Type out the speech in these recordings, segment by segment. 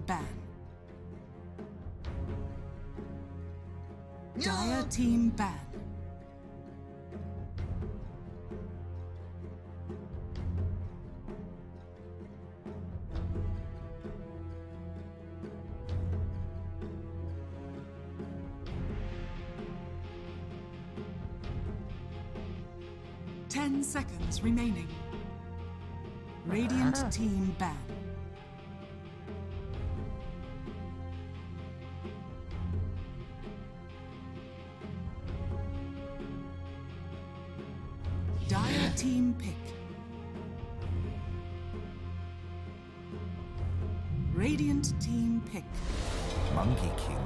ban. Dire team ban. Ten seconds remaining. Radiant team ban. Dire team pick. Radiant team pick. Monkey King.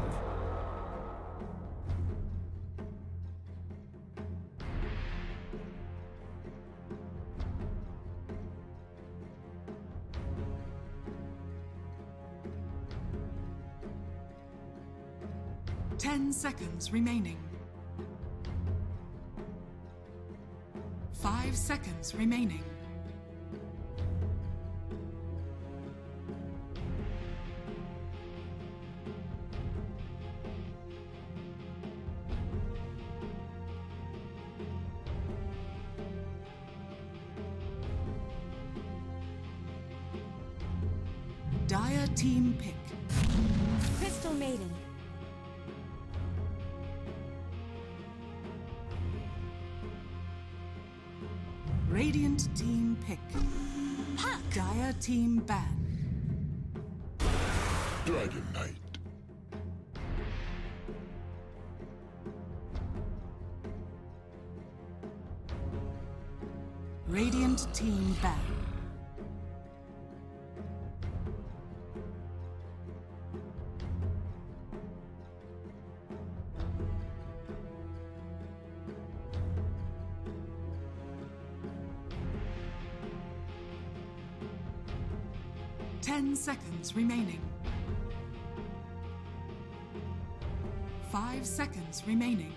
Ten seconds remaining. 5 seconds remaining. Dire team pick. Crystal Maiden. Radiant team pick. Puck. Dire team ban. Dragon Knight. Radiant team ban. Ten seconds remaining. 5 seconds remaining.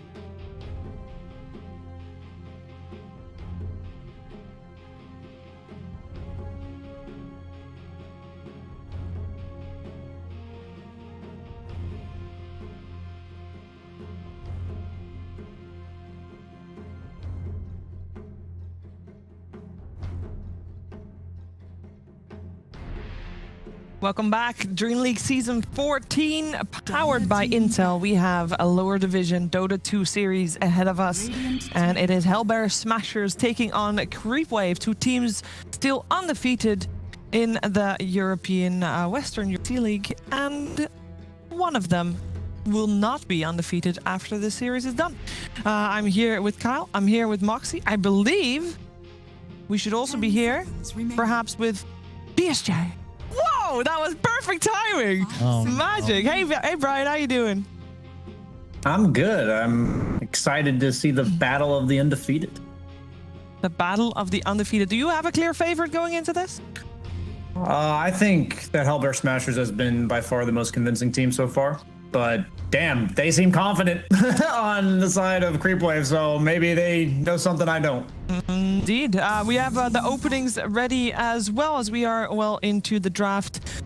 Welcome back. Dreamleague Season 14, powered by Intel. We have a lower division Dota 2 series ahead of us, and it is Hellbear Smashers taking on Creepwave, two teams still undefeated in the European Western European League, and one of them will not be undefeated after this series is done. I'm here with Kyle. I'm here with Moxie. I believe we should also be here, perhaps with BSJ. Whoa, that was perfect timing. Oh, Magic. Hey, Brian, how you doing? I'm good. I'm excited to see the battle of the undefeated. The battle of the undefeated. Do you have a clear favorite going into this? I think that Hellbear Smashers has been by far the most convincing team so far. But damn, they seem confident on the side of Creepwave, so maybe they know something I don't. Indeed. We have the openings ready as well as we are well into the draft.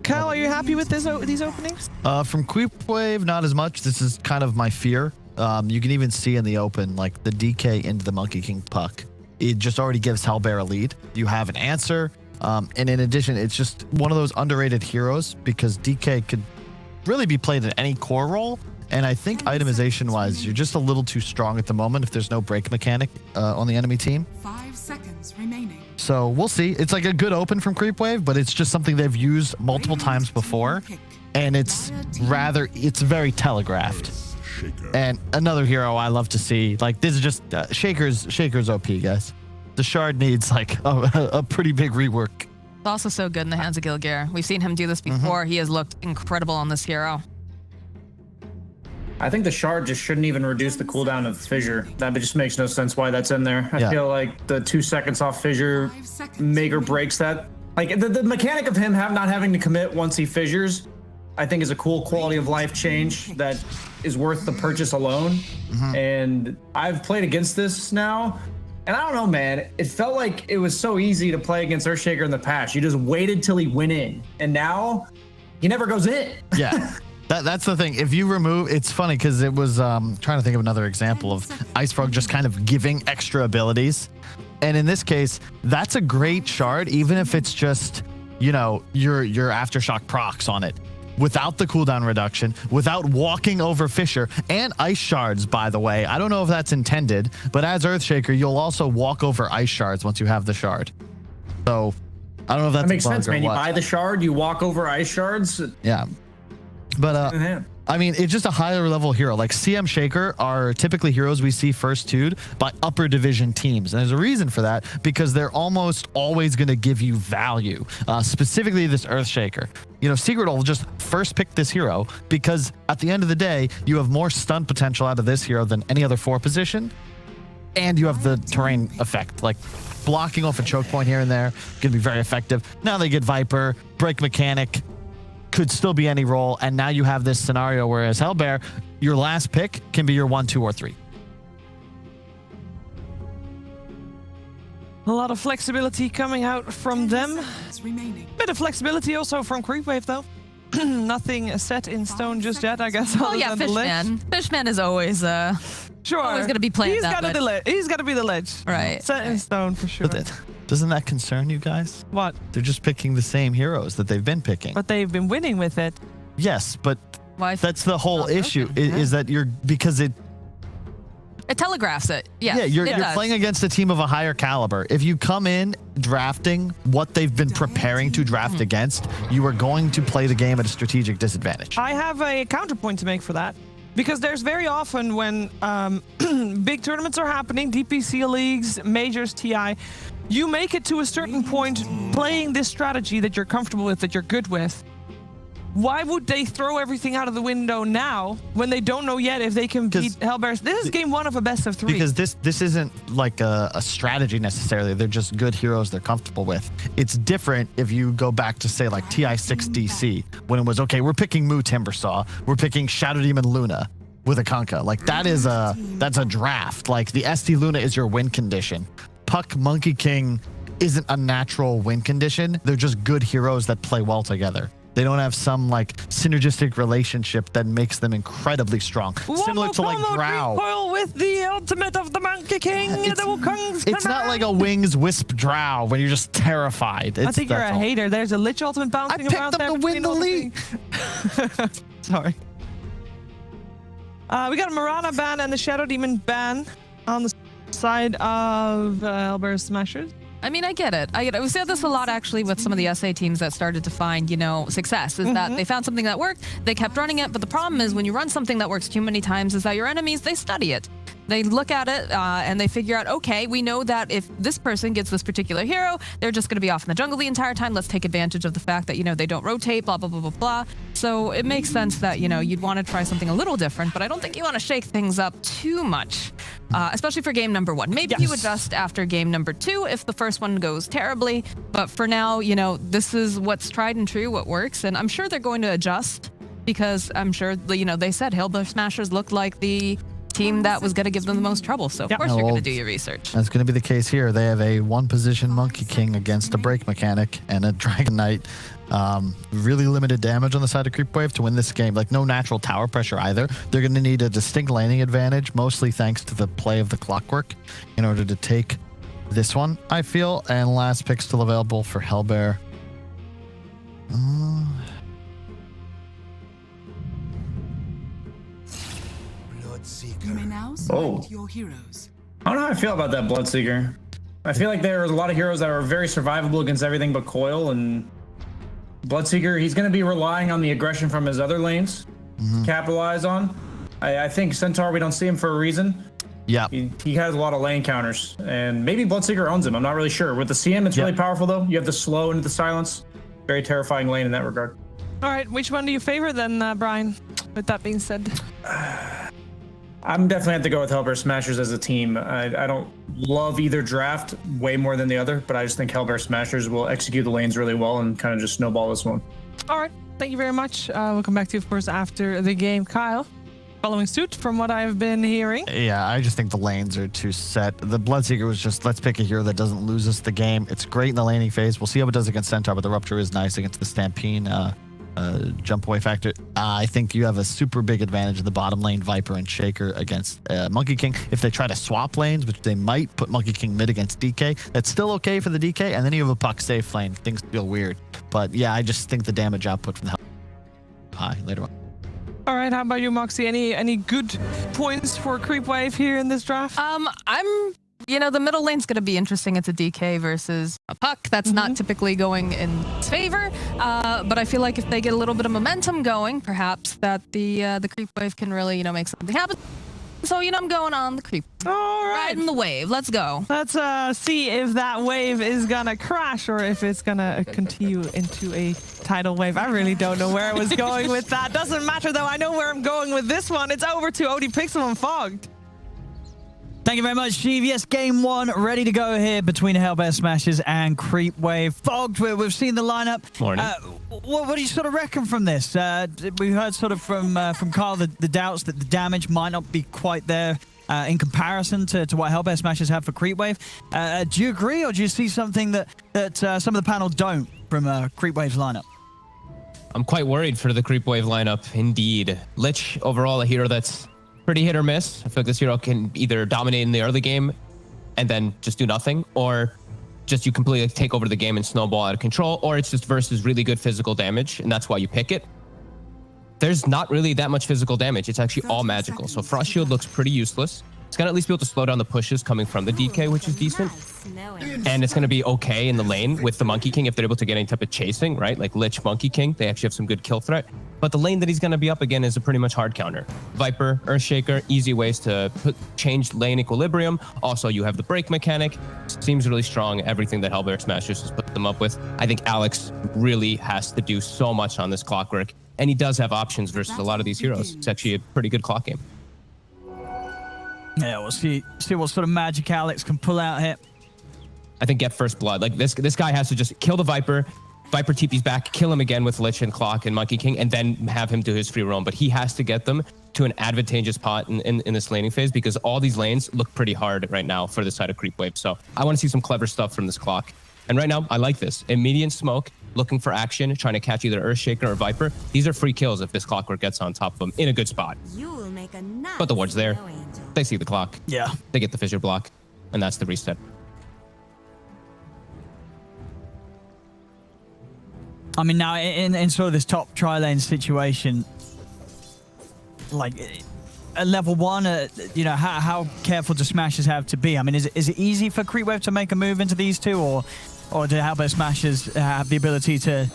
Kyle, are you happy with these openings? From Creepwave, not as much. This is kind of my fear. You can even see in the open, like the DK into the Monkey King puck. It just already gives Hellbear a lead. You have an answer. And in addition, it's just one of those underrated heroes because DK could really be played in any core role. And I think itemization-wise, you're just a little too strong at the moment if there's no break mechanic on the enemy team. 5 seconds remaining. So we'll see. It's like a good open from Creepwave, but it's just something they've used multiple times before. And it's very telegraphed. And another hero I love to see, like this is just Shaker's OP, guys. The Shard needs like a pretty big rework. It's also so good in the hands of Gilgear. We've seen him do this before. He has looked incredible on this hero. I think the Shard just shouldn't even reduce the cooldown of Fissure. That just makes no sense why that's in there. I feel like the 2 seconds off Fissure make or breaks that. Like the mechanic of him not having to commit once he fissures, I think is a cool quality of life change that is worth the purchase alone. And I've played against this now. And I don't know, man, it felt like it was so easy to play against Earthshaker in the past. You just waited till he went in. And now he never goes in. Yeah. That's the thing. If you remove, it's funny because it was trying to think of another example of Ice Frog just kind of giving extra abilities. And in this case, that's a great shard, even if it's just, you know, your Aftershock procs on it. Without the cooldown reduction, without walking over Fissure, and ice shards, by the way. I don't know if that's intended, but as Earthshaker, you'll also walk over ice shards once you have the shard. So I don't know if that's that makes sense, man. You what. buy the shard, you walk over ice shards. Yeah. But I mean, it's just a higher level hero. Like CM Shaker are typically heroes we see first two'd by upper division teams. And there's a reason for that, because they're almost always going to give you value, specifically this Earthshaker. You know, Secret will just first pick this hero because at the end of the day, you have more stun potential out of this hero than any other 4 position. And you have the terrain effect, like blocking off a choke point here and there, going to be very effective. Now they get Viper, break mechanic, could still be any role, and now you have this scenario whereas Hellbear, your last pick can be your 1, 2, or 3. A lot of flexibility coming out from them. Remaining. Bit of flexibility also from Creepwave, though. Nothing set in stone just yet, I guess. Oh yeah, Fishman. Fishman is always sure. always gonna be playing He's that. He's gotta be the ledge. Right. Set in stone for sure. But doesn't that concern you guys? What? They're just picking the same heroes that they've been picking. But they've been winning with it. Yes, but Why? that's the whole not issue broken, is that because it telegraphs it. Yes, yeah, you're it does. playing against a team of a higher caliber. If you come in drafting what they've been preparing to draft against, you are going to play the game at a strategic disadvantage. I have a counterpoint to make for that. Because there's very often when big tournaments are happening, DPC leagues, majors, TI, you make it to a certain point playing this strategy that you're comfortable with, that you're good with. Why would they throw everything out of the window now when they don't know yet if they can beat Hellbears? This is game 1 of a best of 3. Because this isn't like a strategy necessarily. They're just good heroes they're comfortable with. It's different if you go back to, say, like TI6 DC, when it was, okay, we're picking Mu Timbersaw, we're picking Shadow Demon Luna with a Kunkka. Like, that's a draft. Like, the SD Luna is your win condition. Puck Monkey King isn't a natural win condition. They're just good heroes that play well together. They don't have some like synergistic relationship that makes them incredibly strong. Similar to like Drow. Recoil with the ultimate of the Monkey King. It's not like a Wings Wisp Drow when you're just terrified. I think you're a hater. There's a Lich ultimate bouncing around there. I picked them to win the league. Sorry. We got a Marana ban and the Shadow Demon ban on the side of Hellbear Smashers. I mean, I get it. We said this a lot, actually, with some of the SA teams that started to find, you know, success, is that they found something that worked, they kept running it, but the problem is when you run something that works too many times is that your enemies, they study it. They look at it and they figure out, okay, we know that if this person gets this particular hero, they're just going to be off in the jungle the entire time. Let's take advantage of the fact that, you know, they don't rotate, blah, blah, blah, blah, blah. So it makes sense that, you know, you'd want to try something a little different, but I don't think you want to shake things up too much, especially for game number 1. Maybe you adjust after game number 2 if the first one goes terribly. But for now, you know, this is what's tried and true, what works. And I'm sure they're going to adjust because I'm sure, you know, they said Hellbear Smashers looked like the team that was going to give them the most trouble. So, of course, you're going to do your research. That's going to be the case here. They have a 1-position Monkey King against a break mechanic and a Dragon Knight. Really limited damage on the side of Creepwave to win this game. Like, no natural tower pressure either. They're going to need a distinct laning advantage, mostly thanks to the play of the Clockwork, in order to take this one, I feel. And last pick still available for Hellbear. You may now select your heroes. I don't know how I feel about that Bloodseeker. I feel like there's a lot of heroes that are very survivable against everything but Coil, and Bloodseeker, he's going to be relying on the aggression from his other lanes to capitalize on. I think Centaur, we don't see him for a reason. Yeah. He has a lot of lane counters, and maybe Bloodseeker owns him. I'm not really sure. With the CM, it's really powerful, though. You have the slow into the silence. Very terrifying lane in that regard. All right, which one do you favor then, Brian? With that being said. I'm definitely have to go with Hellbear Smashers as a team. I don't love either draft way more than the other, but I just think Hellbear Smashers will execute the lanes really well and kind of just snowball this one. All right, thank you very much. We'll come back to you, of course, after the game. Kyle, following suit from what I've been hearing. Yeah, I just think the lanes are too set. The Bloodseeker was just, let's pick a hero that doesn't lose us the game. It's great in the laning phase. We'll see how it does against Centaur, but the Rupture is nice against the Stampede. jump away factor. I think you have a super big advantage in the bottom lane, Viper and Shaker against Monkey King. If they try to swap lanes, which they might, put Monkey King mid against DK, that's still okay for the DK. And then you have a puck safe lane. Things feel weird. But yeah, I just think the damage output from the high later on. All right, how about you, Moxie? Any good points for Creepwave here in this draft? The middle lane's going to be interesting. It's a DK versus a puck. That's not typically going in its favor. But I feel like if they get a little bit of momentum going, perhaps that the Creepwave can really, make something happen. So, I'm going on the Creep. All right. Riding the wave. Let's go. Let's see if that wave is going to crash or if it's going to continue into a tidal wave. I really don't know where I was going with that. Doesn't matter, though. I know where I'm going with this one. It's over to OD Pixel and Fogged. Thank you very much, Steve. Yes, game one ready to go here between Hellbear Smashers and Creepwave. Fogged, we've seen the lineup. Morning. What do you sort of reckon from this? We heard sort of from Carl the doubts that the damage might not be quite there in comparison to what Hellbear Smashers have for Creepwave. Do you agree, or do you see something that some of the panel don't from Creepwave's lineup? I'm quite worried for the Creepwave lineup, indeed. Lich, overall, a hero that's pretty hit or miss. I feel like this hero can either dominate in the early game and then just do nothing, or just you completely take over the game and snowball out of control, or it's just versus really good physical damage, and that's why you pick it. There's not really that much physical damage. It's actually all magical. So Frost Shield looks pretty useless. It's going to at least be able to slow down the pushes coming from the DK, which is decent. And it's going to be okay in the lane with the Monkey King if they're able to get any type of chasing, right? Like Lich, Monkey King, they actually have some good kill threat. But the lane that he's going to be up again is a pretty much hard counter. Viper, Earthshaker, easy ways to change lane equilibrium. Also, you have the break mechanic. Seems really strong, everything that Hellbear Smashers has put them up with. I think Alex really has to do so much on this clockwork. And he does have options versus a lot of these heroes. It's actually a pretty good clock game. Yeah, we'll see what sort of magic Alex can pull out here. I think get first blood. Like this guy has to just kill the Viper. Viper TP's back, kill him again with Lich and Clock and Monkey King, and then have him do his free roam. But he has to get them to an advantageous pot in this laning phase, because all these lanes look pretty hard right now for the side of Creepwave. So I want to see some clever stuff from this Clock. And right now, I like this. Immediate smoke, looking for action, trying to catch either Earthshaker or Viper. These are free kills if this Clockwork gets on top of them in a good spot. You'll make a nice But the ward's there. snow angel. They see the clock. Yeah. They get the fissure block, and that's the reset. I mean, now in sort of this top tri-lane situation, like at level one, how careful do Smashers have to be? I mean, is it easy for Creepwave to make a move into these two, or do Hellbear Smashers have the ability to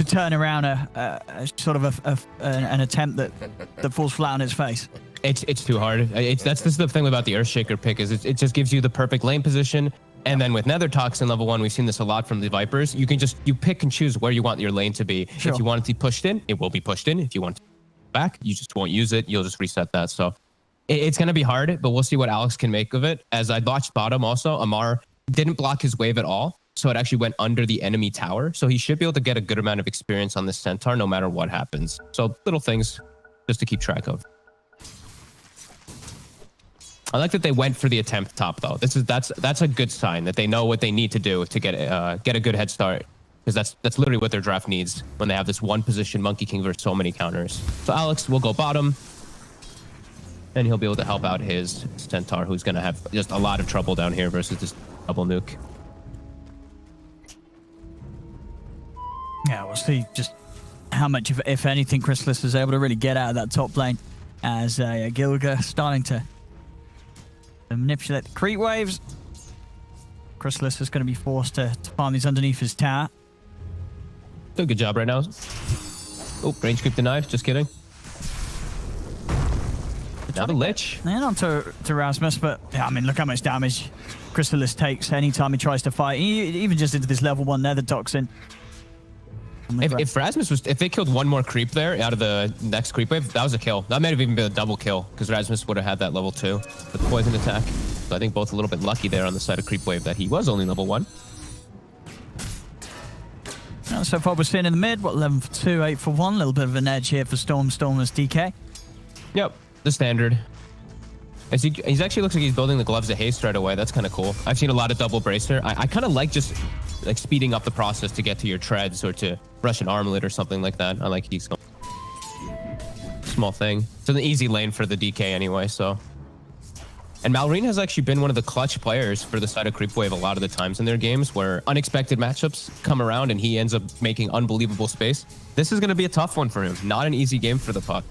turn around a sort of an attempt that falls flat on its face? It's too hard. This is the thing about the Earthshaker pick, is it just gives you the perfect lane position. And then with Nether Toxin level 1, we've seen this a lot from the Vipers. You pick and choose where you want your lane to be. Sure. If you want it to be pushed in, it will be pushed in. If you want it back, you just won't use it. You'll just reset that. So it's going to be hard, but we'll see what Alex can make of it. As I watched bottom also, Amar didn't block his wave at all. So it actually went under the enemy tower. So he should be able to get a good amount of experience on this Centaur no matter what happens. So little things just to keep track of. I like that they went for the attempt top though. That's a good sign that they know what they need to do to get a good head start, because that's literally what their draft needs when they have this one position Monkey King versus so many counters. So Alex will go bottom, and he'll be able to help out his Centaur, who's going to have just a lot of trouble down here versus this double nuke. Yeah, we'll see just how much, if anything, Chrysalis is able to really get out of that top lane, as Gilga starting to manipulate the creep waves. Chrysalis is going to be forced to farm these underneath his tower. Do a good job right now. Oh, range creep denied. Just kidding. Now the Lich. And on to Rasmus, but yeah, I mean, look how much damage Chrysalis takes anytime he tries to fight. Even just into this level 1 Nether Toxin. If Rasmus if they killed one more creep there out of the next creep wave, that was a kill. That might have even been a double kill, because Rasmus would have had that level 2 with the poison attack. So I think both a little bit lucky there on the side of creep wave that he was only level 1. Well, so far we're seeing in the mid, 11 for 2, 8 for 1. A little bit of an edge here for Stormer's DK. Yep, the standard. He's actually looks like he's building the gloves of haste right away. That's kind of cool. I've seen a lot of double bracer. I kind of like just like speeding up the process to get to your treads or to rush an armlet or something like that. I like he's going. Small thing. It's an easy lane for the DK anyway, so. And Malrine has actually been one of the clutch players for the side of Creepwave a lot of the times in their games where unexpected matchups come around and he ends up making unbelievable space. This is going to be a tough one for him. Not an easy game for the puck.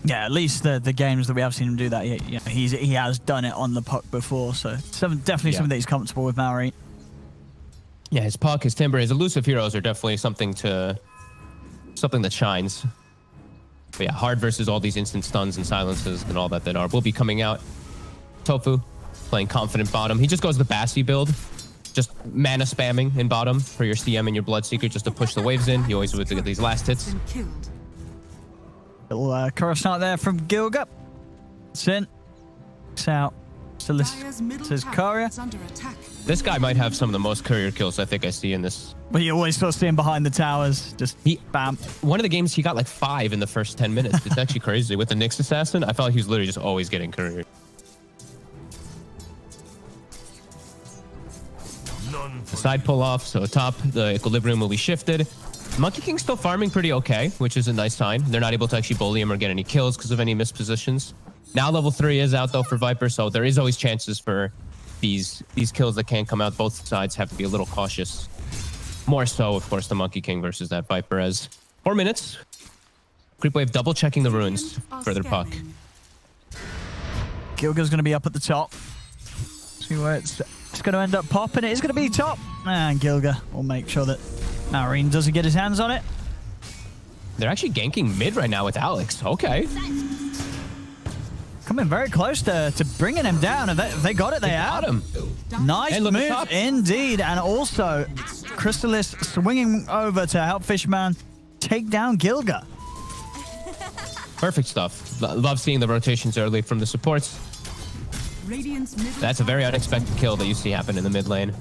Yeah, at least the games that we have seen him do that, he has done it on the puck before, so definitely something that he's comfortable with, Malrine. Yeah, his puck, his timber, his elusive heroes are definitely something that shines. But yeah, hard versus all these instant stuns and silences and all that will be coming out. Tofu playing confident bottom. He just goes the Bassi build. Just mana spamming in bottom for your CM and your Bloodseeker just to push the waves in. He always would get these last hits. Little Coruscant there from Gilga. Sin. Out. Says Courier. This guy might have some of the most courier kills I think I see in this. But you always still see him behind the towers. Just bam. One of the games he got like 5 in the first 10 minutes. It's actually crazy. With the Nyx Assassin, I felt like he was literally just always getting courier. The side pull off, so top, the equilibrium will be shifted. Monkey King's still farming pretty okay, which is a nice sign. They're not able to actually bully him or get any kills because of any missed positions. Now level 3 is out though for Viper, so there is always chances for these kills that can come out. Both sides have to be a little cautious. More so, of course, the Monkey King versus that Viper as 4 minutes. Creepwave double checking the runes for their puck. Gilga's going to be up at the top. See where it's going to end up popping. It is going to be top. And Gilga will make sure that Malrine doesn't get his hands on it. They're actually ganking mid right now with Alex. Okay. Coming very close to bringing him down. And they got it. They got him. Nice move indeed. And also, Crystalis swinging over to help Fishman take down Gilga. Perfect stuff. Love seeing the rotations early from the supports. That's a very unexpected kill that you see happen in the mid lane.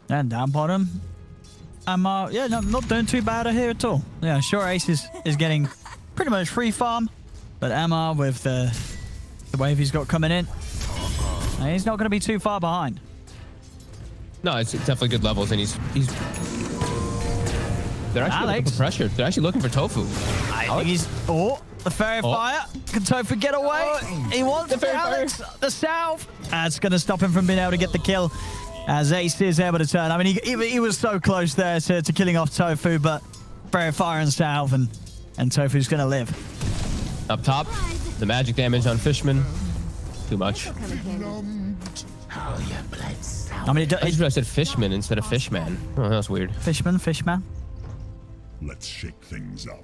And down bottom. Yeah, not doing too bad here at all. Yeah, sure Ace is getting pretty much free farm. But Amar with the wave he's got coming in, he's not going to be too far behind. No, it's definitely good levels, and he's they're actually looking for pressure. They're actually looking for Tofu. I think he's the fairy fire. Can Tofu get away? He wants the Alex, the south. That's going to stop him from being able to get the kill. As Ace is able to turn. I mean, he was so close there to killing off Tofu, but fairy fire and south, and Tofu's going to live. Up top, the magic damage on Fishman. Too much. I mean, I said Fishman instead of Fishman. Oh, that was weird. Fishman. Let's shake things up.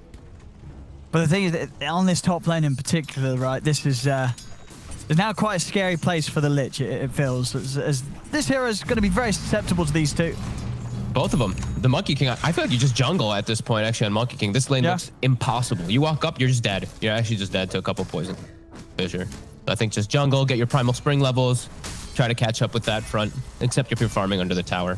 But the thing is, that on this top lane in particular, right, this is now quite a scary place for the Lich, it feels. As this hero is going to be very susceptible to these two. Both of them. The Monkey King, I feel like you just jungle at this point, actually, on Monkey King. This lane looks impossible. You walk up, you're just dead. You're actually just dead to a couple poison fissure. So I think just jungle, get your Primal Spring levels, try to catch up with that front, except if you're farming under the tower.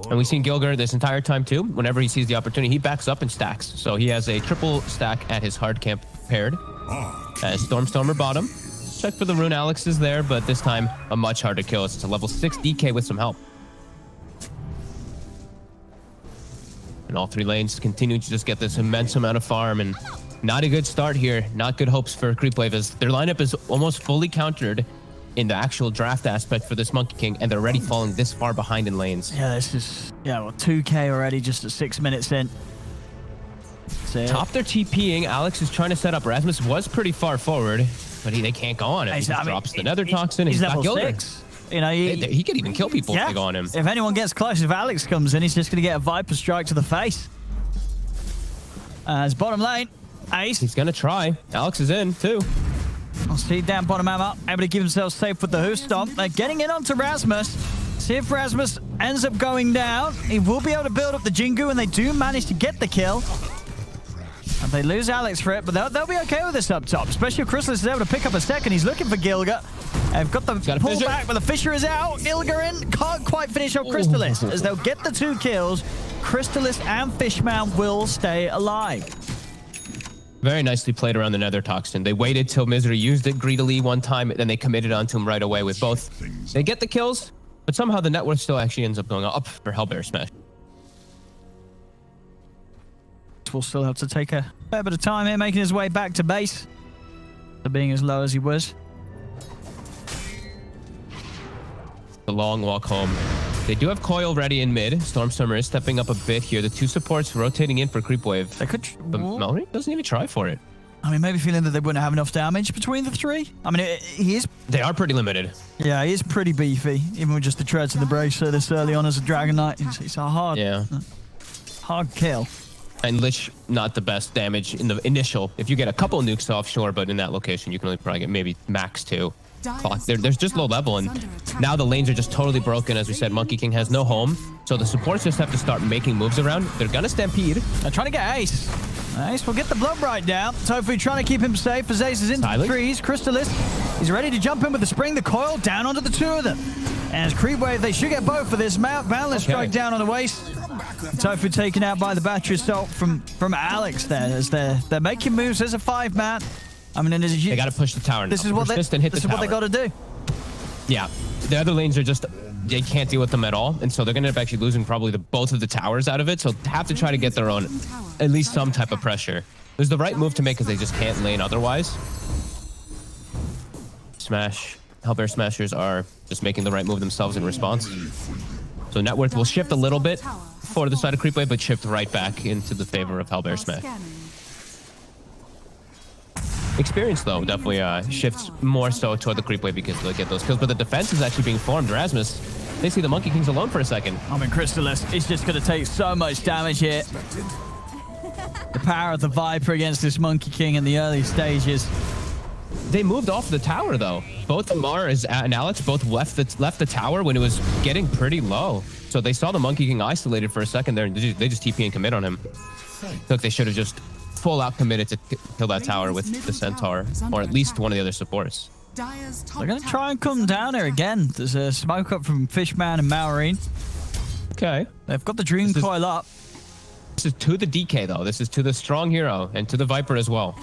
And we've seen Gilger this entire time too. Whenever he sees the opportunity, he backs up and stacks. So he has a triple stack at his hard camp paired. Stormstormer bottom. Check for the rune. Alex is there, but this time a much harder kill. It's a level 6 DK with some help. And all 3 lanes continue to just get this immense amount of farm, and not a good start here. Not good hopes for Creepwave, as their lineup is almost fully countered in the actual draft aspect for this Monkey King, and they're already falling this far behind in lanes. Yeah, this is, well, 2K already just at 6 minutes in. Top, they're TPing. Alex is trying to set up. Rasmus was pretty far forward, but they can't go on it. He just drops the Nether Toxin. He's got level Gilder. 6. You know, he could even kill people if they go on him. If anyone gets close, if Alex comes in, he's just going to get a Viper Strike to the face. As bottom lane, Ace. He's going to try. Alex is in, too. I'll see down bottom Amar, able to keep himself safe with the hoof stomp. They're getting in onto Rasmus. See if Rasmus ends up going down. He will be able to build up the Jingu, and they do manage to get the kill. And they lose Alex for it, but they'll be okay with this up top, especially if Crystalis is able to pick up a second. He's looking for Gilga. They've got the pull back, but the Fisher is out. Ilgarin can't quite finish off Crystallis. As they'll get the 2 kills, Crystallis and Fishman will stay alive. Very nicely played around the Nether Toxin. They waited till Misery used it greedily one time, then they committed onto him right away with both. They get the kills, but somehow the net worth still actually ends up going up for Hellbear Smash. Will still have to take a fair bit of time here, making his way back to base. For being as low as he was. The long walk home. They do have Coil ready in mid. Stormstormer is stepping up a bit here. The 2 supports rotating in for Creepwave. They could... But Mallory doesn't even try for it. I mean, maybe feeling that they wouldn't have enough damage between the 3. I mean, he is... They are pretty limited. Yeah, he is pretty beefy, even with just the treads and the bracer this early on as a Dragon Knight. It's a hard... Yeah. Hard kill. And Lich, not the best damage in the initial. If you get a couple nukes off, sure, but in that location, you can only probably get maybe max 2. There's just low level, and now the lanes are just totally broken. As we said, Monkey King has no home, so the supports just have to start making moves around. They're gonna stampede. They're trying to get Ace. Ace will get the blood right down. Tofu trying to keep him safe as Ace is into the trees. Crystallis, he's ready to jump in with the spring. The coil down onto the 2 of them. And as Creepwave, they should get both for this. Boundless strike down on the waist. Tofu taken out by the battery assault from Alex there as they're making moves as a 5-man. I mean, they got to push the tower now. This is what they got to do. Yeah, the other lanes are just, they can't deal with them at all, and so they're going to end up actually losing probably both of the towers out of it, so have to try to get their own, at least some type of pressure. There's the right move to make because they just can't lane otherwise. Hellbear Smashers are just making the right move themselves in response. So net worth will shift a little bit for the side of Creepwave, but shift right back into the favor of Hellbear Smash. Experience, though, definitely shifts more so toward the Creepwave because they'll get those kills. But the defense is actually being formed. Rasmus, they see the Monkey Kings alone for a second. I mean, Crystallis is just going to take so much damage here. The power of the Viper against this Monkey King in the early stages. They moved off the tower, though. Both Amar and Alex both left the tower when it was getting pretty low. So they saw the Monkey King isolated for a second there, and they just TP and commit on him. I feel like they should have just full out committed to kill that tower with the Centaur, or at least one of the other supports. They're going to try and come down here again. There's a smoke up from Fishman and Maureen. Okay. They've got the Dream Coil up. This is to the DK, though. This is to the strong hero and to the Viper as well.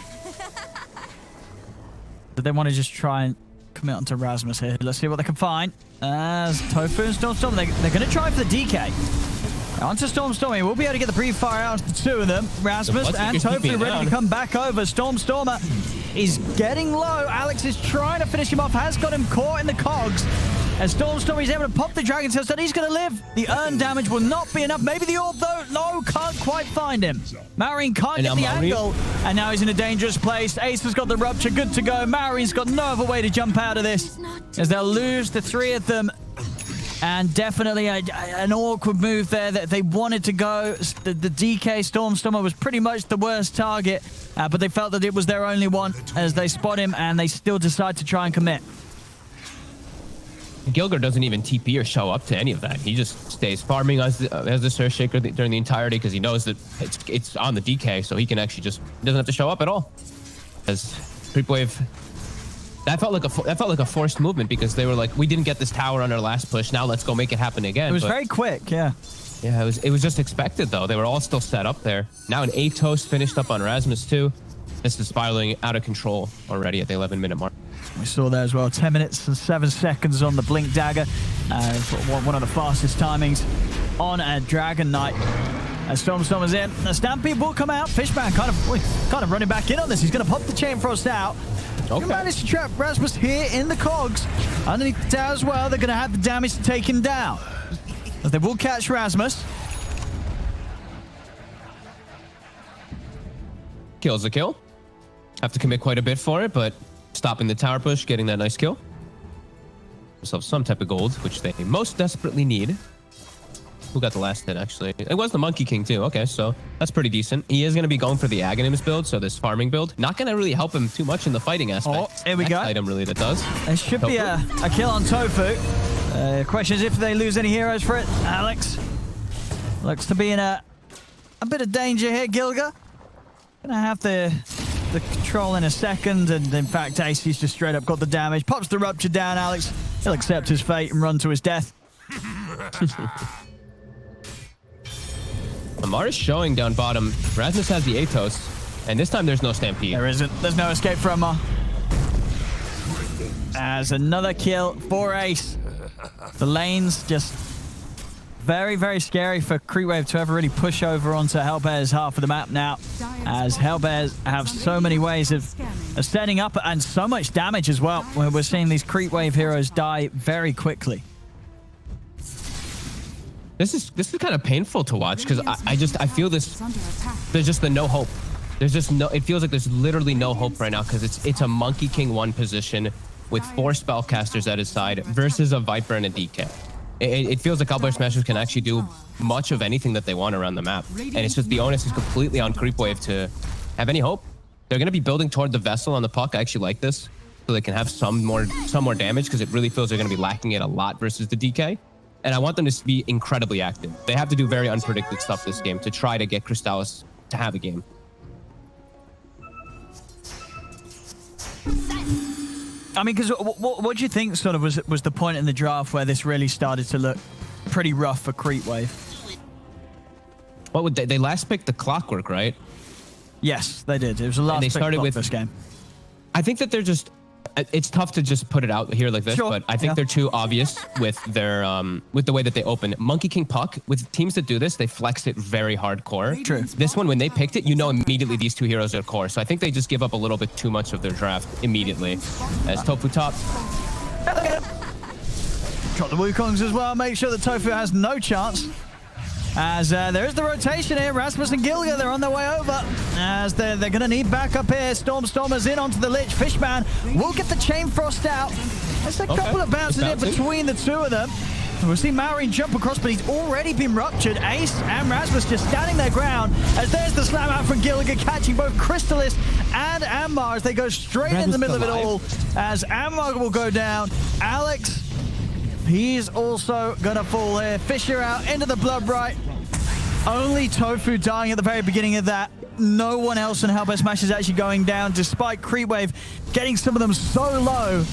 But they want to just try and commit onto Rasmus here. Let's see what they can find. As Tofu and Stormstorm, they're going to try for the DK. Onto Stormstormer, we'll be able to get the pre-fire out of the 2 of them. Rasmus and Tofu ready to come back over. Stormstormer is getting low. Alex is trying to finish him off, has got him caught in the cogs. As Stormstormer is able to pop the Dragon Tail, so he's going to live. The earn damage will not be enough. Maybe the orb, though. No, can't quite find him. Maureen can't get the angle, and now he's in a dangerous place. Ace has got the rupture, good to go. Maureen's got no other way to jump out of this, as they'll lose the 3 of them. And definitely an awkward move there that they wanted to go. The DK Stormstormer was pretty much the worst target, but they felt that it was their only one as they spot him, and they still decide to try and commit. Gilger doesn't even TP or show up to any of that. He just stays farming as the Surf Shaker during the entirety because he knows that it's on the DK, so he can actually doesn't have to show up at all. As Creepwave, that felt like a forced movement because they were like, we didn't get this tower on our last push. Now let's go make it happen again. It was very quick, yeah. Yeah, it was just expected though. They were all still set up there. Now an Atos finished up on Rasmus too. This is spiraling out of control already at the 11-minute mark. We saw there as well, 10 minutes and 7 seconds on the Blink Dagger. One of the fastest timings on a Dragon Knight. As Stormstormer's in, the Stampede will come out. Fishman kind of running back in on this. He's going to pop the Chain Frost out. Okay. Managed to trap Rasmus here in the cogs. Underneath the tower as well, they're going to have the damage to take him down. But they will catch Rasmus. Kills a kill. Have to commit quite a bit for it, but stopping the tower push, getting that nice kill. Themselves some type of gold, which they most desperately need. Who got the last hit, actually? It was the Monkey King, too. Okay, so that's pretty decent. He is going to be going for the Aghanims build, so this farming build. Not going to really help him too much in the fighting aspect. Oh, here we go. Item really that does. There should be a kill on Tofu. Question is if they lose any heroes for it. Alex looks to be in a bit of danger here. Gilga gonna have to the control in a second, and in fact, Ace's just straight up got the damage. Pops the rupture down, Alex. He'll accept his fate and run to his death. Amar is showing down bottom. Rasmus has the Atos, and this time there's no Stampede. There isn't. There's no escape for Amar. As another kill for Ace. The lane's just very, very scary for Creepwave to ever really push over onto Hellbear's half of the map now, as Hellbears have so many ways of setting up and so much damage as well, where we're seeing these Creepwave heroes die very quickly. This is kind of painful to watch, because I feel this. There's just the no hope. There's just no. It feels like there's literally no hope right now, because it's a Monkey King 1 position with 4 spellcasters at his side versus a Viper and a DK. It feels like Hellbear Smashers can actually do much of anything that they want around the map. And it's just the onus is completely on Creepwave to have any hope. They're going to be building toward the Vessel on the puck. I actually like this, so they can have some more damage, because it really feels they're going to be lacking it a lot versus the DK. And I want them to be incredibly active. They have to do very unpredicted stuff this game to try to get Crystallis to have a game. I mean, because what do you think sort of was the point in the draft where this really started to look pretty rough for Creepwave? What would they last picked the Clockwork, right? Yes, they did. It was the last they pick started with this game. I think that they're just. It's tough to just put it out here like this, sure, but I think they're too obvious with their with the way that they open. Monkey King Puck, with teams that do this, they flex it very hardcore. True. This one, when they picked it, you know immediately these 2 heroes are core. So I think they just give up a little bit too much of their draft immediately. As Tofu top. Drop the Wukongs as well. Make sure that Tofu has no chance. As there is the rotation here. Rasmus and Gilga, they're on their way over. As they're going to need backup here. Storm's in onto the Lich. Fishman will get the Chain Frost out. There's a couple of bounces in between the two of them. We'll see Maureen jump across, but he's already been ruptured. Ace and Rasmus just standing their ground. As there's the slam out from Gilga, catching both Crystallis and Ammar as they go straight in the middle of it all. As Ammar will go down. Alex, he's also going to fall here. Fisher out into the blood right. Only Tofu dying at the very beginning of that. No one else in Hellbear Smash is actually going down, despite Creepwave getting some of them so low.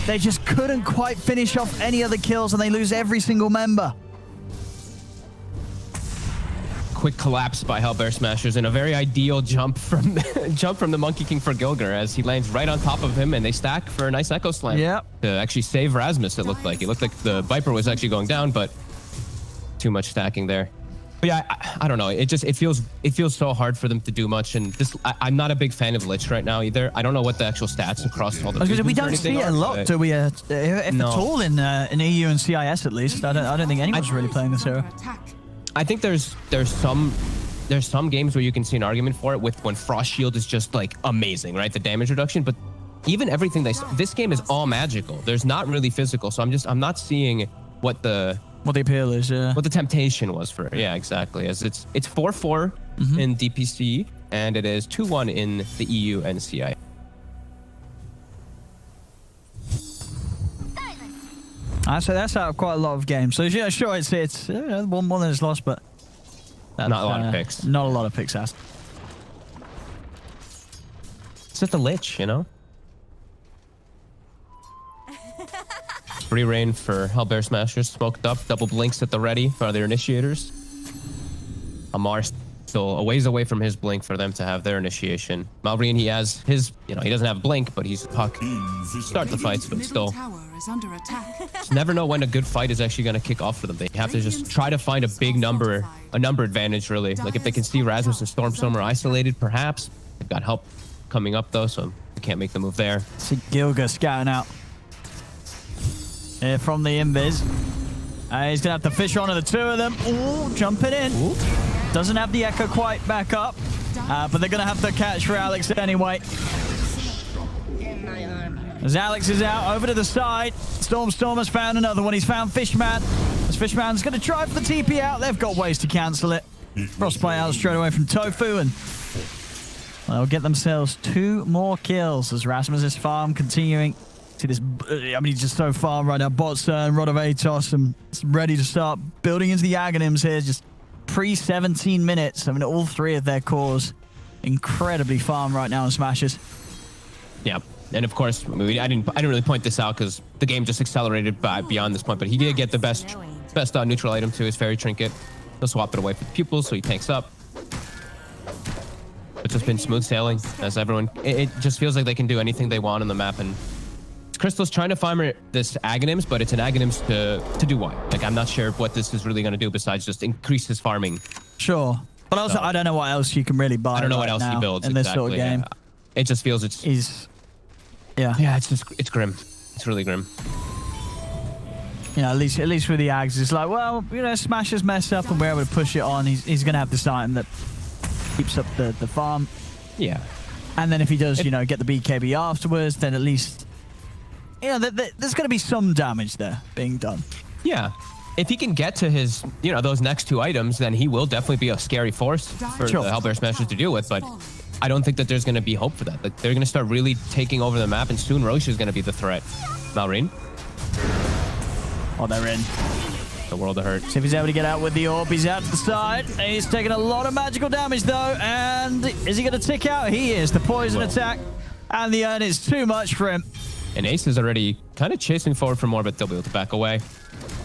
They just couldn't quite finish off any other kills, and they lose every single member. Quick collapse by Hellbear Smashers, and a very ideal jump from the Monkey King for Gilgar, as he lands right on top of him, and they stack for a nice Echo Slam. Yep. To actually save Rasmus, it looked like. It looked like the Viper was actually going down, but too much stacking there. But yeah, I don't know. It feels so hard for them to do much, and I'm not a big fan of Lich right now either. I don't know what the actual stats across all the. We don't see it a lot, do we? If at all in EU and CIS at least. I don't think anyone's really playing this hero. I think there's some games where you can see an argument for it with when Frost Shield is just like amazing, right? The damage reduction, but even everything this game is all magical. There's not really physical, so I'm not seeing what the appeal is, yeah. What the temptation was for it. Yeah, exactly. As it's 4-4 in DPC, and it is 2-1 in the EU and CI. So that's out of quite a lot of games. So yeah, sure, it's one more than it's lost, but not a lot of picks. Not a lot of picks asked. It's just a Lich, you know. Free reign for Hellbear Smashers, smoked up, double blinks at the ready for their initiators. Amar still a ways away from his blink for them to have their initiation. Malrine, he has his, he doesn't have blink, but he's puck. Start the fights, but still. Just never know when a good fight is actually going to kick off for them. They have to just try to find a number advantage, really. Like if they can see Rasmus and Stormstormer isolated, perhaps. They've got help coming up, though, so they can't make the move there. See Gilga scouting out. Here from the invis. He's going to have to fish onto the two of them. Ooh, jumping in. Ooh. Doesn't have the echo quite back up, but they're going to have to catch for Alex anyway. As Alex is out, over to the side. Storm's found another one. He's found Fishman. As Fishman's going to try for the TP out. They've got ways to cancel it. Frostbite out straight away from Tofu, and they'll get themselves 2 more kills as Rasmus's farm continuing. See this, he's just so far right now. Botster, Rod of Atos, and ready to start building into the Aghanims here. Just pre-17 minutes. All 3 of their cores incredibly farm right now on Smashers. Yeah. And of course, I didn't really point this out because the game just accelerated beyond this point, but he did get the best neutral item to his Fairy Trinket. He'll swap it away for the pupils, so he tanks up. It's just been smooth sailing as everyone... It just feels like they can do anything they want on the map, and Crystal's trying to farm this Aghanims, but it's an Aghanims to do what? Like, I'm not sure what this is really going to do besides just increase his farming. Sure. But also, I don't know what else you can really buy. I don't know what else he builds in this sort of game. Yeah. It just feels Yeah, it's grim. It's really grim. You know, at least with the Ags, it's like, well, you know, Smasher's messed up and we're able to push it on. He's going to have this item that keeps up the farm. Yeah. And then if he does, you know, get the BKB afterwards, then at least, you know, there's going to be some damage there being done. Yeah. If he can get to his, you know, those next 2 items, then he will definitely be a scary force for the Hellbear Smashers to deal with, but I don't think that there's going to be hope for that. Like, they're going to start really taking over the map, and soon Roche is going to be the threat. Malrine? Oh, they're in. The World of Hurt. See if he's able to get out with the orb. He's out to the side. He's taking a lot of magical damage, though. And is he going to tick out? He is. The poison attack and the urn is too much for him. And Ace is already kind of chasing forward for more, but they'll be able to back away.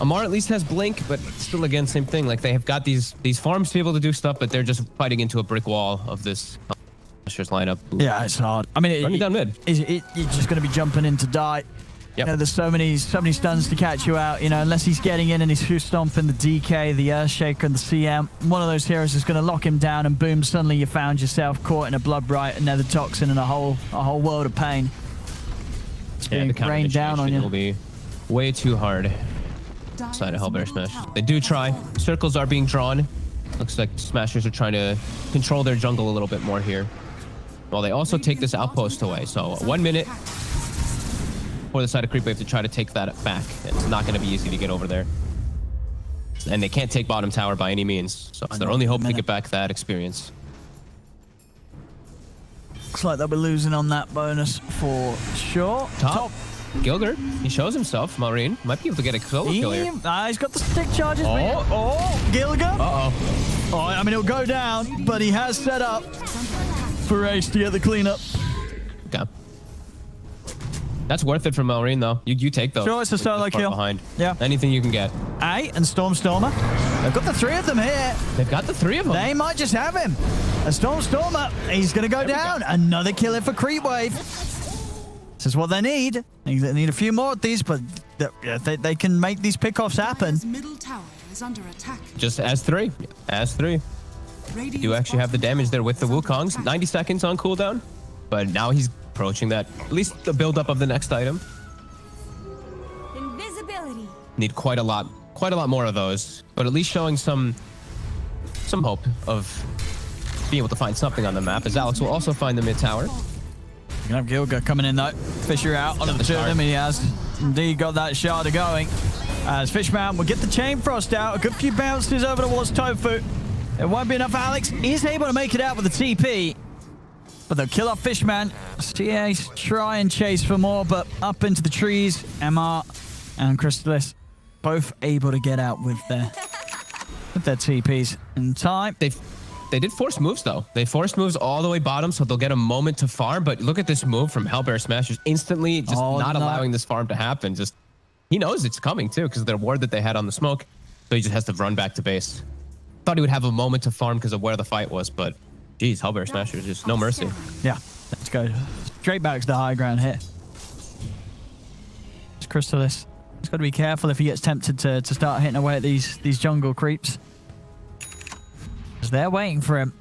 Amar at least has Blink, but still, again, same thing. Like, they have got these farms to be able to do stuff, but they're just fighting into a brick wall of this Smashers lineup. Yeah, it's hard. I mean, running down mid. You're just going to be jumping in to die. Yep. You know, there's so many stuns to catch you out, you know, unless he's getting in and he's stomping the DK, the Earthshaker, and the CM. One of those heroes is going to lock him down, and boom, suddenly you found yourself caught in a Bloodbright, another toxin, and a whole world of pain. It's being rained down on you. Will be way too hard. Side of Hellbear Smash. They do try. Circles are being drawn. Looks like Smashers are trying to control their jungle a little bit more here. Well, they also take this outpost away. So 1 minute for the side of Creepwave to try to take that back. It's not going to be easy to get over there. And they can't take bottom tower by any means. So it's their only hope to get back that experience. Looks like they'll be losing on that bonus for sure. Top. Gilgert, he shows himself. Marine might be able to get a solo kill here. He's got the stick charges. Oh, Gilgert. Uh-oh. Oh, I mean, he'll go down, but he has set up for Ace to get the cleanup. Okay. That's worth it for Marine, though. You take those. Sure, it's a solo kill. Behind. Yeah. Anything you can get. Aye, and Stormer. They've got the 3 of them here. They've got the 3 of them. They might just have him. A Stormer. He's going to go down. Another killer for Creepwave. This is what they need. They need a few more of these, but they can make these pickoffs happen. Middle tower is under attack. Just as 3. As 3. You do actually have the damage there with the Wukongs. 90 seconds on cooldown. But now he's approaching that. At least the buildup of the next item. Invisibility. Need quite a lot more of those. But at least showing some hope of being able to find something on the map, as Alex will also find the mid tower. You're going to have Gilga coming in, though. Fisher out onto the 2 of them. He has indeed got that Shard going. As Fishman will get the Chain Frost out. A good few bounces over towards Tofu. It won't be enough. Alex is able to make it out with the TP. But they'll kill off Fishman. CA's try and chase for more, but up into the trees. MR and Crystalis both able to get out with their TPs in time. They did force moves, though. They forced moves all the way bottom, so they'll get a moment to farm. But look at this move from Hellbear Smashers. Instantly just allowing this farm to happen. Just he knows it's coming, too, because of their ward that they had on the smoke. So he just has to run back to base. Thought he would have a moment to farm because of where the fight was, but geez, Hellbear Smashers, just no mercy. Yeah, let's go straight back to the high ground here. It's Crystalis. He's got to be careful if he gets tempted to start hitting away at these jungle creeps. Because they're waiting for him.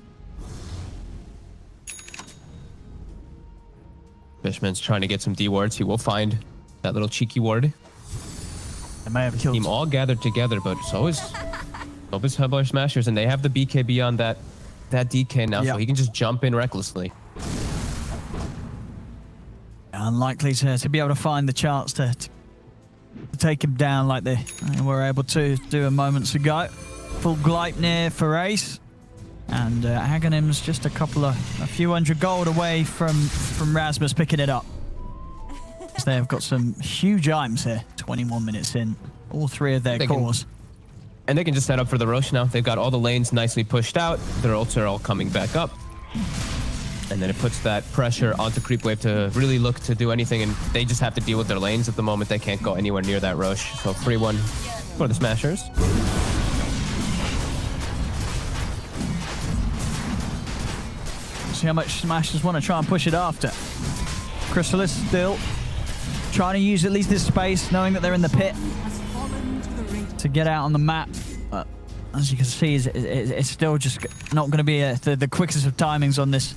Fishman's trying to get some D wards. He will find that little cheeky ward. They may have killed team all gathered together, but so is Hellbear Smashers, and they have the BKB on that DK now, so he can just jump in recklessly. Unlikely to be able to find the chance to take him down like they were able to do a moments ago. Full Gleipnir for Ace. And Aghanim's just a few hundred gold away from Rasmus picking it up. So they've got some huge items here. 21 minutes in. All 3 of their cores. And they can just set up for the Roche now. They've got all the lanes nicely pushed out. Their ults are all coming back up. And then it puts that pressure onto Creepwave to really look to do anything, and they just have to deal with their lanes at the moment. They can't go anywhere near that Roche. So 3-1 for the Smashers. See how much Smashers want to try and push it after. Chrysalis still trying to use at least this space, knowing that they're in the pit, to get out on the map. But as you can see, it's still just not going to be the quickest of timings on this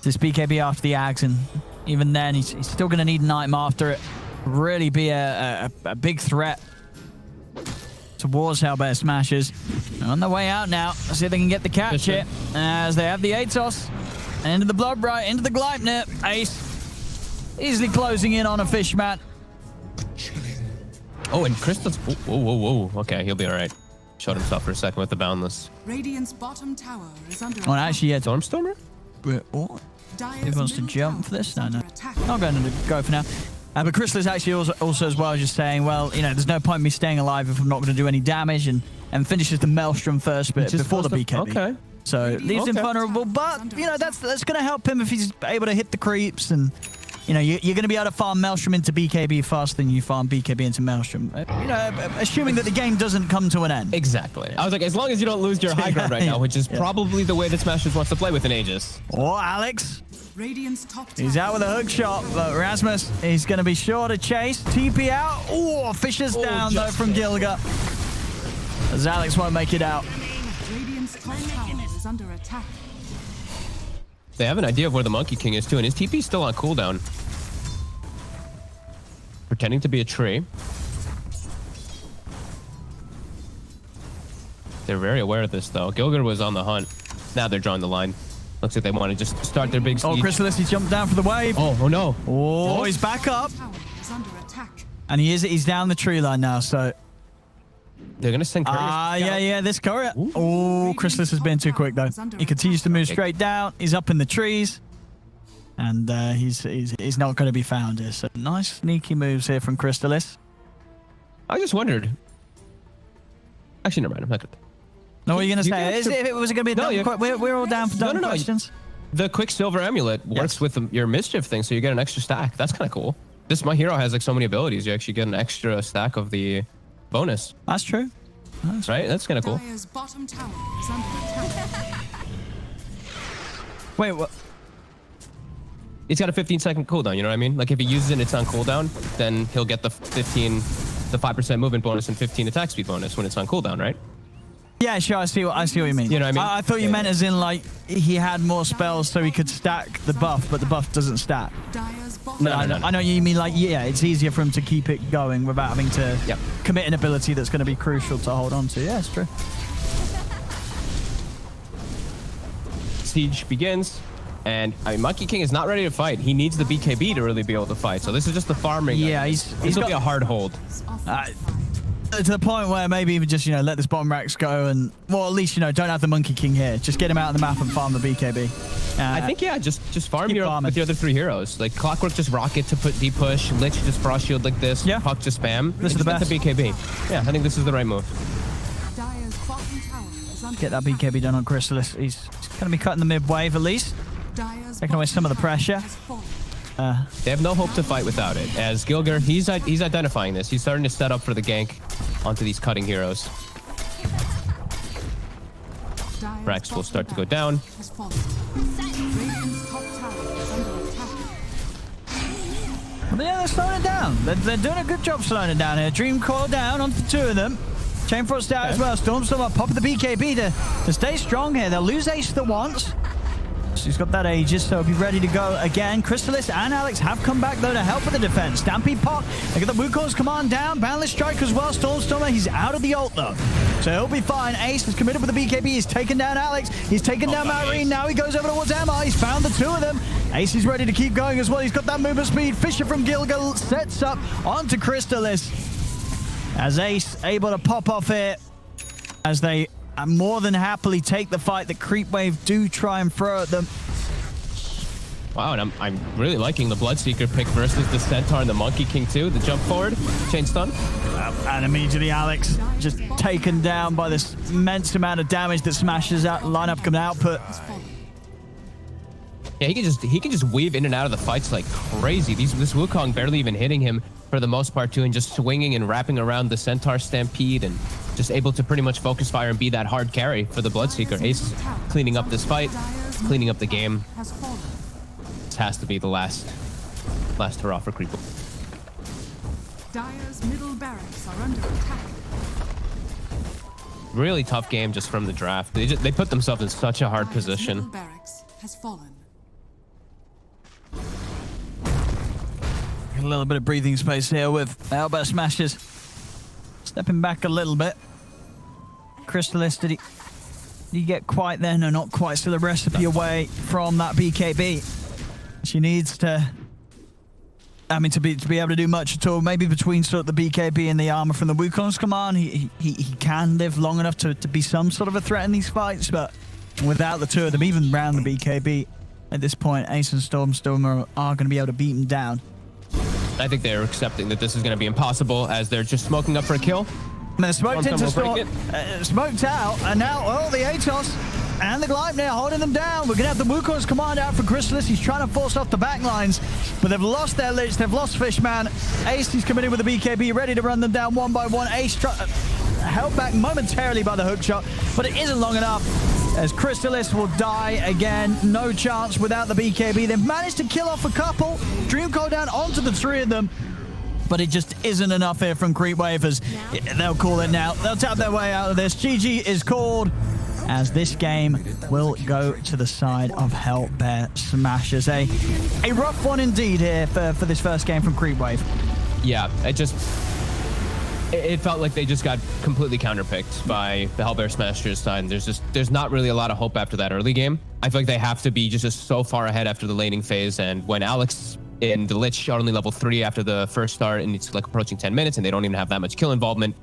BKB after the Ags, and even then, he's still going to need an item after it. Really be a big threat towards Hellbear Smashers. They're on their way out now. Let's see if they can get the catch here, as they have the Atos. Into the Bloodbright, into the Gleipnir. Ace easily closing in on a Fishman. Oh, and Crystal's... Whoa. Okay, he'll be all right. Showed himself for a second with the Boundless. Radiant's bottom tower is under Oh, actually, yeah. Stormstormer? What? He wants to jump for this? No. Not going to go for now. But Crystal is actually also as well just saying, well, you know, there's no point in me staying alive if I'm not going to do any damage, and finishes the Maelstrom first, but before the BKB. Okay. So leaves him vulnerable, but, you know, that's going to help him if he's able to hit the creeps, and, you know, you're going to be able to farm Maelstrom into BKB faster than you farm BKB into Maelstrom. You know, assuming that the game doesn't come to an end. Exactly. I was like, as long as you don't lose your high ground right now, which is probably the way that Smashers wants to play with an Aegis. Oh, Alex. Radiant's top He's out with a hook shot, but Rasmus, he's going to be sure to chase. TP out. Oh, Fisher's down, though, from Gilga. As Alex won't make it out. Radiant's top tower is under attack. They have an idea of where the Monkey King is, too, and his TP's still on cooldown. Pretending to be a tree. They're very aware of this, though. Gilgir was on the hunt. Now they're drawing the line. Looks like they want to just start their big siege. Oh, Chrysalis, he jumped down for the wave. Oh no. Oh, he's back up. And he's down the tree line now, so... They're going to send couriers. Yeah, this courier. Oh, Chrysalis has been too quick, though. He continues to move straight down. He's up in the trees. And he's not going to be found here. So nice sneaky moves here from Chrysalis. I just wondered. Actually, never mind. I'm not going to... No, what are you going to say? If it was going to be a dumb we're all down for dumb questions. The Quicksilver Amulet works with your Mischief thing, so you get an extra stack. That's kind of cool. My hero has like so many abilities. You actually get an extra stack of the bonus. That's true. Right? That's kind of cool. Bottom tower is under attack. Wait, what? It's got a 15-second cooldown, you know what I mean? Like if he uses it and it's on cooldown, then he'll get the 5% movement bonus and 15 attack speed bonus when it's on cooldown, right? Yeah, sure. I see what you mean. You know what I mean? I thought you meant as in like he had more spells so he could stack the buff, but the buff doesn't stack. No. I know you mean like, yeah, it's easier for him to keep it going without having to commit an ability that's going to be crucial to hold on to. Yeah, it's true. Siege begins, and I mean, Monkey King is not ready to fight. He needs the BKB to really be able to fight. So this is just the farming. Yeah, he's going to be a hard hold. To the point where maybe even just, you know, let this bottom racks go and, well, at least, you know, don't have the Monkey King here. Just get him out of the map and farm the BKB. I think, yeah, just farm with the other three heroes. Like Clockwork, just Rocket to put deep push. Lich, just Frost Shield like this. Yeah. Puck, just spam. This is the best. The BKB. Yeah, I think this is the right move. Get that BKB done on Chrysalis. He's going to be cutting the mid wave at least. Taking away some of the pressure. They have no hope to fight without it. As Gilgir, he's identifying this. He's starting to set up for the gank onto these cutting heroes. Rex will start to go down. Yeah, they're slowing it down. They're doing a good job slowing it down here. Dream Core down onto the two of them. Chainfrost's out as well. Stormstorm up, popping the BKB to stay strong here. They'll lose Ace the once. He's got that Aegis, so he'll be ready to go again. Chrysalis and Alex have come back, though, to help with the defense. Stampede Pot, they get the Wukong's command down. Boundless Strike as well. Stormstormer, he's out of the ult, though. So he'll be fine. Ace is committed with the BKB. He's taken down Alex. He's taken down Marine. Now he goes over towards Emma. He's found the two of them. Ace is ready to keep going as well. He's got that movement speed. Fisher from Gilgal sets up onto Chrysalis. As Ace able to pop off here as they more than happily take the fight that Creepwave do try and throw at them. Wow, and I'm really liking the Bloodseeker pick versus the Centaur and the Monkey King too. The jump forward, chain stun. And immediately Alex just taken down by this immense amount of damage that Smash's lineup can output. Yeah, he can just weave in and out of the fights like crazy. This Wukong barely even hitting him for the most part too, and just swinging and wrapping around the Centaur Stampede, and just able to pretty much focus fire and be that hard carry for the Bloodseeker. Ace cleaning up this fight, cleaning up the game. This has to be the last hurrah for Creepwave. Dire's middle barracks are under attack. Really tough game just from the draft. They put themselves in such a hard Dire's position. middle barracks has fallen. A little bit of breathing space here with Hellbear Smashes. Stepping back a little bit. Crystallis, did he get quite there? No, not quite. Still a recipe away from that BKB. She needs to, I mean, to be able to do much at all. Maybe between sort of the BKB and the armor from the Wukong's command, he can live long enough to be some sort of a threat in these fights, but without the two of them, even around the BKB, at this point, Ace and Stormer are going to be able to beat him down. I think they're accepting that this is going to be impossible as they're just smoking up for a kill. And they're smoked into smoked out, and now, the Atos and the Gleipnir holding them down. We're going to have the Wukong's command out for Crystallis. He's trying to force off the back lines, but they've lost their Lich, they've lost Fishman. Ace is coming in with the BKB, ready to run them down one by one. Ace held back momentarily by the hook shot, but it isn't long enough, as Crystallis will die again. No chance without the BKB. They've managed to kill off a couple. Dream Cold down onto the three of them, but it just isn't enough here from Creepwave, as they'll call it now. They'll tap their way out of this. GG is called, as this game will go to the side of Hellbear Smashers. A rough one indeed here for this first game from Creepwave. Yeah, it felt like they just got completely counterpicked by the Hellbear Smashers side. There's not really a lot of hope after that early game. I feel like they have to be just so far ahead after the laning phase, and when Alex and the Lich are only level 3 after the first start, and it's like approaching 10 minutes, and they don't even have that much kill involvement.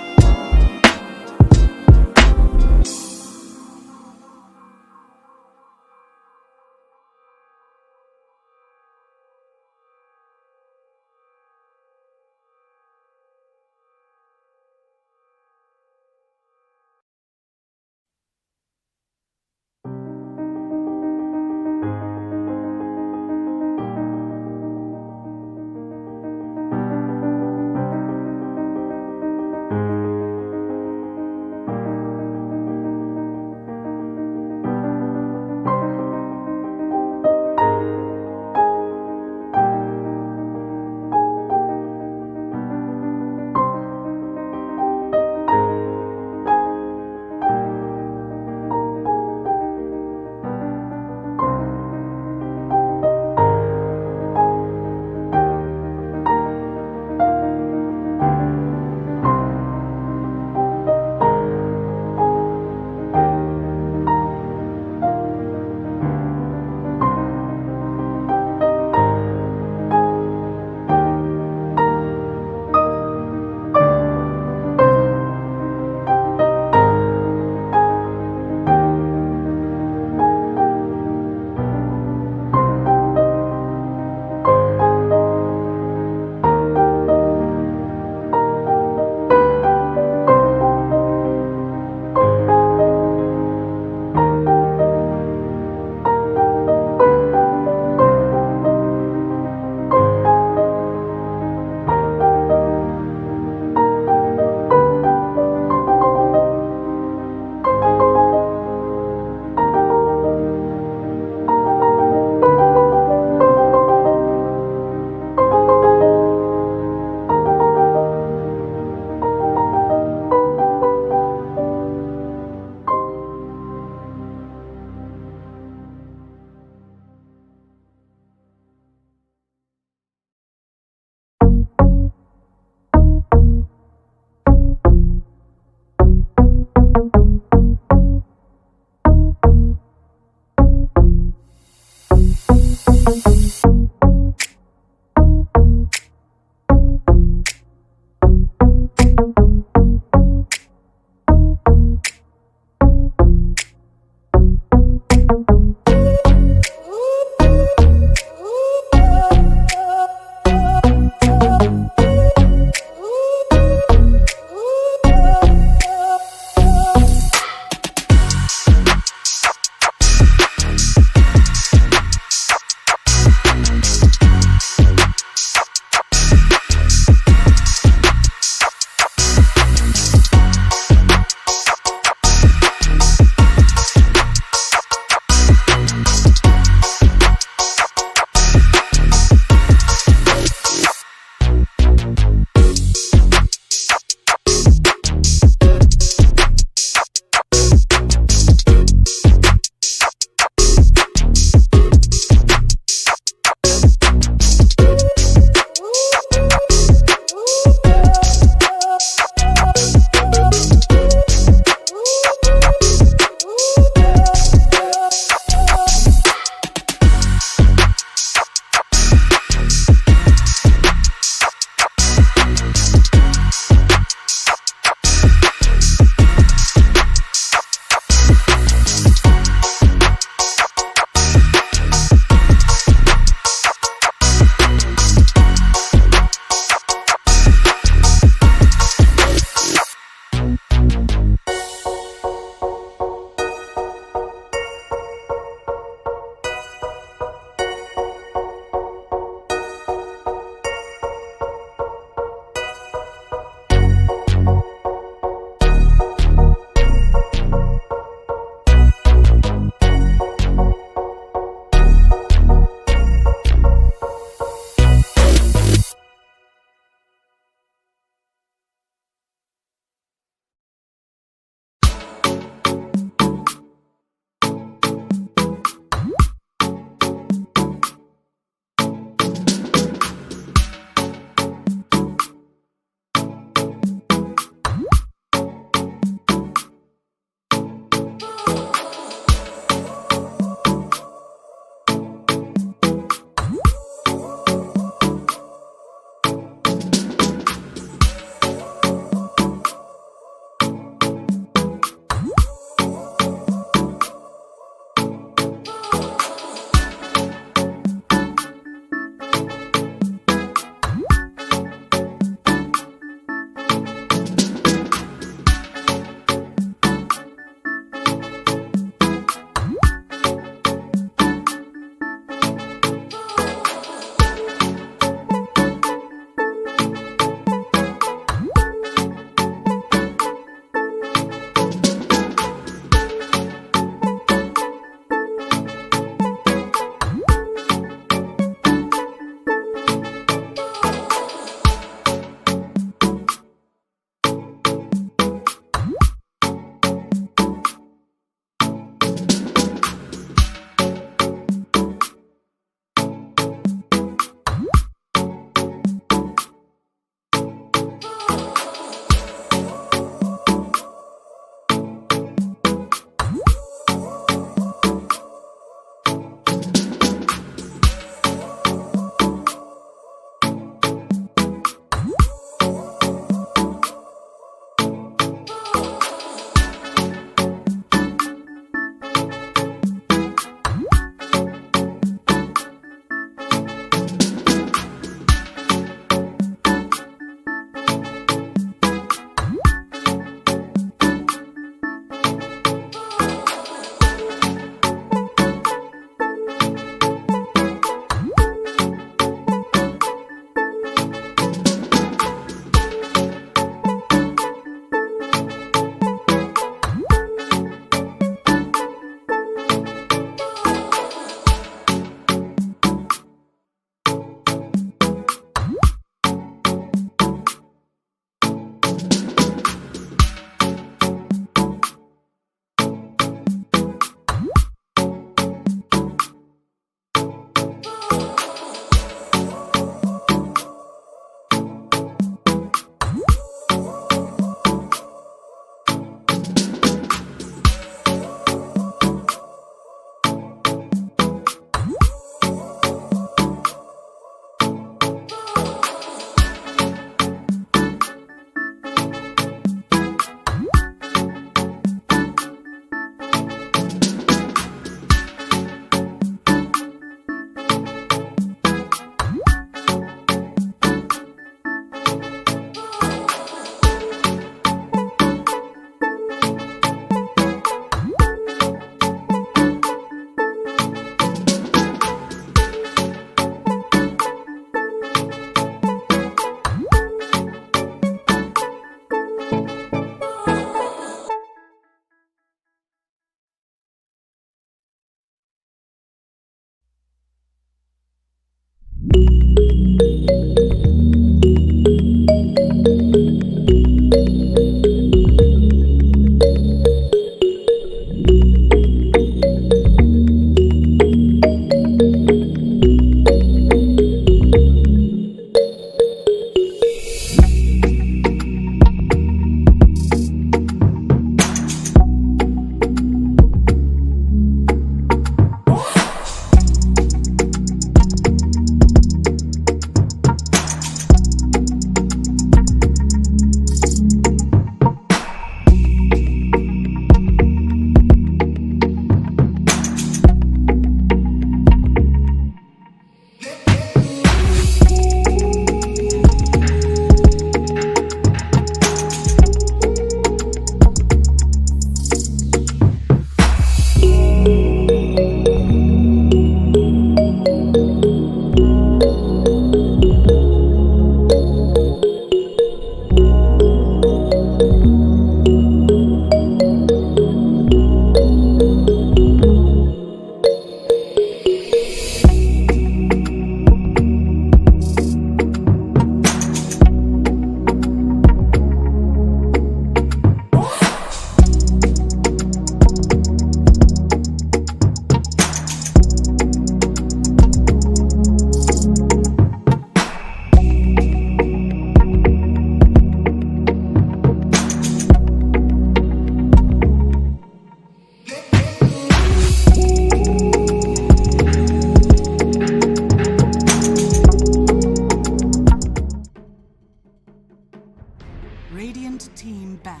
Radiant team ban.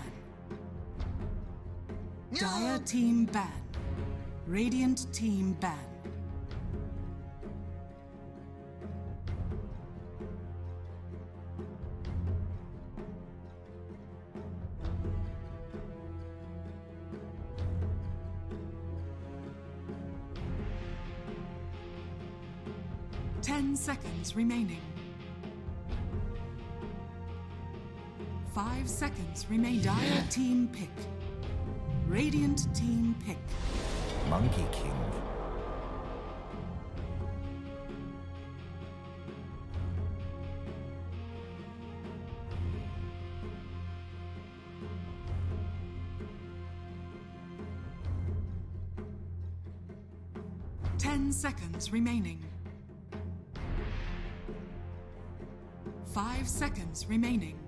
Dire team ban. Radiant team ban. Ten seconds remaining. 5 seconds remain. Dire team pick. Radiant team pick. Monkey King. Ten seconds remaining. 5 seconds remaining.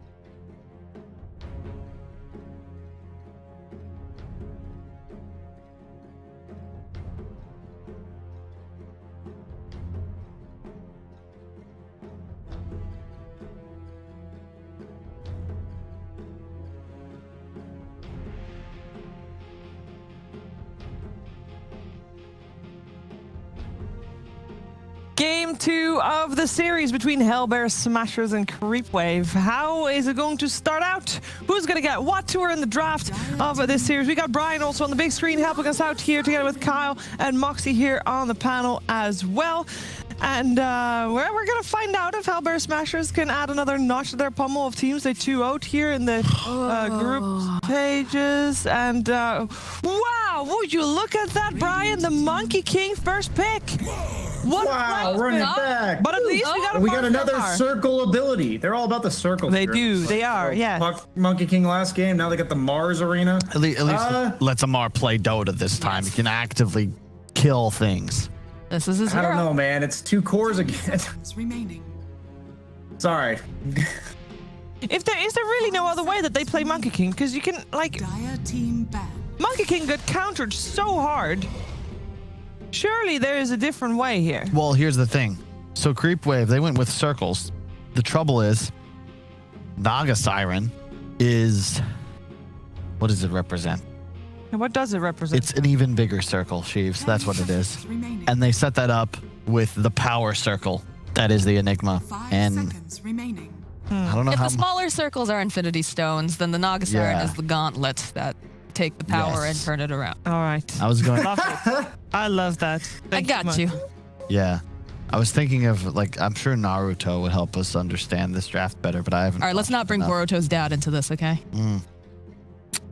Game 2 of the series between Hellbear, Smashers, and Creepwave. How is it going to start out? Who's going to get what tour in the draft of this series? We got Brian also on the big screen helping us out here together with Kyle and Moxie here on the panel as well. And we're going to find out if Hellbear Smashers can add another notch to their pummel of teams. They 2-0'd here in the group pages. And wow, would you look at that, Brian? The Monkey King first pick. What wow, run it back. But at least we got another circle ability. They're all about the circle. They do. They are, yeah. Monkey King last game. Now they got the Mars arena. At least let Amar play Dota this time. He can actively kill things. This is his hero. I don't know, man. It's 2 cores again. Remaining. Is Sorry. there really no other way that they play Monkey King? Because you can, like... Dire team ban. Monkey King got countered so hard. Surely there is a different way here. Well, here's the thing. So Creepwave, they went with circles. The trouble is, Naga Siren is... What does it represent? And what does it represent? It's an even bigger circle, Sheaves. That's what it is. Remaining. And they set that up with the power circle. That is the Enigma. 5 And seconds remaining. I don't know If how... the smaller circles are Infinity Stones, then the Naga Siren Yeah. is the gauntlet that take the power Yes. and turn it around. All right. I was going... Love it. I love that. Thank I got much. you. Yeah. I was thinking of, like, I'm sure Naruto would help us understand this draft better, but I haven't... All right, let's not bring enough. Boruto's dad into this, okay?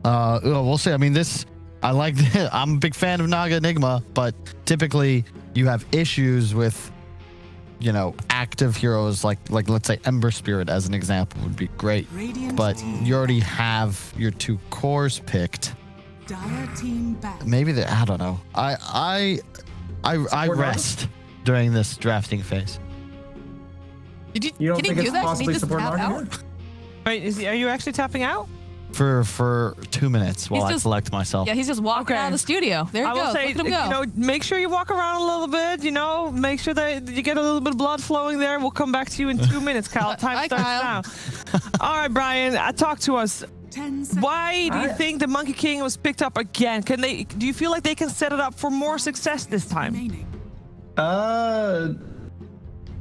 We'll see. I mean, this... I like... I'm a big fan of Naga Enigma, but typically you have issues with, you know, active heroes like let's say Ember Spirit as an example would be great. Radiant But team you already have your 2 cores picked. Dire team ban. Maybe they... I don't know. I rest during this drafting phase. Did You don't can think he it's do that? Can possibly he just support tap Naga out? here? Wait, are you actually tapping out? For 2 minutes while He's I just- collect myself. Yeah, he's just walking out of the studio. There he I will goes. say, Look at him you go. know, make sure you walk around a little bit, you know, make sure that you get a little bit of blood flowing there. We'll come back to you in 2 minutes, Kyle. Time Hi, starts now. All right, Brian, talk to us. 10 seconds. Why do you think the Monkey King was picked up again? Do you feel like they can set it up for more success this time? Remaining.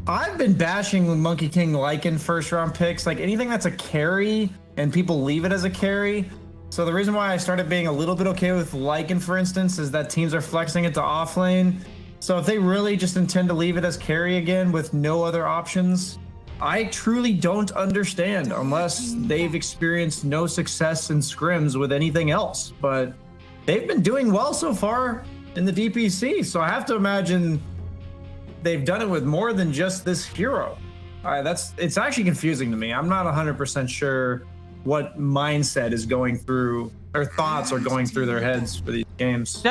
I've been bashing Monkey King Lycan first round picks. Like anything that's a carry and people leave it as a carry. So the reason why I started being a little bit okay with Lycan, for instance, is that teams are flexing it to off lane. So if they really just intend to leave it as carry again with no other options, I truly don't understand unless they've experienced no success in scrims with anything else. But they've been doing well so far in the DPC. So I have to imagine they've done it with more than just this hero. It's actually confusing to me. I'm not 100% sure what mindset is going through, or thoughts are going through their heads for these games.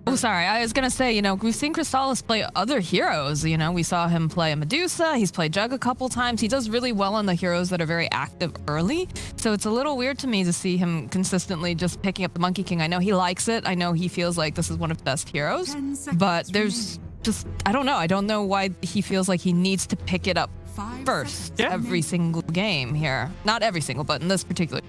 Oh, sorry. I was going to say, you know, we've seen Crystallis play other heroes. You know, we saw him play a Medusa. He's played Jug a couple times. He does really well on the heroes that are very active early. So it's a little weird to me to see him consistently just picking up the Monkey King. I know he likes it. I know he feels like this is one of the best heroes. 10 seconds But there's remaining. just, I don't know. I don't know why he feels like he needs to pick it up first Yeah. every single game here. Not every single, but in this particular.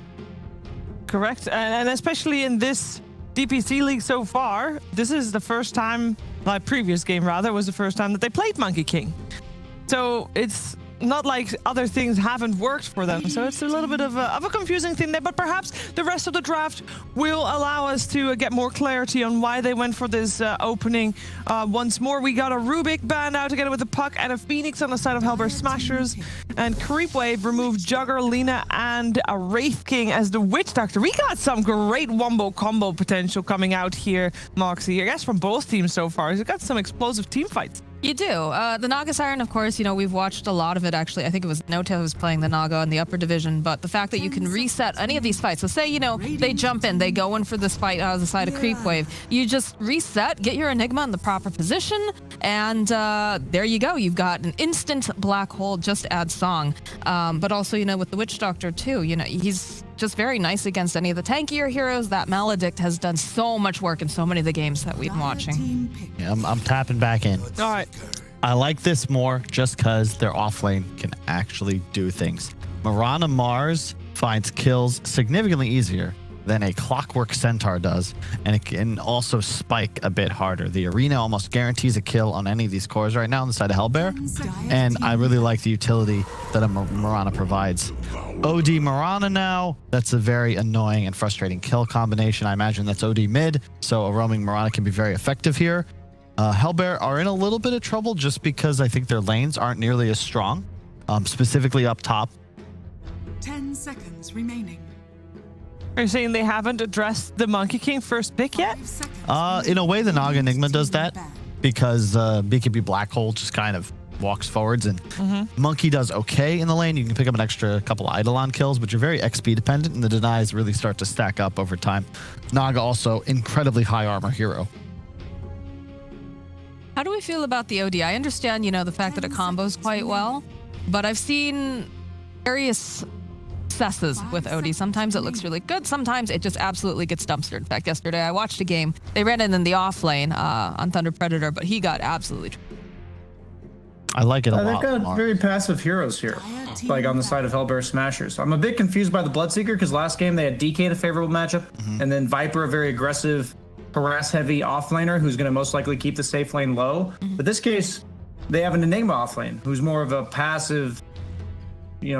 Correct. And especially in this DPC league so far, this is the first time, like previous game rather, was the first time that they played Monkey King. So it's not like other things haven't worked for them. So it's a little bit of a confusing thing there, but perhaps the rest of the draft will allow us to get more clarity on why they went for this opening. Once more, we got a Rubik band out together with the Puck and a Phoenix on the side of Hellbear Smashers. And Creepwave removed Jugger, Lina, and a Wraith King as the Witch Doctor. We got some great wombo combo potential coming out here, Moxie. I guess from both teams so far. We've got some explosive team fights. You do. The Naga Siren, of course, we've watched a lot of it, actually. I think it was Noto who was playing the Naga in the upper division, but the fact that you can reset any of these fights. So say, they jump in, they go in for this fight out of the side of Creepwave. You just reset, get your Enigma in the proper position, and there you go. You've got an instant black hole, just add song. But also, with the Witch Doctor, too, he's just very nice against any of the tankier heroes. That Maledict has done so much work in so many of the games that we've been watching. Yeah, I'm tapping back in. All right. I like this more just because their offlane can actually do things. Mirana Mars finds kills significantly easier than a Clockwork Centaur does, and it can also spike a bit harder. The arena almost guarantees a kill on any of these cores right now on the side of Hellbear, and I really like the utility that a Mirana provides. OD Mirana now, that's a very annoying and frustrating kill combination. I imagine that's OD mid, so a roaming Mirana can be very effective here. Hellbear are in a little bit of trouble just because I think their lanes aren't nearly as strong, specifically up top. 10 seconds remaining. Are you saying they haven't addressed the Monkey King first pick yet? In a way, the Naga Enigma does that because BKB Black Hole just kind of walks forwards, and Monkey does okay in the lane. You can pick up an extra couple Eidolon kills, but you're very XP dependent, and the denies really start to stack up over time. Naga also incredibly high armor hero. How do we feel about the OD? I understand, the fact that it combos quite well, but I've seen various successes with OD. Sometimes it looks really good. Sometimes it just absolutely gets dumpstered. In fact, yesterday I watched a game. They ran it in the off lane on Thunder Predator, but he got absolutely... I like it a lot. They've got very passive heroes here, like on the side of Hellbear Smashers. I'm a bit confused by the Bloodseeker because last game they had DK in a favorable matchup, and then Viper, a very aggressive, harass-heavy offlaner who's going to most likely keep the safe lane low. But this case, they have an Enigma offlane who's more of a passive,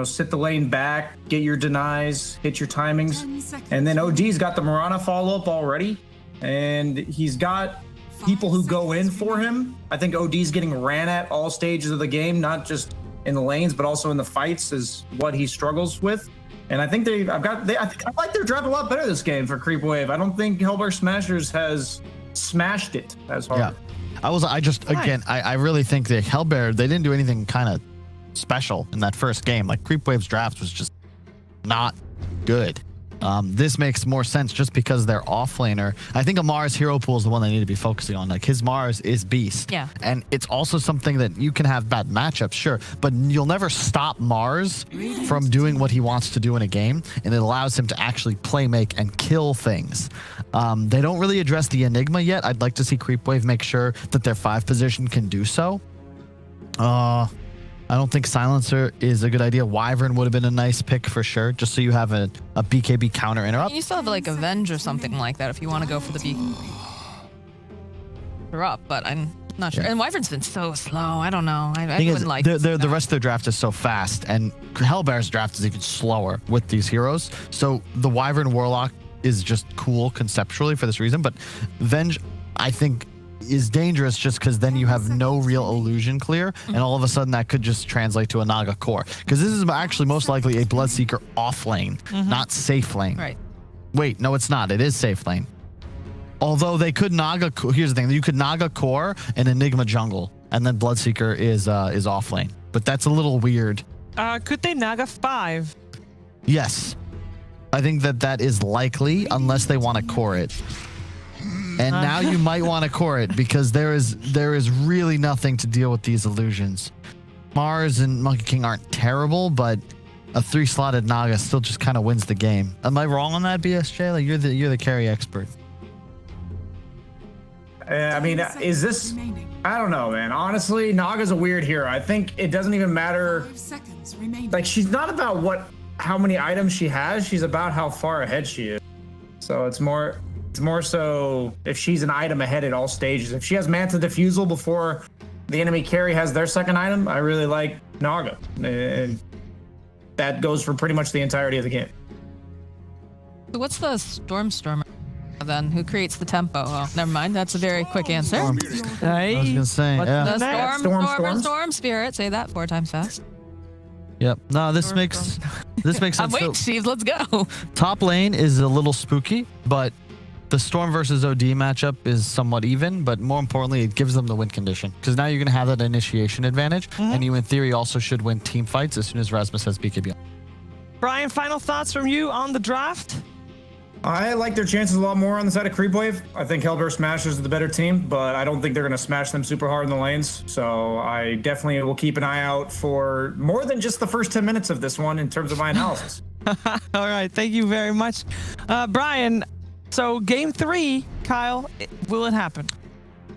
sit the lane back, get your denies, hit your timings. And then OD's got the Mirana follow-up already, and he's got people who go in for him. I think OD's getting ran at all stages of the game, not just in the lanes, but also in the fights is what he struggles with. And I think I like their draft a lot better this game for Creepwave. I don't think Hellbear Smashers has smashed it as hard. Yeah, I really think that Hellbear, they didn't do anything kind of special in that first game. Like Creepwave's draft was just not good. This makes more sense just because they're offlaner. I think a Mars hero pool is the one they need to be focusing on. Like his Mars is beast. Yeah. And it's also something that you can have bad matchups, sure, but you'll never stop Mars from doing what he wants to do in a game, and it allows him to actually play, make, and kill things. They don't really address the Enigma yet. I'd like to see Creepwave make sure that their 5 position can do so. I don't think Silencer is a good idea. Wyvern would have been a nice pick for sure, just so you have a BKB counter interrupt. You still have like Avenge or something like that if you want to go for the BKB interrupt, but I'm not sure. And Wyvern's been so slow. I don't know. I wouldn't like the rest of their draft is so fast, and Hellbear's draft is even slower with these heroes. So the Wyvern Warlock is just cool conceptually for this reason, but Venge, I think, is dangerous just because then you have no real illusion clear, and all of a sudden that could just translate to a Naga core, because this is actually most likely a Bloodseeker off lane, not safe lane. Right. Wait, no, it's not. It is safe lane. Although they could Naga, here's the thing, you could Naga core and Enigma jungle, and then Bloodseeker is off lane, but that's a little weird. Could they Naga 5? Yes, I think that is likely unless they want to core it. And now you might want to core it because there is really nothing to deal with these illusions. Mars and Monkey King aren't terrible, but a 3-slotted Naga still just kind of wins the game. Am I wrong on that, BSJ? Like you're the carry expert. I mean, is this I don't know, man. Honestly, Naga's a weird hero. I think it doesn't even matter. 5 seconds remaining. Like, she's not about how many items she has. She's about how far ahead she is. So it's more so if she's an item ahead at all stages. If she has Manta Diffusal before the enemy carry has their second item, I really like Naga. And that goes for pretty much the entirety of the game. So what's the Stormer then? Who creates the tempo? Oh, never mind. That's a very quick answer. I was gonna say, yeah. The Storm Spirit. Say that 4 times fast. Yep. No, this makes sense. I'm waiting, Steve. Let's go. Top lane is a little spooky, but the Storm versus OD matchup is somewhat even, but more importantly, it gives them the win condition because now you're going to have that initiation advantage, and you, in theory, also should win team fights as soon as Rasmus has BKB. Brian, final thoughts from you on the draft? I like their chances a lot more on the side of Creepwave. I think Hellbear Smashers are the better team, but I don't think they're going to smash them super hard in the lanes. So I definitely will keep an eye out for more than just the first 10 minutes of this one in terms of my analysis. All right. Thank you very much. Brian, so game 3, Kyle, will it happen?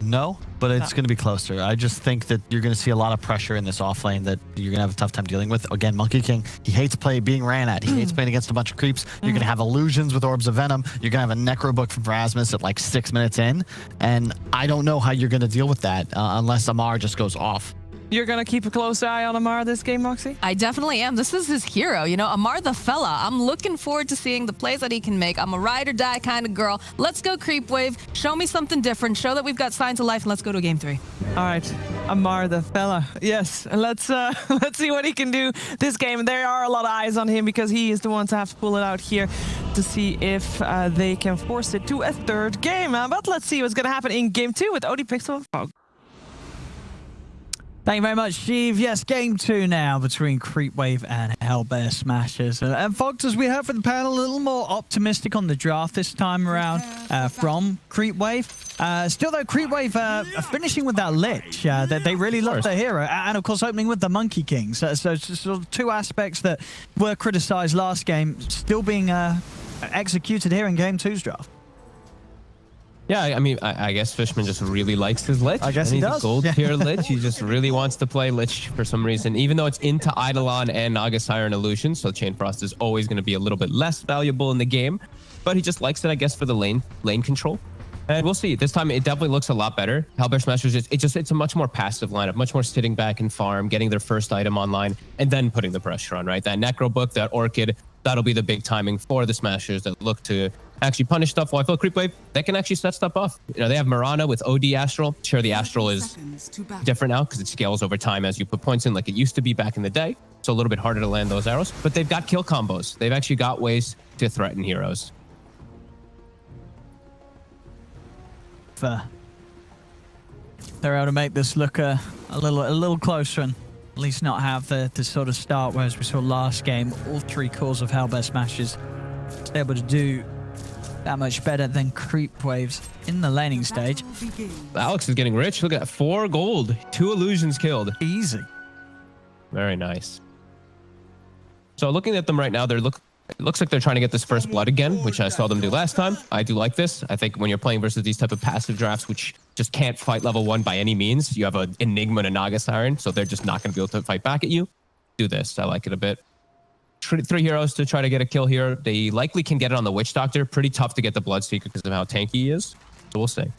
No, but it's going to be closer. I just think that you're going to see a lot of pressure in this off lane that you're going to have a tough time dealing with. Again, Monkey King, he hates being ran at. He hates playing against a bunch of creeps. You're going to have illusions with Orbs of Venom. You're going to have a Necro Book from Rasmus at like 6 minutes in. And I don't know how you're going to deal with that unless Amar just goes off. You're going to keep a close eye on Amar this game, Moxie? I definitely am. This is his hero. You know, Amar the fella. I'm looking forward to seeing the plays that he can make. I'm a ride or die kind of girl. Let's go Creepwave. Show me something different. Show that we've got signs of life, and let's go to game 3. All right, Amar the fella. Yes, let's see what he can do this game. There are a lot of eyes on him because he is the one to have to pull it out here to see if they can force it to a 3rd game. But let's see what's going to happen in game 2 with OD Pixel Fog. Thank you very much, Steve. Yes, game 2 now between Creepwave and Hellbear Smashers. And Fox, as we heard from the panel, a little more optimistic on the draft this time around from Creepwave. Still, though, Creepwave are finishing with that Lich. They really love their hero. And, of course, opening with the Monkey King. So it's sort of 2 aspects that were criticized last game still being executed here in game 2's draft. Yeah, I mean, I guess Fishman just really likes his Lich. I guess he does. He's a gold tier Lich. He just really wants to play Lich for some reason, even though it's into Eidolon and Naga Siren Illusion, so Chain Frost is always going to be a little bit less valuable in the game. But he just likes it, I guess, for the lane control. And we'll see. This time, it definitely looks a lot better. Hellbear Smashers, it's a much more passive lineup, much more sitting back and farm, getting their first item online, and then putting the pressure on, right? That Necro Book, that Orchid, that'll be the big timing for the Smashers that look to actually punish stuff. While I feel Creepwave, they can actually set stuff off. You know, they have Mirana with OD Astral. Sure, the Astral is different now because it scales over time as you put points in like it used to be back in the day. So a little bit harder to land those arrows, but they've got kill combos. They've actually got ways to threaten heroes. They're able to make this look a little closer and at least not have the sort of start whereas we saw last game. All 3 cores of Hellbear Smashers able to do that much better than Creepwaves in the laning stage. Alex is getting rich. Look at that, 4 gold, 2 illusions killed. Easy. Very nice. So looking at them right now, it looks like they're trying to get this first blood again, which I saw them do last time. I do like this. I think when you're playing versus these type of passive drafts, which just can't fight level 1 by any means, you have an Enigma and a Naga Siren, so they're just not going to be able to fight back at you. Do this. I like it a bit. 3 heroes to try to get a kill here. They likely can get it on the Witch Doctor. Pretty tough to get the Bloodseeker because of how tanky he is. So we'll see.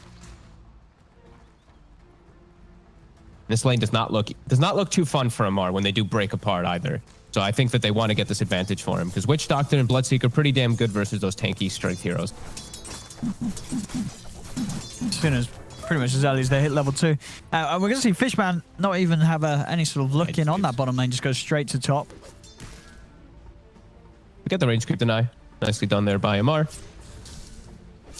This lane does not look too fun for Amar when they do break apart either. So I think that they want to get this advantage for him because Witch Doctor and Bloodseeker are pretty damn good versus those tanky strength heroes. As soon as pretty much as early as they hit level 2. We're going to see Fishman not even have any sort of look in on that bottom lane, just go straight to top. We get the range creep deny. Nicely done there by Amar.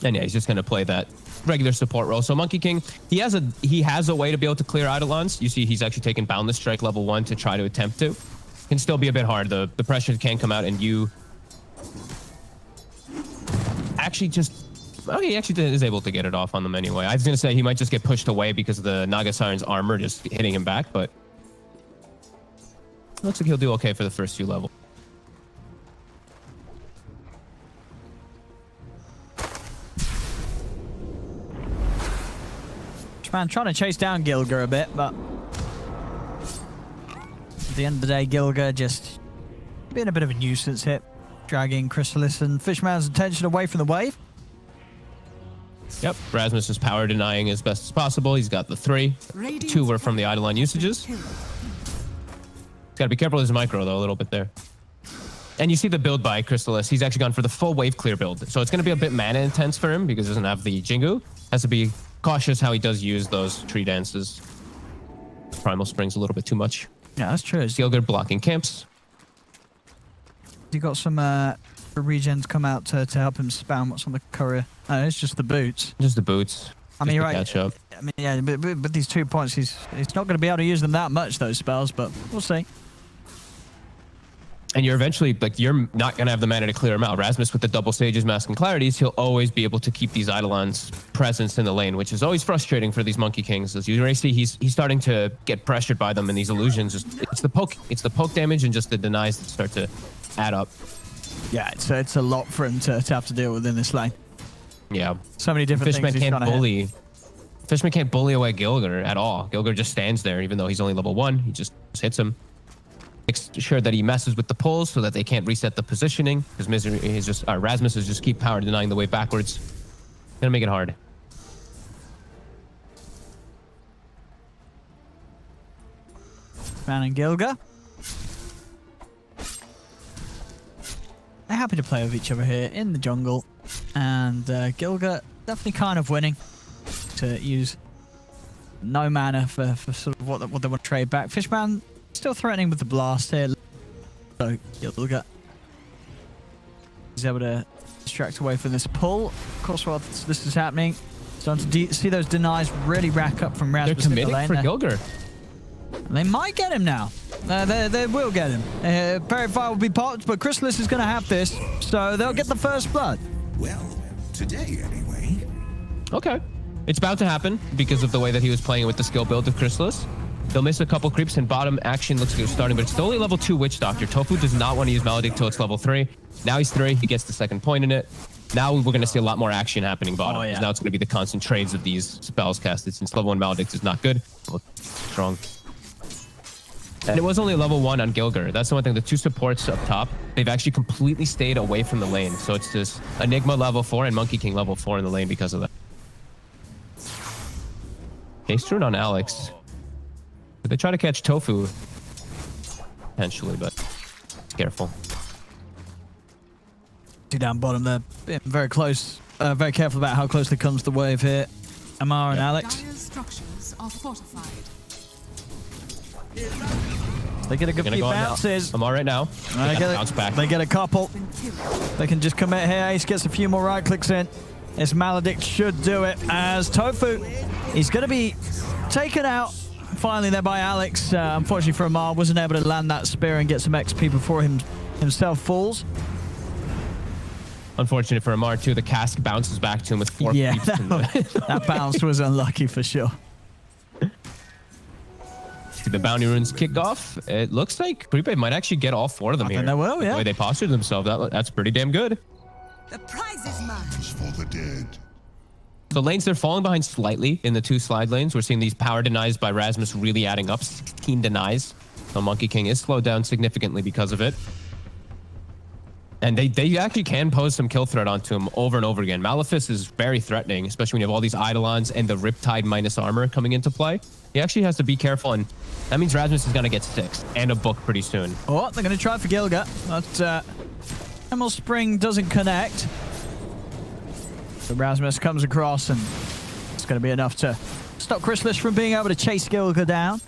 And yeah, he's just going to play that regular support role. So Monkey King, he has a way to be able to clear Eidolons. You see he's actually taken Boundless Strike level 1 to try to attempt to. Can still be a bit hard. The pressure can come out and you actually he actually is able to get it off on them anyway. I was going to say he might just get pushed away because of the Naga Siren's armor just hitting him back, but looks like he'll do okay for the first few levels. Fishman trying to chase down Gilga a bit, but at the end of the day, Gilga just being a bit of a nuisance hit, dragging Chrysalis and Fishman's attention away from the wave. Yep, Rasmus is power denying as best as possible. He's got the 3. 2 were from the Eidolon usages. He's got to be careful with his micro, though, a little bit there. And you see the build by Chrysalis. He's actually gone for the full wave clear build. So it's going to be a bit mana intense for him because he doesn't have the Jingu. Has to be cautious how he does use those tree dances. Primal Spring's a little bit too much. Yeah, that's true. Gilgard blocking camps. You got some regens come out to help him spam what's on the courier. No, it's just the boots. Just the boots. I mean, you're right. Catch up. I mean, yeah, but these 2 points, he's not going to be able to use them that much, those spells, but we'll see. And you're eventually, like, you're not going to have the mana to clear him out. Rasmus with the double sages, mask, and clarities, he'll always be able to keep these Eidolons' presence in the lane, which is always frustrating for these Monkey Kings. As you already see, he's starting to get pressured by them in these illusions. It's the poke damage and just the denies that start to add up. Yeah, it's a lot for him to have to deal with in this lane. Yeah. So many different Fishman things he's can't trying to bully. hit. Fishman can't bully away Gilgard at all. Gilgard just stands there, even though he's only level 1. He just hits him. Makes sure that he messes with the pulls so that they can't reset the positioning. Because Rasmus is just keep power denying the way backwards. Gonna make it hard. Man and Gilga. They're happy to play with each other here in the jungle. And Gilga definitely kind of winning to use no mana for sort of what they want to trade back. Fishman still threatening with the blast here. So Gilga is able to distract away from this pull. Of course, while this is happening, starting to see those denies really rack up from Rasmus. They're committing for Gilgard. They might get him now. They will get him. Purify will be popped, but Chrysalis is going to have this, so they'll get the first blood. Well, today anyway. Okay. It's about to happen because of the way that he was playing with the skill build of Chrysalis. They'll miss a couple creeps and bottom action looks good starting, but it's only level 2 Witch Doctor. Tofu does not want to use Maledict till it's level 3. Now he's 3. He gets the second point in it. Now we're going to see a lot more action happening bottom. Oh, yeah. Now it's going to be the constant trades of these spells casted since level 1 Maledict is not good. Strong. And it was only level 1 on Gilgard. That's the one thing. The 2 supports up top, they've actually completely stayed away from the lane. So it's this Enigma level 4 and Monkey King level 4 in the lane because of that. Case Rune on Alex. But they try to catch Tofu. Potentially, but careful. Two down bottom there. Being very close. Very careful about how close they come to the wave here. Amar and Alex. Dire's structures are fortified. They get a good few bounces. I'm all right now. They get a couple. They can just commit here. Ace gets a few more right clicks in. This Maledict should do it as Tofu is going to be taken out finally there by Alex. Unfortunately for Amar, wasn't able to land that spear and get some XP before himself falls. Unfortunate for Amar too. The cask bounces back to him with 4 creeps. That bounce was unlucky for sure. The bounty runes kick off. It looks like Creepwave might actually get all 4 of them here. They will, yeah. The way they postured themselves, that's pretty damn good. The prize is mine. For the dead. So lanes, they're falling behind slightly in the 2 slide lanes. We're seeing these power denies by Rasmus really adding up. 16 denies. So Monkey King is slowed down significantly because of it. And they actually can pose some kill threat onto him over and over again. Malefice is very threatening, especially when you have all these Eidolons and the Riptide minus armor coming into play. He actually has to be careful, and that means Rasmus is going to get 6 and a book pretty soon. Oh, they're going to try for Gilga, but Emerald Spring doesn't connect. So Rasmus comes across, and it's going to be enough to stop Chrysalis from being able to chase Gilga down.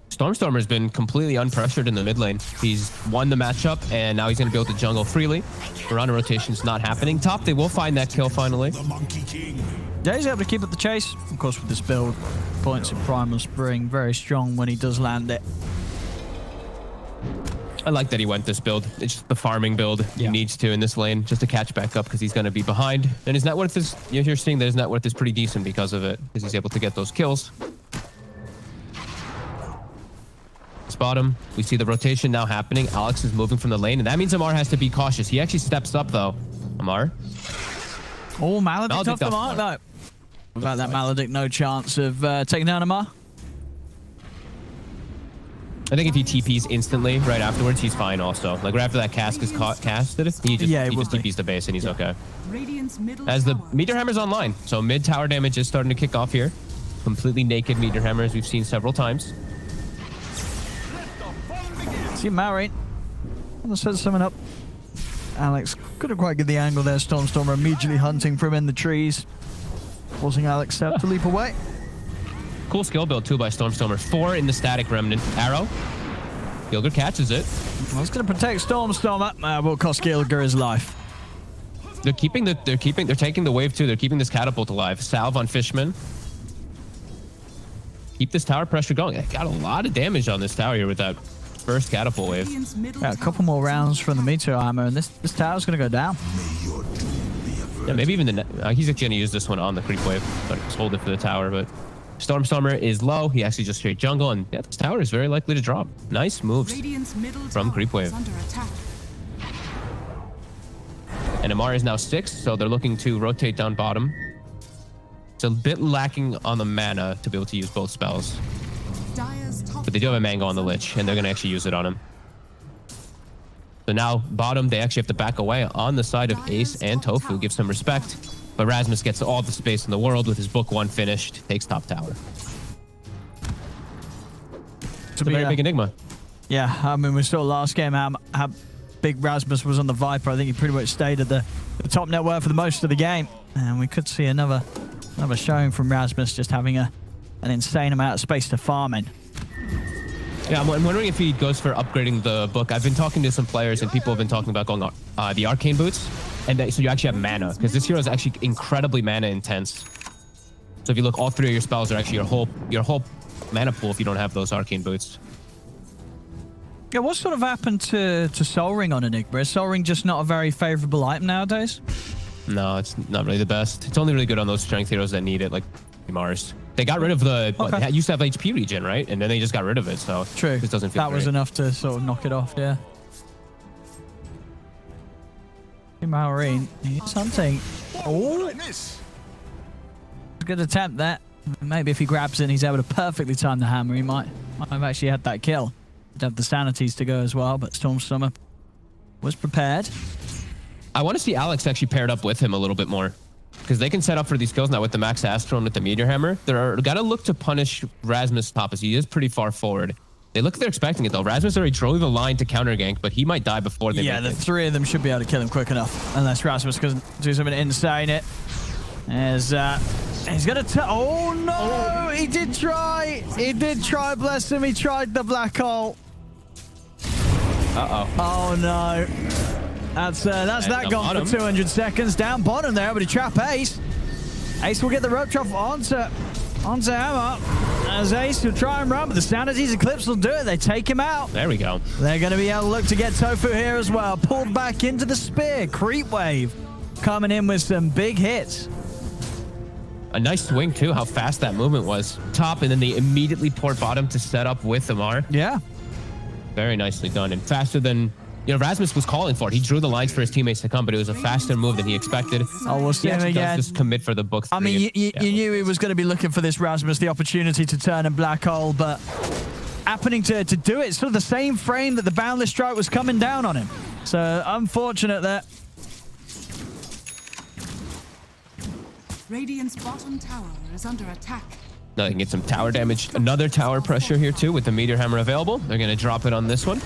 Stormstormer's been completely unpressured in the mid lane. He's won the matchup, and now he's going to be able to jungle freely. Mirana rotation's not happening. Top, they will find that kill finally. The Monkey King. Yeah, he's able to keep up the chase. Of course, with this build, points in Primal Spring, very strong when he does land it. I like that he went this build. It's just the farming build he needs to in this lane just to catch back up because he's going to be behind. And his net worth is, you're seeing that his net worth is pretty decent because of it, because he's able to get those kills. Bottom, we see the rotation now happening. Alex is moving from the lane, and that means Amar has to be cautious. He actually steps up though. Amar Oh, Maledict off Maledict the off mark, mark. though. Without that Maledict, no chance of taking down Amar. I think if he TPs instantly right afterwards, he's fine also. Like right after that cask is casted, he just TPs the base and he's okay. Radiant's middle As the tower meteor hammer's online, so mid tower damage is starting to kick off here. Completely naked meteor hammer, as we've seen several times. See Maori. Let's set something up. Alex couldn't quite get the angle there. Stormstormer immediately hunting for him in the trees, forcing Alex to leap away. Cool skill build too by Stormstormer. 4 in the static remnant. Arrow. Gilger catches it. Well, it's going to protect Stormstormer. Will cost Gilger his life. They're taking the wave too. They're keeping this catapult alive. Salve on Fishman. Keep this tower pressure going. They got a lot of damage on this tower here with that first catapult wave. Radiant's middle Yeah, a couple more rounds from the meteor hammer, and this tower's going to go down. Yeah, maybe even he's actually going to use this one on the creep wave, but just hold it for the tower. But Stormstormer is low. He actually just straight jungle, and yeah, this tower is very likely to drop. Nice moves Radiant's middle from tower Creepwave. is under attack. And Amar is now 6, so they're looking to rotate down bottom. It's a bit lacking on the mana to be able to use both spells. Dire's top But they do have a mango on the Lich, and they're going to actually use it on him. So now, bottom, they actually have to back away on the side of Ace and Tofu, give some respect. But Rasmus gets all the space in the world with his book 1 finished, takes top tower. It's a very big enigma. Yeah, I mean, we saw last game how big Rasmus was on the Viper. I think he pretty much stayed at the top network for the most of the game. And we could see another showing from Rasmus just having an insane amount of space to farm in. Yeah, I'm wondering if he goes for upgrading the book. I've been talking to some players, and people have been talking about going the arcane boots, and so you actually have mana, because this hero is actually incredibly mana intense. So if you look, all 3 of your spells are actually your whole mana pool if you don't have those arcane boots. Yeah, what sort of happened to Soul Ring on Enigma? Is Soul Ring just not a very favorable item nowadays? No, it's not really the best. It's only really good on those strength heroes that need it, like Mars. They got rid of they used to have HP regen, right? And then they just got rid of it, so true. It doesn't feel that was great. enough to sort of knock it off, yeah. Maureen, he's hunting. Oh! Good attempt there. Maybe if he grabs it and he's able to perfectly time the hammer, he might have actually had that kill. He'd have the sanities to go as well, but Stormstormer was prepared. I want to see Alex actually paired up with him a little bit more, because they can set up for these kills now with the Max Astro and with the Meteor Hammer. They're got to look to punish Rasmus top, as he is pretty far forward. They're expecting it though. Rasmus already drove the line to counter gank, but he might die before they Yeah, make the it. 3 of them should be able to kill him quick enough, unless Rasmus can do something insane. He's gonna oh no! He did try. He did try. Bless him. He tried the black hole. Oh no! That's that gone for 200 seconds. Down bottom there, but he trap Ace. Ace will get the rope drop onto Hammer. As Ace will try and run, but the Sanity's Eclipse will do it. They take him out. There we go. They're going to be able to look to get Tofu here as well. Pulled back into the spear. Creepwave coming in with some big hits. A nice swing too, how fast that movement was. Top, and then they immediately port bottom to set up with Amar. Yeah. Very nicely done, and faster than Rasmus was calling for it. He drew the lines for his teammates to come, but it was a faster move than he expected. Oh, we'll see him again. Just commit for the book 3. I mean, you knew he was going to be looking for this Rasmus, the opportunity to turn a black hole, but happening to do it, sort of the same frame that the Boundless Strike was coming down on him. So unfortunate that. Radiant's bottom tower is under attack. Now they can get some tower damage. Another tower pressure here too with the Meteor Hammer available. They're going to drop it on this one.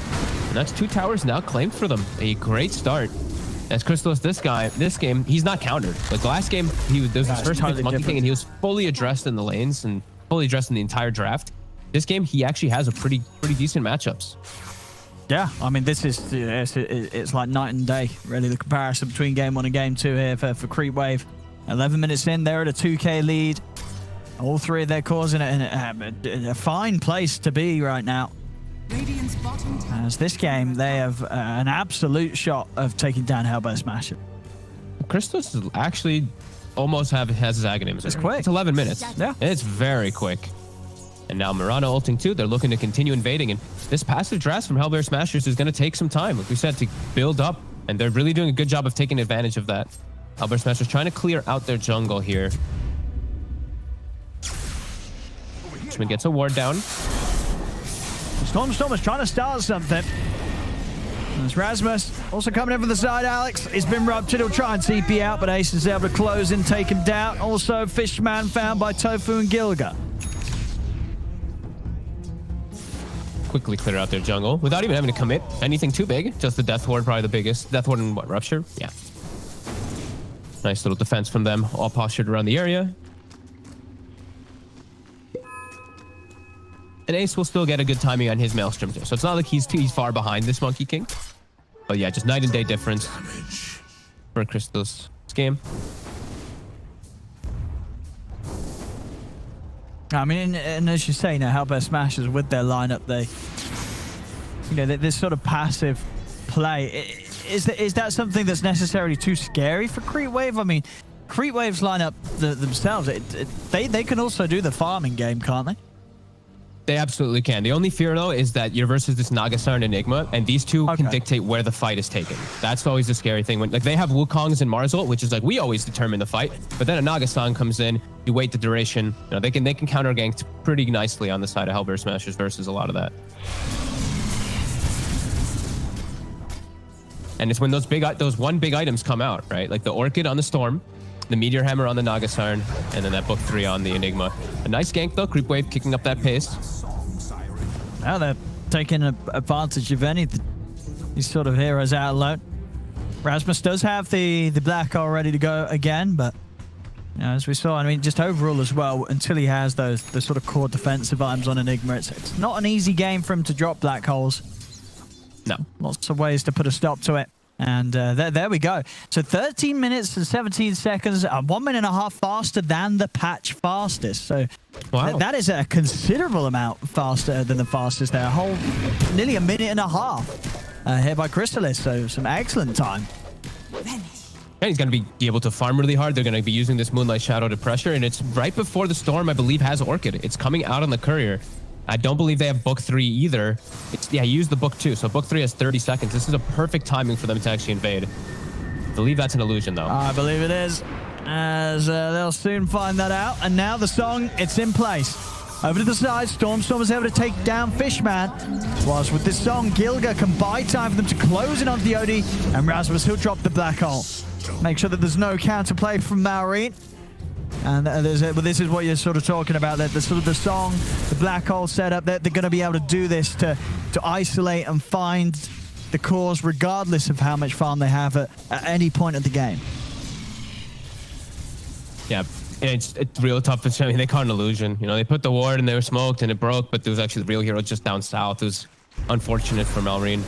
And that's 2 towers now claimed for them. A great start. As Crystallis, this game, he's not countered. Like last game, there was his first Monkey King, and he was fully addressed in the lanes and fully addressed in the entire draft. This game, he actually has a pretty decent matchups. Yeah, I mean, this is it's like night and day, really, the comparison between game 1 and game 2 here for Creepwave. 11 minutes in, they're at a 2k lead. All 3 of their cores in a fine place to be right now. Radiant's bottom tower. As this game, they have an absolute shot of taking down Hellbear Smasher. Crystallis actually almost has his agony. It's quick. It's 11 minutes. Yeah. It's very quick. And now Mirana ulting too. They're looking to continue invading. And this passive draft from Hellbear Smashers is going to take some time, like we said, to build up. And they're really doing a good job of taking advantage of that. Hellbear Smashers trying to clear out their jungle here. Richmond gets a ward down. Storm is trying to start something. There's Rasmus also coming in from the side. Alex, he's been ruptured. He'll try and TP out, but Ace is able to close in, take him down. Also, Fishman found by Tofu and Gilga. Quickly clear out their jungle without even having to commit anything too big. Just the Death Ward, probably the biggest. Death Ward and what, Rupture? Yeah. Nice little defense from them, all postured around the area. And Ace will still get a good timing on his Maelstrom too. So it's not like he's far behind this Monkey King. But yeah, just night and day difference for Crystal's game. I mean, and as you say, Hellbear Smashers with their lineup, this sort of passive play. Is that something that's necessarily too scary for Creepwave? I mean, Creepwave's lineup themselves, they can also do the farming game, can't they? They absolutely can. The only fear, though, is that you're versus this Nagasar and Enigma, and these two can dictate where the fight is taken. That's always the scary thing. When they have Wukongs and Marzul, which is we always determine the fight, but then a Nagasar comes in, you wait the duration. They can counter gank pretty nicely on the side of Hellbear Smashers versus a lot of that. And it's when those one big items come out, right? Like the Orchid on the Storm, the Meteor Hammer on the Nagasarn, and then that Book 3 on the Enigma. A nice gank, though. Creepwave kicking up that pace. Now they're taking advantage of these sort of heroes out alone. Rasmus does have the Black Hole ready to go again, but as we saw, I mean, just overall as well, until he has the sort of core defensive items on Enigma, it's not an easy game for him to drop Black Holes. No. Lots of ways to put a stop to it. And there we go. So 13 minutes and 17 seconds, 1 minute and a half faster than the patch fastest. So wow. That is a considerable amount faster than the fastest there. Nearly a minute and a half here by Crystalis. So some excellent time. And he's going to be able to farm really hard. They're going to be using this Moonlight Shadow to pressure. And it's right before the Storm, I believe, has Orchid. It's coming out on the Courier. I don't believe they have Book 3 either. Use the Book 2. So Book 3 has 30 seconds. This is a perfect timing for them to actually invade. I believe that's an illusion, though. I believe it is, as they'll soon find that out. And now the song, it's in place. Over to the side, Storm is able to take down Fishman. Whilst with this song, Gilga can buy time for them to close in onto the OD, and Rasmus, he'll drop the Black Hole. Make sure that there's no counterplay from Maureen. And this is what you're sort of talking about, that the song, the Black Hole setup, they're going to be able to do this to isolate and find the cause regardless of how much farm they have at any point of the game. Yeah, it's real tough. I mean, they caught an illusion. They put the ward and they were smoked and it broke, but there was actually the real hero just down south. It was unfortunate for Malrine.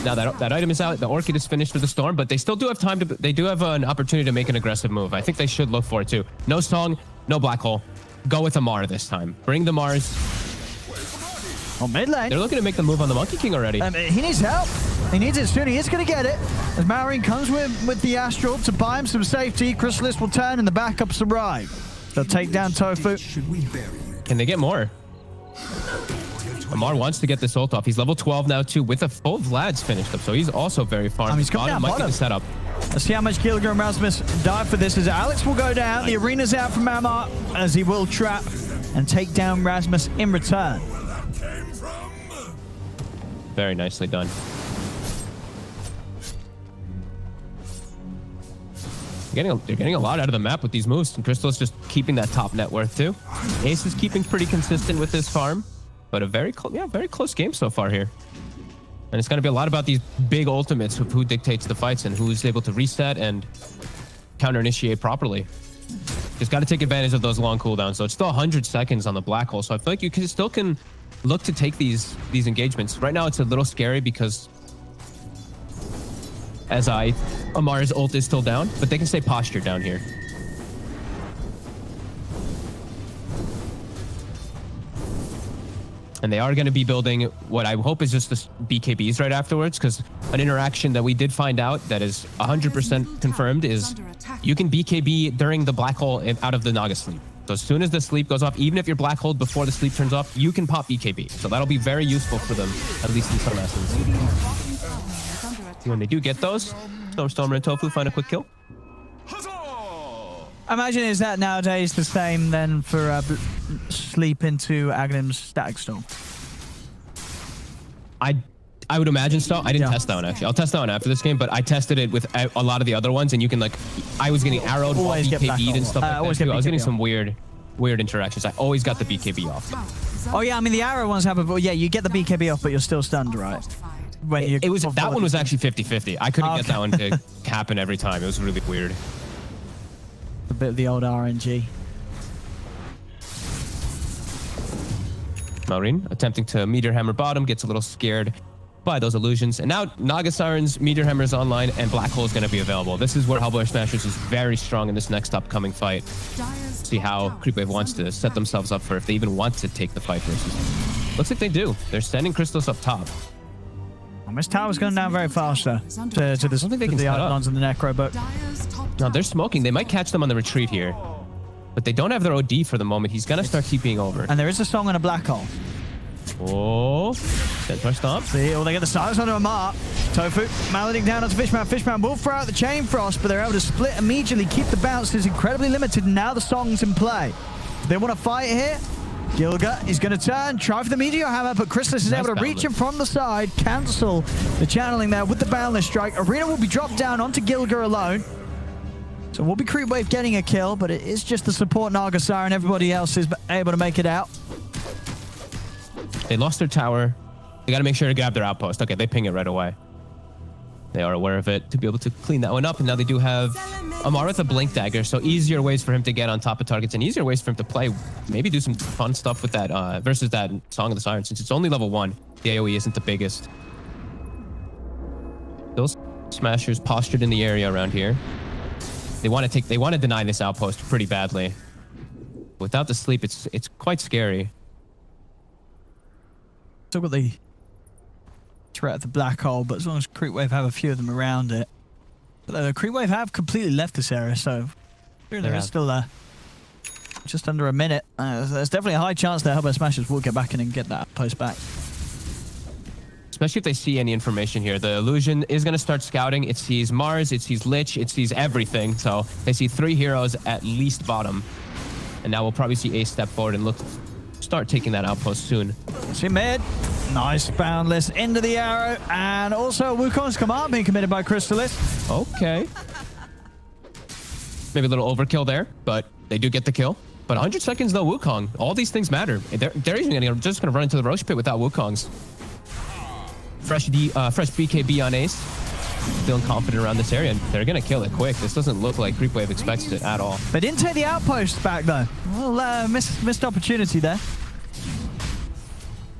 Now that item is out. The Orchid is finished with the Storm, but they still do have time to. They do have an opportunity to make an aggressive move. I think they should look for it too. No Song, no Black Hole. Go with the Mar this time. Bring the Mars. Oh, mid lane. They're looking to make the move on the Monkey King already. He needs help. He needs it soon. He is going to get it. As Maureen comes with the Astral to buy him some safety, Crystalis will turn and the backups arrive. They'll take down Tofu. Can they get more? Amar wants to get this ult off. He's level 12 now too, with a full Vlad's finished up, so he's also very farmed. He's coming down might get the setup. Let's see how much Gilga and Rasmus dive for this, as Alex will go down. The arena's out from Amar, as he will trap and take down Rasmus in return. Very nicely done. They're getting a lot out of the map with these moves, and Crystal's just keeping that top net worth too. Ace is keeping pretty consistent with his farm. But a very close game so far here. And it's going to be a lot about these big ultimates of who dictates the fights and who is able to reset and counter-initiate properly. Just got to take advantage of those long cooldowns. So it's still 100 seconds on the Black Hole. So I feel like you still can look to take these engagements. Right now it's a little scary because Amar's ult is still down, but they can stay postured down here. And they are going to be building what I hope is just the BKBs right afterwards, because an interaction that we did find out that is 100% confirmed is you can BKB during the Black Hole out of the Naga sleep. So as soon as the sleep goes off, even if you're Black Hole before the sleep turns off, you can pop BKB. So that'll be very useful for them, at least in some essence. When they do get those, Stormstormer and Tofu find a quick kill. I imagine is that nowadays the same then for Sleep into Agnim's Static Storm? I would imagine so. I didn't test that one actually. I'll test that one after this game, but I tested it with a lot of the other ones, and you can like, I was getting arrowed while BKB'd and stuff like that too. I was getting some weird interactions. I always got the BKB off. Oh yeah, I mean the arrow ones happen, but yeah, you get the BKB off, but you're still stunned, right? When you that one was actually 50-50. I couldn't get that one to happen every time. It was really weird. A bit of the old RNG. Maureen attempting to Meteor Hammer bottom, gets a little scared by those illusions. And now Naga Siren's Meteor Hammer is online and Black Hole is going to be available. This is where Hellbear Smashers is very strong in this next upcoming fight. See how Creepwave wants to set themselves up for if they even want to take the fight versus. Looks like they do. They're sending crystals up top. Well, Miss Tower's going down very fast though. To this, I don't think they can the set up. Icons and the Necro, but no, they're smoking. They might catch them on the retreat here. But they don't have their OD for the moment. He's going to start TPing over. And there is a song on a Black Hole. Oh, Centaur stop. See, they get the silence onto a mark. Tofu, Malading down onto Fishman. Fishman will throw out the Chain Frost, but they're able to split immediately, keep the bounces incredibly limited, and now the song's in play. They want to fight here. Gilga is going to turn, try for the Meteor Hammer, but Chrysalis is able to reach him from the side, cancel the channeling there with the Boundless Strike. Arena will be dropped down onto Gilga alone. So we'll be Creepwave getting a kill, but it is just the support Naga Siren. Everybody else is able to make it out. They lost their tower. They got to make sure to grab their outpost. Okay, they ping it right away. They are aware of it to be able to clean that one up. And now they do have Amar with a Blink Dagger. So easier ways for him to get on top of targets and easier ways for him to play. Maybe do some fun stuff with that versus that Song of the Siren. Since it's only level 1, the AoE isn't the biggest. Those Smashers postured in the area around here. They want to deny this outpost pretty badly. Without the sleep, it's quite scary. Still got the threat of the Black Hole, but as long as Creepwave have a few of them around it. But Creepwave have completely left this area, so there is still just under a minute. There's definitely a high chance that Hellbear Smashers will get back in and get that post back. Especially if they see any information here. The illusion is going to start scouting. It sees Mars, it sees Lich, it sees everything. So they see 3 heroes at least bottom. And now we'll probably see Ace step forward and start taking that outpost soon. See mid. Nice Boundless into the arrow. And also Wukong's command being committed by Chrysalis. Okay. Maybe a little overkill there, but they do get the kill. But 100 seconds though, Wukong. All these things matter. They're even just going to run into the Roche Pit without Wukongs. Fresh BKB on Ace. Feeling confident around this area, and they're going to kill it quick. This doesn't look like Creepwave expects it at all. They didn't take the outpost back, though. Well, missed opportunity there.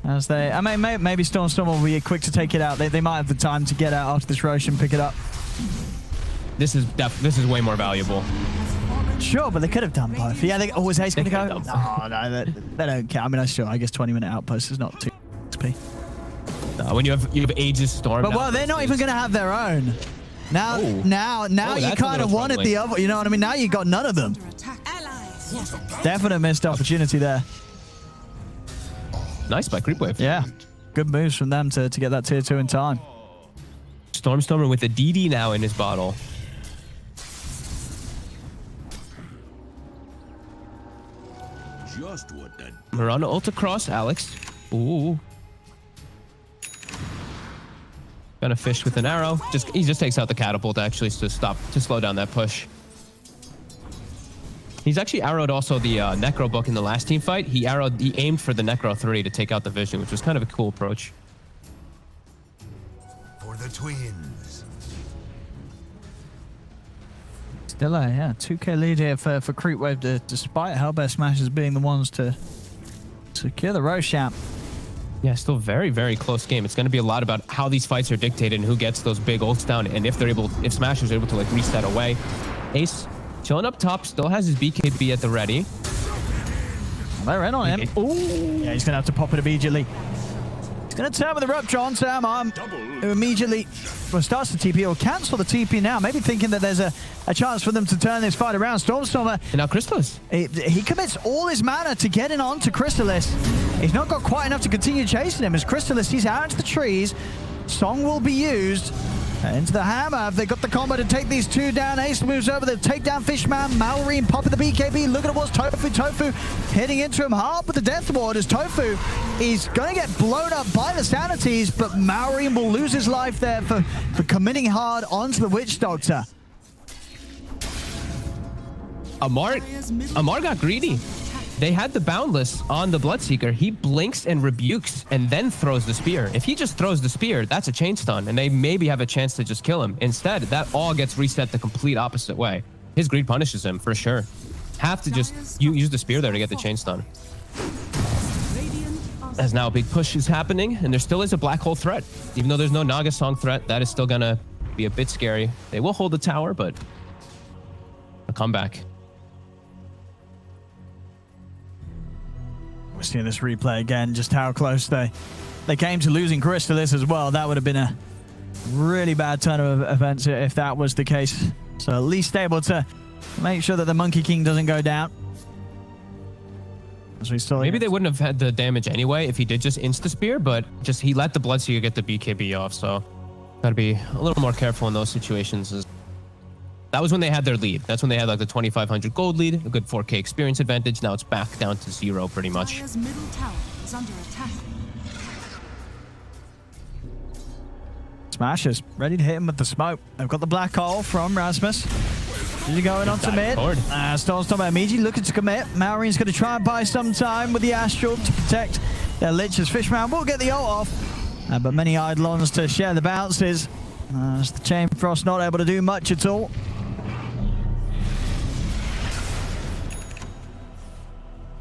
As they... I mean, maybe Storm will be quick to take it out. They might have the time to get out after this Roche and pick it up. This is way more valuable. Sure, but they could have done both. Yeah, is Ace going to go? No, they don't care. I mean, I guess 20-minute outpost is not too XP. When you have Aegis Storm. But well, they're not even going to have their own. Now you kind of wanted the other. You know what I mean? Now you got none of them. Definite missed opportunity there. Nice by Creepwave. Yeah, good moves from them to get that tier 2 in time. Stormstormer with the DD now in his bottle. Just what that. Mirana ult across Alex. Ooh. Gonna fish with an arrow. He just takes out the catapult actually to slow down that push. He's actually arrowed also the Necro book in the last team fight. He aimed for the Necro 3 to take out the vision, which was kind of a cool approach. For the twins. Still a 2k lead here for Creepwave, despite Hellbear Smashers being the ones to secure the Roshamp. Yeah, still very, very close game. It's going to be a lot about how these fights are dictated and who gets those big ults down, and if Smashers are able to like reset away. Ace chilling up top, still has his BKB at the ready. They're in on him. Ooh. Yeah, he's going to have to pop it immediately. He's going to turn with the Rupture onto Amar, who immediately starts the TP or cancel the TP now, maybe thinking that there's a chance for them to turn this fight around. Stormstormer. And now Chrysalis. He commits all his mana to getting on to Chrysalis. He's not got quite enough to continue chasing him as Chrysalis, he's out into the trees. Song will be used. Into the hammer. Have they got the combo to take these two down? Ace moves over the takedown Fishman. Malrine popping the BKB. Look at it was Tofu. Tofu hitting into him hard with the Death Ward as Tofu is going to get blown up by the Sanities, but Malrine will lose his life there for committing hard onto the Witch Doctor. Amar got greedy. They had the Boundless on the Bloodseeker. He blinks and rebukes and then throws the spear. If he just throws the spear, that's a chain stun, and they maybe have a chance to just kill him. Instead, that all gets reset the complete opposite way. His greed punishes him, for sure. Have to just use the spear there to get the chain stun. As now a big push is happening, and there still is a black hole threat. Even though there's no Naga Song threat, that is still gonna be a bit scary. They will hold the tower, but a comeback. We're seeing this replay again, just how close they came to losing Crystallis as well. That would have been a really bad turn of events if that was the case. So at least able to make sure that the Monkey King doesn't go down. As we still Maybe they wouldn't have had the damage anyway if he did just insta-spear, but just he let the Bloodseeker get the BKB off, so gotta be a little more careful in those situations. That was when they had their lead. That's when they had like the 2,500 gold lead, a good 4K experience advantage. Now it's back down to 0 pretty much. Dire's middle tower is under attack. Smashers ready to hit him with the smoke. They've got the black hole from Rasmus. He's going on to mid. Stormstormer immediately looking to commit. Malrine's going to try and buy some time with the Astral to protect their Liches. Fishman will get the ult off, but many Eidolons to share the bounces. As the Chain Frost not able to do much at all.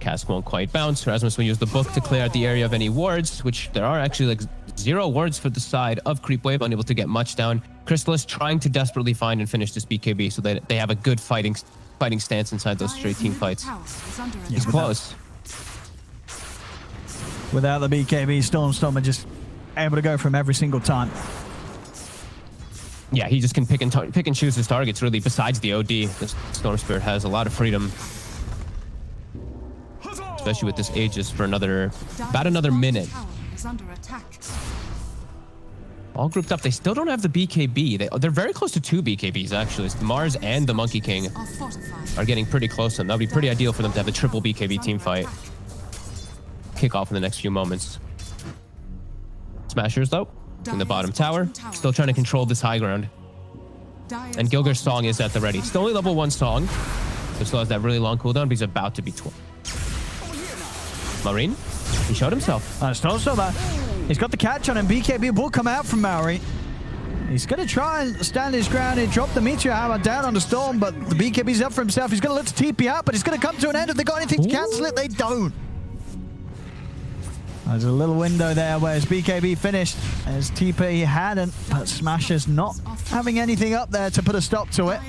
Cast won't quite bounce. Rasmus will use the book to clear out the area of any wards, which there are actually like 0 wards for the side of Creepwave, unable to get much down. Crystallis trying to desperately find and finish this BKB so that they have a good fighting stance inside those straight team fights. He's close. Without the BKB, Stormstormer just able to go from every single time. Yeah, he just can pick and choose his targets really. Besides the OD, the Storm Spirit has a lot of freedom. Especially with this Aegis for about another minute. All grouped up. They still don't have the BKB. They're very close to 2 BKBs, actually. It's the Mars and the Monkey King are getting pretty close, and that'll be pretty ideal for them to have a triple BKB team fight. Kick off in the next few moments. Smashers, though, in the bottom tower. Still trying to control this high ground. And Gilger's Song is at the ready. Still only level 1 Song. So still has that really long cooldown, but he's about to be 12. Marine, he showed himself. Stormstormer, he's got the catch on him. BKB will come out from Maori. He's going to try and stand his ground and drop the Meteor Hammer down on the Storm, but the BKB's up for himself. He's going to look to TP out, but it's going to come to an end. If they got anything to cancel it, they don't. There's a little window there where his BKB finished, as TP hadn't, but Smasher's not having anything up there to put a stop to it.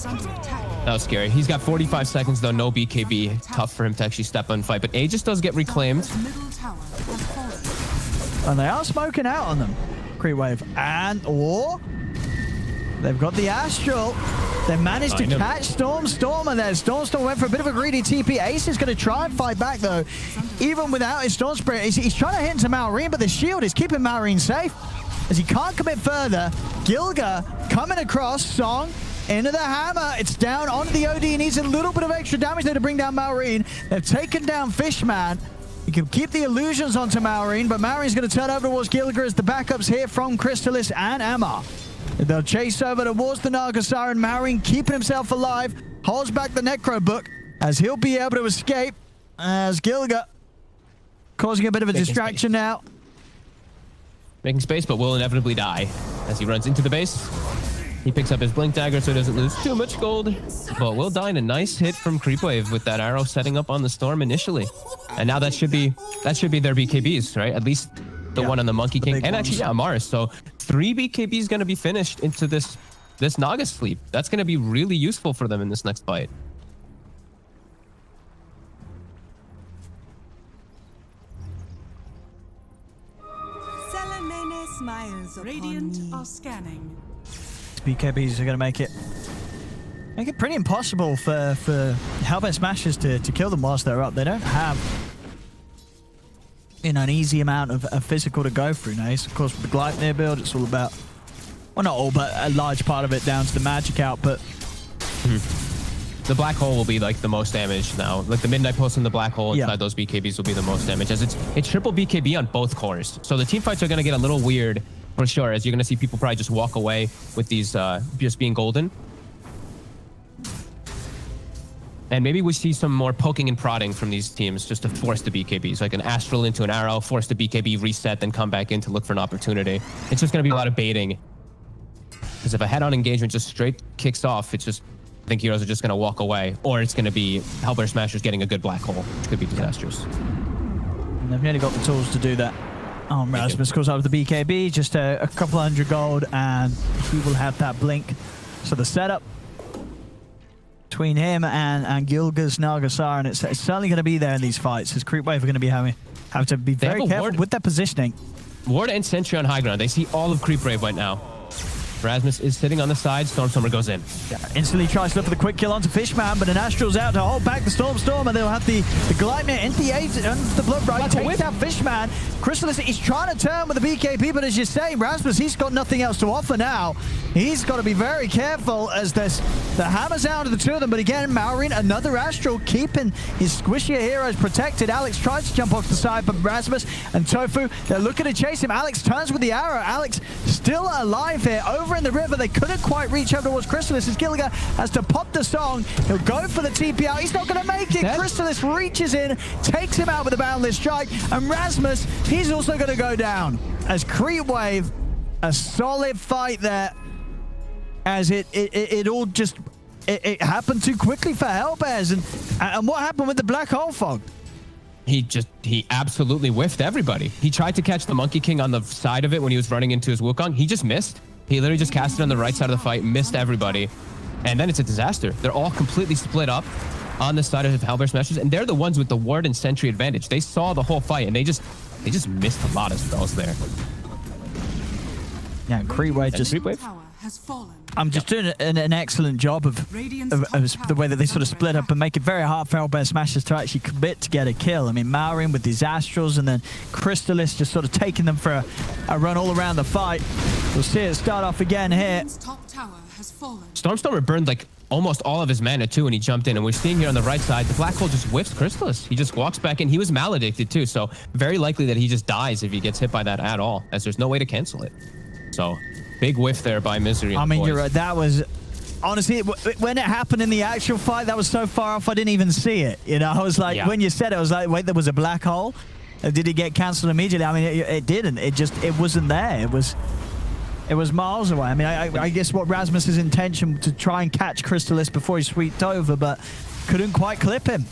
That was scary. He's got 45 seconds, though, no BKB. Tough for him to actually step on fight, but Aegis does get reclaimed. And they are smoking out on them. Creepwave. And, they've got the Astral. They managed to catch Stormstormer there. Stormstormer went for a bit of a greedy TP. Ace is going to try and fight back, though. Even without his Storm Spirit, he's trying to hit into Malrine, but the shield is keeping Malrine safe, as he can't commit further. Gilger coming across. Song into the hammer. It's down onto the OD. He needs a little bit of extra damage there to bring down Malrine. They've taken down Fishman. He can keep the illusions onto Malrine, but Malrine's going to turn over towards Gilger as the backups here from Crystallis and Emma. They'll chase over towards the Naga Siren. Malrine keeping himself alive. Holds back the Necro Book as he'll be able to escape. As Gilger causing a bit of a distraction now. Making space, but will inevitably die as he runs into the base. He picks up his Blink Dagger so he doesn't lose too much gold, but will die in a nice hit from Creepwave with that arrow setting up on the Storm initially. And now that should be their BKBs, right? At least the one on the Monkey King, and actually, Mars. So 3 BKBs going to be finished into this Naga sleep. That's going to be really useful for them in this next fight. Radiant are scanning. BKBs are going to make it pretty impossible for Hellbear Smashers to kill them whilst they're up. They don't have an easy amount of physical to go through now. Of course, with the Gleipnir build, it's all about well, not all, but a large part of it down to the magic output. The black hole will be like the most damage now. Like the midnight pulse and the black hole inside Yeah. those BKBs will be the most damage, as it's triple BKB on both cores. So the team fights are going to get a little weird for sure, as you're going to see people probably just walk away with these just being golden. And maybe we see some more poking and prodding from these teams just to force the BKBs, like an astral into an arrow, force the BKB, reset, then come back in to look for an opportunity. It's just going to be a lot of baiting. Because if a head-on engagement just straight kicks off, it's just, I think heroes are just going to walk away, or it's going to be Hellbear Smashers getting a good black hole, which could be disastrous. And they've nearly got the tools to do that. Oh, Rasmus goes out with the BKB, just a couple hundred gold, and he will have that blink. So the setup between him and Gilga's Nagasar, and it's certainly going to be there in these fights, as Creepwave are going to be have to be very careful with their positioning. Ward and Sentry on high ground. They see all of Creepwave right now. Rasmus is sitting on the side. Stormstormer goes in. Yeah, instantly tries to look for the quick kill onto Fishman, but an Astral's out to hold back the Stormstormer. They'll have the Gleipnir into the age and the Blood Right. Takes out Fishman. Chrysalis is trying to turn with the BKB, but as you say, Rasmus, he's got nothing else to offer now. He's got to be very careful as the hammer's out of the two of them. But again, Maureen, another Astral, keeping his squishier heroes protected. Alex tries to jump off the side, but Rasmus and Tofu, they're looking to chase him. Alex turns with the arrow. Alex still alive here. Over in the river, they couldn't quite reach up towards Chrysalis as Gilga has to pop the song. He'll go for the TP out. He's not going to make it. Chrysalis reaches in, takes him out with a boundless strike, and Rasmus, he's also going to go down. As Creepwave, a solid fight there, as it all just it happened too quickly for Hellbears. And what happened with the black hole fog? He absolutely whiffed everybody. He tried to catch the Monkey King on the side of it when he was running into his Wukong. He just missed. He literally just cast it on the right side of the fight, missed everybody. And then it's a disaster. They're all completely split up on the side of Hellbear Smashers, and they're the ones with the Ward and Sentry advantage. They saw the whole fight, and they just missed a lot of spells there. Yeah, Creepwave just... Tower has fallen. I'm just doing an excellent job of the way that they sort of split up and make it very hard for Hellbear Smashers to actually commit to get a kill. I mean, Maureen with these Astrals, and then Crystalis just sort of taking them for a run all around the fight. We'll see it start off again here. Top tower has fallen. Stormstormer burned like almost all of his mana too when he jumped in, and we're seeing here on the right side, the black hole just whiffs Crystalis. He just walks back in. He was maledicted too, so very likely that he just dies if he gets hit by that at all, as there's no way to cancel it. So big whiff there by Misery. I mean, you're right. That was... Honestly, when it happened in the actual fight, that was so far off, I didn't even see it. You know, I was like, when you said it, I was like, wait, there was a black hole? Did it get cancelled immediately? I mean, it didn't. It wasn't there. It was miles away. I mean, I guess what Rasmus's intention to try and catch Crystalis before he sweeped over, but couldn't quite clip him.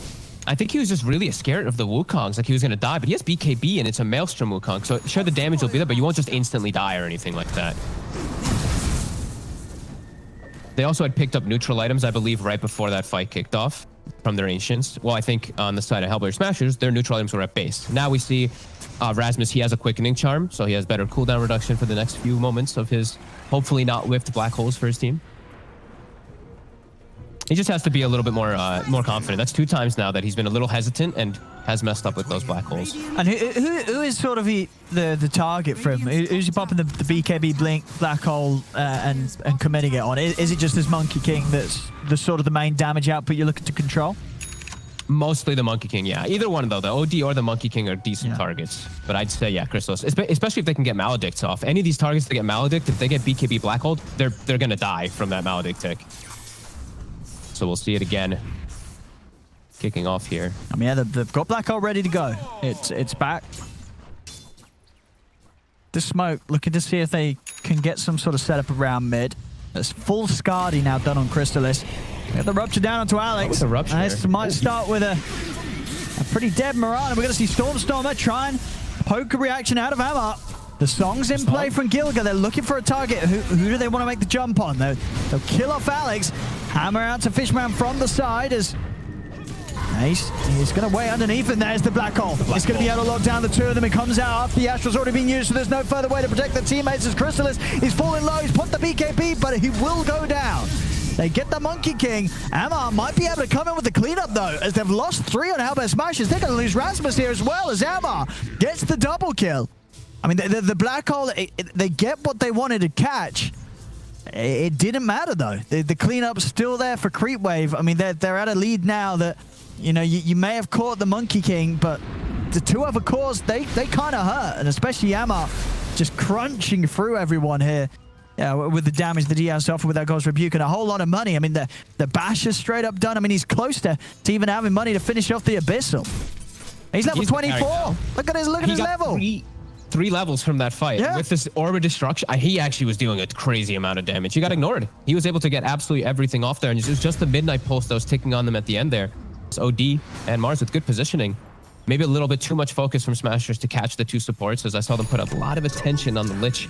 I think he was just really scared of the Wukongs, like he was going to die, but he has BKB and it's a Maelstrom Wukong, so sure the damage will be there, but you won't just instantly die or anything like that. They also had picked up neutral items, I believe, right before that fight kicked off from their Ancients. Well, I think on the side of Hellbear Smashers, their neutral items were at base. Now we see Rasmus, he has a Quickening Charm, so he has better cooldown reduction for the next few moments of his hopefully not whiffed black holes for his team. He just has to be a little bit more confident. That's 2 times now that he's been a little hesitant and has messed up with those black holes. And who is sort of the target for him? Who's he popping the BKB blink, black hole, and committing it on? Is it just this Monkey King that's the sort of the main damage output you're looking to control? Mostly the Monkey King, yeah. Either one, though. The OD or the Monkey King are decent targets. But I'd say, yeah, Crystalis. Especially if they can get Maledicts off. Any of these targets that get Maledict, if they get BKB black hole, they're going to die from that Maledict tick. So we'll see it again. Kicking off here. I mean, yeah, they've got black hole ready to go. It's back. The smoke, looking to see if they can get some sort of setup around mid. There's full Scardy now done on Crystalis. Got the rupture down onto Alex. The rupture. This might start with a pretty dead Mirana. We're going to see Stormstormer try and poke a reaction out of Hammer. The song's in play from Gilga. They're looking for a target. Who do they want to make the jump on? They'll kill off Alex. Hammer out to Fishman from the side as Ace, he's going to wait underneath, and there's the black hole. It's going to be able to lock down the 2 of them. It comes out after the Astral's already been used, so there's no further way to protect the teammates as Crystalis is falling low. He's put the BKB, but he will go down. They get the Monkey King. Amar might be able to come in with the cleanup, though, as they've lost 3 on Hellbear Smashers. They're going to lose Rasmus here as well, as Amar gets the double kill. I mean, the black hole, they get what they wanted to catch, It didn't matter, though. The cleanup's still there for Creepwave. I mean, they're at a lead now that, you know, you may have caught the Monkey King, but the two other cores, they kind of hurt, and especially Yama just crunching through everyone here. Yeah, with the damage that he has to offer with that Ghost Rebuke and a whole lot of money. I mean, the bash is straight up done. I mean, he's close to even having money to finish off the Abyssal. He's level 24. Look at his level. Three levels from that fight. Yeah. With this Orb of Destruction, he actually was doing a crazy amount of damage. He got ignored. He was able to get absolutely everything off there, and it was just the Midnight Pulse that was ticking on them at the end there. It's OD and Mars with good positioning. Maybe a little bit too much focus from Smashers to catch the two supports, as I saw them put a lot of attention on the Lich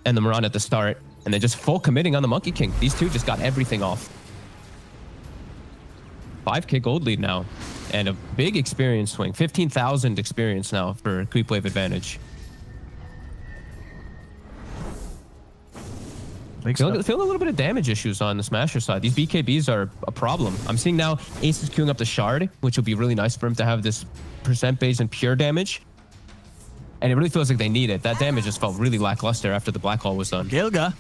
and the Moran at the start, and then just full committing on the Monkey King. These two just got everything off. 5K gold lead now, and a big experience swing. 15,000 experience now for Creepwave advantage. Feeling a little bit of damage issues on the Smasher side. These BKBs are a problem. I'm seeing now Ace is queuing up the Shard, which will be really nice for him to have this percent base and pure damage. And it really feels like they need it. That damage just felt really lackluster after the Black Hole was done. Gilga.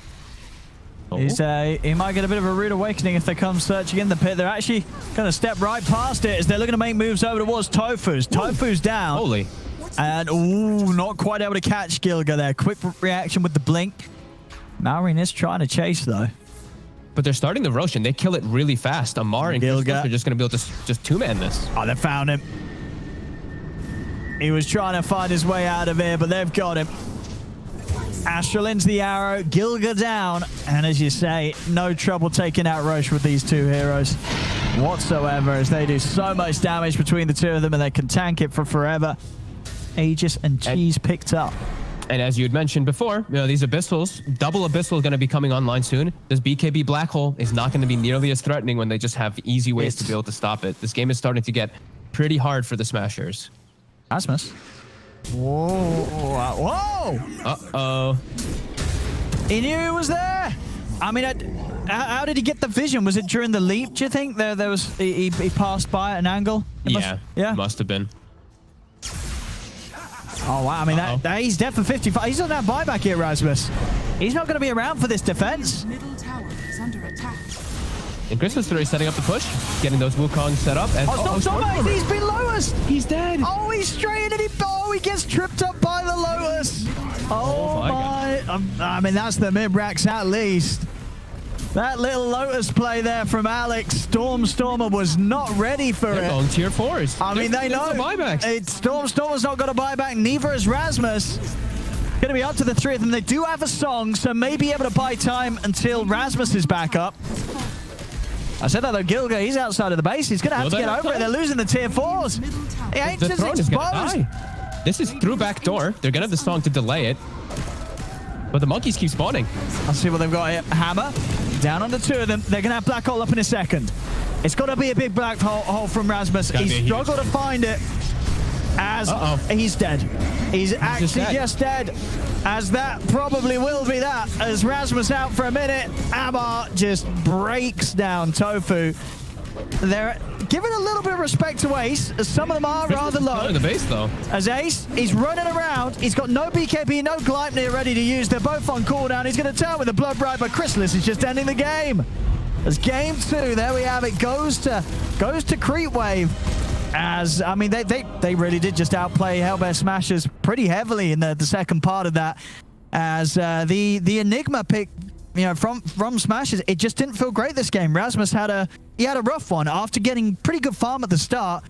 Oh. He might get a bit of a rude awakening if they come searching in the pit. They're actually going to step right past it as they're looking to make moves over towards Tofu's. Tofu's down. Holy. And, ooh, not quite able to catch Gilga there. Quick reaction with the blink. Malrine is trying to chase, though. But they're starting the Roshan. They kill it really fast. Amar and Gilga are just going to be able to just two-man this. Oh, they found him. He was trying to find his way out of here, but they've got him. Astral into the arrow, Gilga down, and as you say, no trouble taking out Roche with these two heroes whatsoever, as they do so much damage between the two of them, and they can tank it for forever. Aegis and Cheese picked up. And as you had mentioned before, you know, these Abyssals, double Abyssal going to be coming online soon. This BKB Black Hole is not going to be nearly as threatening when they just have easy ways to be able to stop it. This game is starting to get pretty hard for the Smashers. Asmus. Whoa. Whoa. Uh-oh. He knew he was there. I mean, how did he get the vision? Was it during the leap, do you think? There was he passed by at an angle? Yeah, must have been. Oh, wow. I mean, that he's dead for 55. He's on that buyback here, Rasmus. He's not going to be around for this defense. Middle tower is under attack. And Christmas 3 setting up the push, getting those Wukong set up. And stop! He's been Lotus! He's dead! Oh, he's straight and he gets tripped up by the Lotus! Oh my! I mean, that's the mid-racks at least. That little Lotus play there from Alex. Stormer was not ready for They're it. going tier 4s. I mean, they know. Stormer's not got a buyback, neither is Rasmus. Going to be up to the three of them. They do have a song, so may be able to buy time until Rasmus is back up. I said that though, Gilga, he's outside of the base. He's going to have to get over it. They're losing the tier 4s. The Ancient's exposed. This is through back door. They're going to have the song to delay it. But the monkeys keep spawning. I'll see what they've got here. Hammer, down on the two of them. They're going to have Black Hole up in a second. It's got to be a big Black Hole from Rasmus. He's struggled to find it as he's dead. He's actually just dead. As that probably will be that. As Rasmus out for a minute, Amar just breaks down Tofu. They're giving a little bit of respect to Ace, as some of them are rather low. In the base, though. As Ace, he's running around. He's got no BKB, no Gleipnir ready to use. They're both on cooldown. He's going to turn with a Blood Bribe, but Chrysalis is just ending the game. As game 2, there we have it, goes to Creepwave. As, I mean, they really did just outplay Hellbear Smashers pretty heavily in the second part of that. As the Enigma pick, you know, from Smashers, it just didn't feel great this game. Rasmus had a rough one after getting pretty good farm at the start.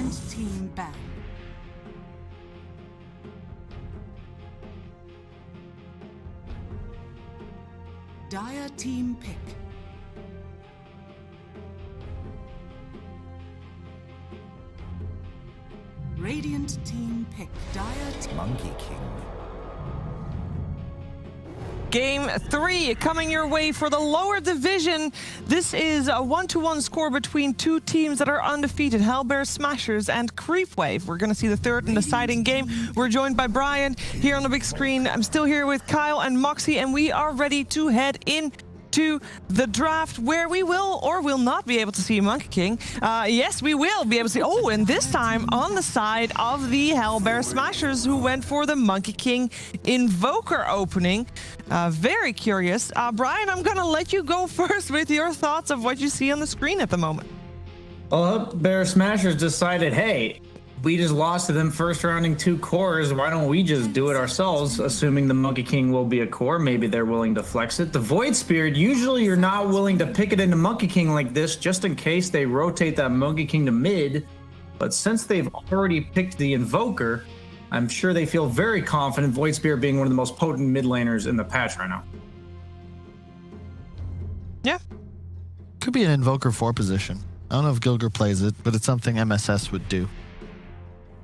Radiant team ban. Dire team pick. Radiant team pick. Dire Monkey King. Game 3 coming your way for the lower division. This is a 1-1 score between two teams that are undefeated, Hellbear Smashers and Creepwave. We're going to see the third and deciding game. We're joined by Brian here on the big screen. I'm still here with Kyle and Moxie, and we are ready to head into the draft where we will or will not be able to see Monkey King. Yes, we will be able to see. Oh, and this time on the side of the Hellbear Smashers, who went for the Monkey King Invoker opening. Very curious. Brian, I'm going to let you go first with your thoughts of what you see on the screen at the moment. Well, Hellbear Smashers decided, hey, we just lost to them first rounding 2 cores. Why don't we just do it ourselves, assuming the Monkey King will be a core? Maybe they're willing to flex it. The Void Spirit, usually you're not willing to pick it into Monkey King like this, just in case they rotate that Monkey King to mid. But since they've already picked the Invoker, I'm sure they feel very confident, Void Spirit being one of the most potent mid laners in the patch right now. Yeah. Could be an Invoker 4 position. I don't know if Gilger plays it, but it's something MSS would do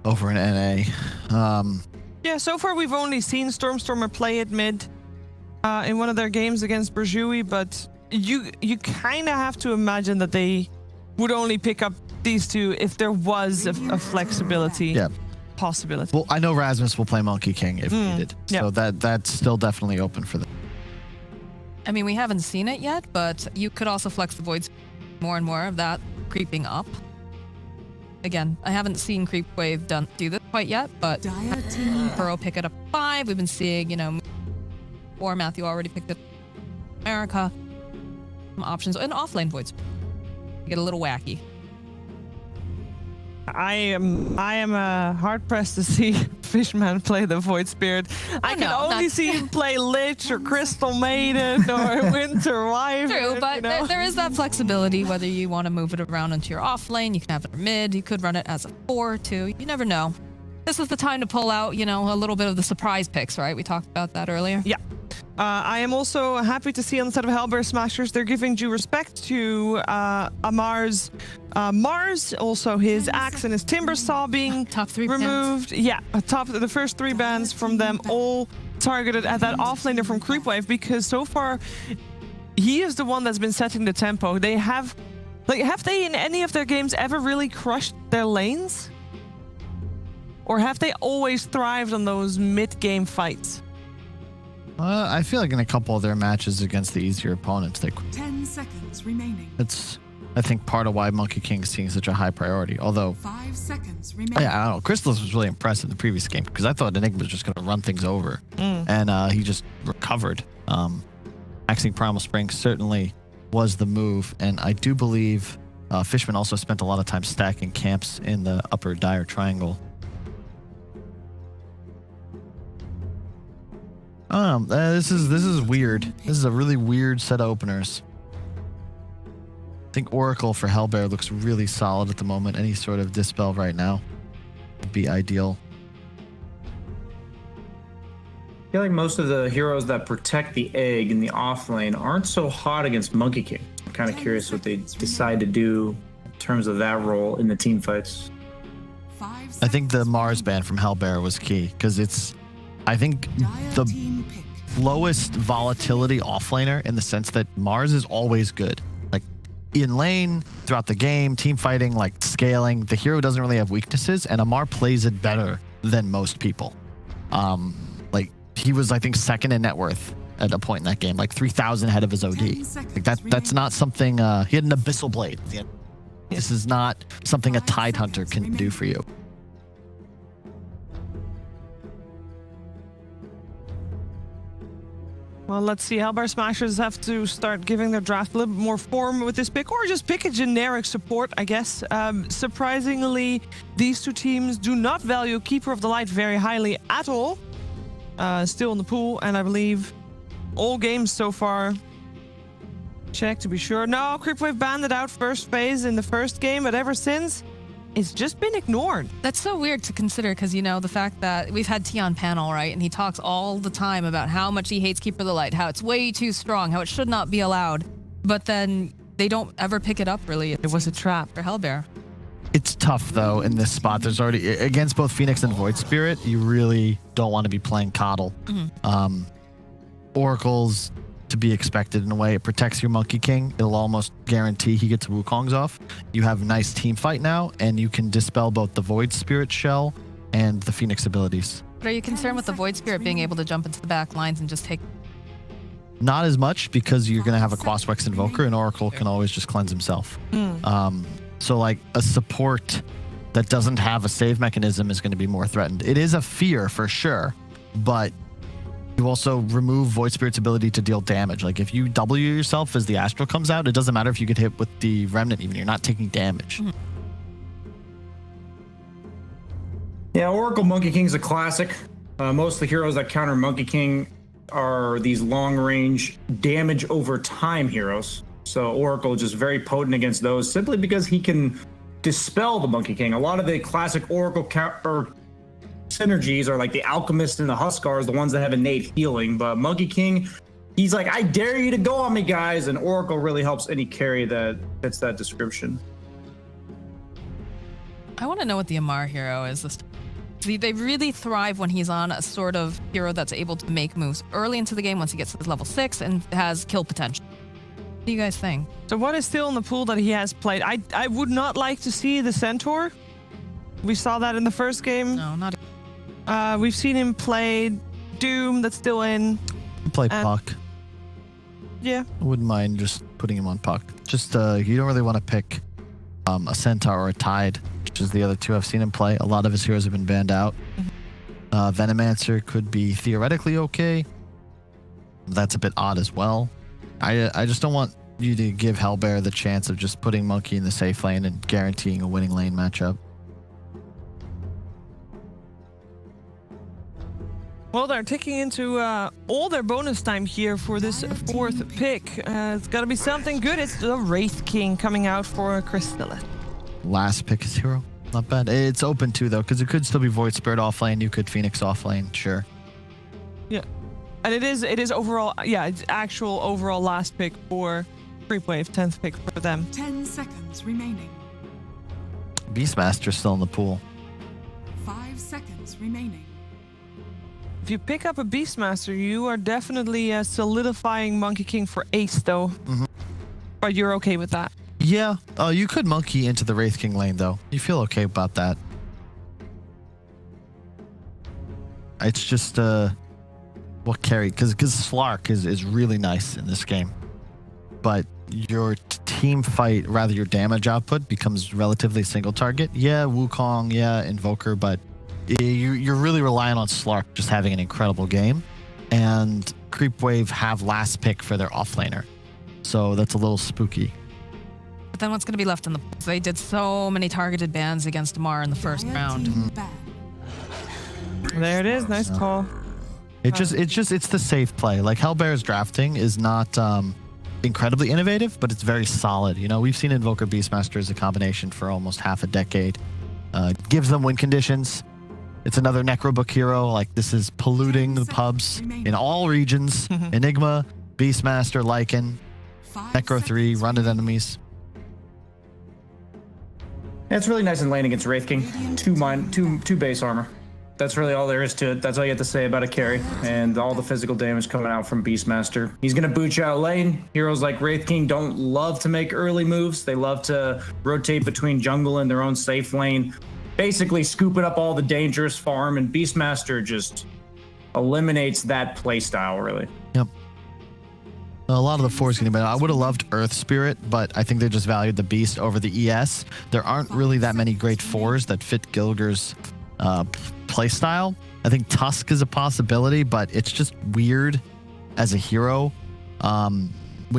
over in NA. Yeah, so far we've only seen Stormstormer play it mid in one of their games against Burjui, but you kind of have to imagine that they would only pick up these two if there was a flexibility possibility. Well, I know Rasmus will play Monkey King if needed, so that's still definitely open for them. I mean, we haven't seen it yet, but you could also flex the voids more and more of that creeping up. Again, I haven't seen Creepwave do this quite yet, but Burrow pick it up 5. We've been seeing, or Matthew already picked it up America. Some options and offlane voids. Get a little wacky. I am hard pressed to see Fishman play the Void Spirit. I can only see him play Lich or Crystal Maiden or Winter Wyvern. True, but there is that flexibility whether you want to move it around into your off lane. You can have it mid. You could run it as a 4 too. You never know. This is the time to pull out, a little bit of the surprise picks, right? We talked about that earlier. Yeah. I am also happy to see on the side of Hellbear Smashers, they're giving due respect to Amar's Mars, also his axe and his timber saw being top 3 removed. Bands. Yeah, the first 3 bans from them all targeted at that offlaner from Creepwave, because so far he is the one that's been setting the tempo. They have they in any of their games ever really crushed their lanes? Or have they always thrived on those mid-game fights? I feel like in a couple of their matches against the easier opponents, they 10 seconds remaining. It's, I think, part of why Monkey King is seeing such a high priority. Although, 5 seconds remaining. yeah, I don't know. Crystals was really impressive in the previous game because I thought Enigma was just going to run things over, and he just recovered. Axing Primal Spring certainly was the move, and I do believe Fishman also spent a lot of time stacking camps in the upper Dire Triangle. This is weird. This is a really weird set of openers. I think Oracle for Hellbear looks really solid at the moment. Any sort of Dispel right now would be ideal. I feel like most of the heroes that protect the egg in the off lane aren't so hot against Monkey King. I'm kind of curious what they decide to do in terms of that role in the team fights. I think the Mars ban from Hellbear was key because it's, I think, the lowest volatility offlaner in the sense that Mars is always good. Like in lane, throughout the game, team fighting, like scaling, the hero doesn't really have weaknesses, and Amar plays it better than most people. Like he was, I think, second in net worth at a point in that game, like 3,000 ahead of his OD. Like that's not something. He had an Abyssal Blade. This is not something a Tide Hunter can do for you. Well, let's see. Hellbear Smashers have to start giving their draft a little bit more form with this pick, or just pick a generic support, I guess. Surprisingly, these two teams do not value Keeper of the Light very highly at all. Still in the pool, and I believe all games so far. Check to be sure. No, Creepwave banned it out first phase in the first game, but ever since, it's just been ignored. That's so weird to consider because, you know, the fact that we've had T on panel, right? And he talks all the time about how much he hates Keeper of the Light, how it's way too strong, how it should not be allowed. But then they don't ever pick it up, really. It was a trap For Hellbear. It's tough, though, in this spot. There's already, against both Phoenix and Void Spirit, you really don't want to be playing Coddle. Oracle's to be expected in a way. It protects your Monkey King. It'll almost guarantee he gets Wukongs off. You have a nice team fight now, and you can dispel both the Void Spirit shell and the Phoenix abilities. But are you concerned with the Void Spirit being able to jump into the back lines and just take... Not as much, because you're going to have a Quaswex Invoker, and Oracle can always just cleanse himself. So, like, a support that doesn't have a save mechanism is going to be more threatened. It is a fear, for sure, but you also remove Void Spirit's ability to deal damage. Like, if you W yourself as the Astral comes out, it doesn't matter if you get hit with the Remnant even. You're not taking damage. Yeah, Oracle Monkey King's a classic. Most of the heroes that counter Monkey King are these long-range damage over time heroes. So Oracle is just very potent against those simply because he can dispel the Monkey King. A lot of the classic Oracle synergies are like the Alchemist and the Huskars, the ones that have innate healing. But Monkey King, he's like, I dare you to go on me, guys. And Oracle really helps any carry that fits that description. I want to know what the Amar hero is this time. They really thrive when he's on a sort of hero that's able to make moves early into the game once he gets to his level 6 and has kill potential. What do you guys think? So what is still in the pool that he has played? I would not like to see the Centaur. We saw that in the first game. No, not... We've seen him play Doom, that's still in. Play Puck. Yeah. I wouldn't mind just putting him on Puck. Just, you don't really want to pick a Centaur or a Tide, which is the other two I've seen him play. A lot of his heroes have been banned out. Venomancer could be theoretically okay. That's a bit odd as well. I just don't want you to give Hellbear the chance of just putting Monkey in the safe lane and guaranteeing a winning lane matchup. Well, they're taking into all their bonus time here for this fourth pick. It's got to be something good. It's the Wraith King coming out for Crystallus. Last pick is hero. Not bad. It's open too, though, because it could still be Void Spirit off lane. You could Phoenix off lane, sure. Yeah. And it is overall, yeah, it's actual overall last pick for Creepwave, 10th pick for them. 10 seconds remaining. Beastmaster's still in the pool. 5 seconds remaining. If you pick up a Beastmaster, you are definitely solidifying Monkey King for ace, though. But you're okay with that? Yeah. You could Monkey into the Wraith King lane, though. You feel okay about that. It's just, what carry? Because Slark is really nice in this game. But your team fight, rather your damage output, becomes relatively single target. Yeah, Wukong, yeah, Invoker, but you're really relying on Slark just having an incredible game. And Creepwave have last pick for their offlaner. So that's a little spooky. But then what's going to be left in the pool? They did so many targeted bans against Amar in the first round. There it is. Nice call. It's the safe play. Like Hellbear's drafting is not incredibly innovative, but it's very solid. You know, we've seen Invoker Beastmaster as a combination for almost half a decade. Gives them win conditions. It's another Necrobook hero. Like, this is polluting the pubs in all regions. Enigma, Beastmaster, Lycan, Necro 3, run at enemies. Yeah, it's really nice in lane against Wraith King. Two base armor. That's really all there is to it. That's all you have to say about a carry. And all the physical damage coming out from Beastmaster. He's going to boot you out lane. Heroes like Wraith King don't love to make early moves. They love to rotate between jungle and their own safe lane. Basically scooping up all the dangerous farm. And Beastmaster just eliminates that playstyle, really. Yep. A lot of the 4 is going to be... I would have loved Earth Spirit, but I think they just valued the Beast over the ES. There aren't really that many great 4s that fit Gilger's playstyle. I think Tusk is a possibility, but it's just weird as a hero. When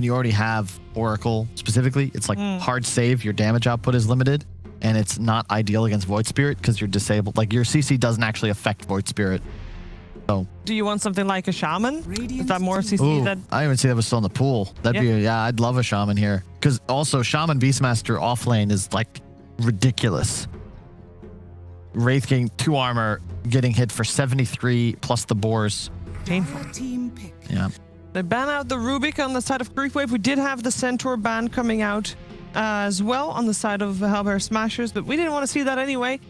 you already have Oracle specifically, it's like hard save, your damage output is limited, and it's not ideal against Void Spirit because you're disabled. Like, your CC doesn't actually affect Void Spirit. So, do you want something like a Shaman? Is that more CC? ooh, that I even see that was still in the pool. That'd be, yeah, I'd love a Shaman here. Because also, Shaman Beastmaster off lane is like ridiculous. Wraith King 2 armor, getting hit for 73 plus the boars. Painful. Team picked. Yeah. They ban out the Rubik on the side of Creepwave. We did have the Centaur ban coming out as well on the side of Hellbear Smashers, but we didn't want to see that anyway.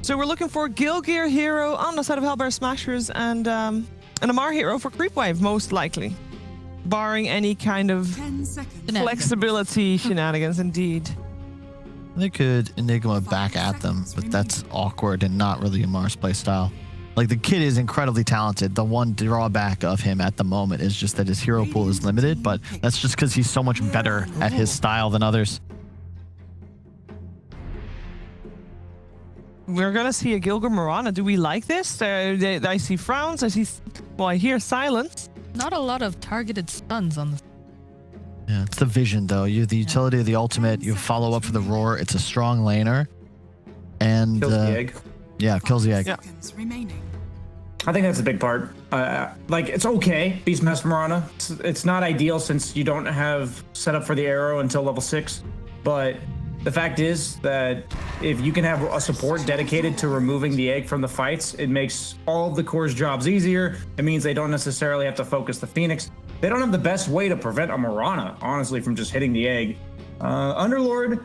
So we're looking for Gilgear Hero on the side of Hellbear Smashers and an Amar Hero for Creepwave, most likely. Barring any kind of 10 seconds. flexibility shenanigans, indeed. They could Enigma back at them, but that's awkward and not really Amar's play style. Like, the kid is incredibly talented. The one drawback of him at the moment is just that his hero pool is limited, but that's just because he's so much better at his style than others. We're gonna see a Gilgear Mirana. Do we like this? I see frowns. I hear silence. Not a lot of targeted stuns on the. Yeah, it's the vision, though. You have the utility of the ultimate. You follow up for the roar. It's a strong laner. And Kills the egg. Yeah, kills the egg. Yeah. Seconds remaining. I think that's a big part. Like, it's okay, Beastmaster Mirana. It's not ideal since you don't have set up for the arrow until level 6. But the fact is that if you can have a support dedicated to removing the egg from the fights, it makes all of the core's jobs easier. It means they don't necessarily have to focus the Phoenix. They don't have the best way to prevent a Mirana, honestly, from just hitting the egg. Underlord,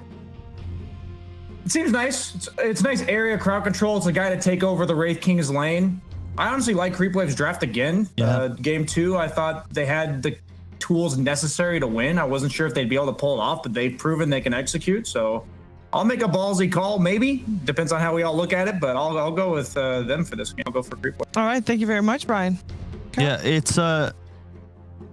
it seems nice. It's nice area crowd control. It's a guy to take over the Wraith King's lane. I honestly like Creepwave's draft again. Yeah. Game 2, I thought they had the tools necessary to win. I wasn't sure if they'd be able to pull it off, but they've proven they can execute. So I'll make a ballsy call, maybe. Depends on how we all look at it, but I'll go with them for this game. I'll go for Creepwave. All right, thank you very much, Brian. Yeah, it's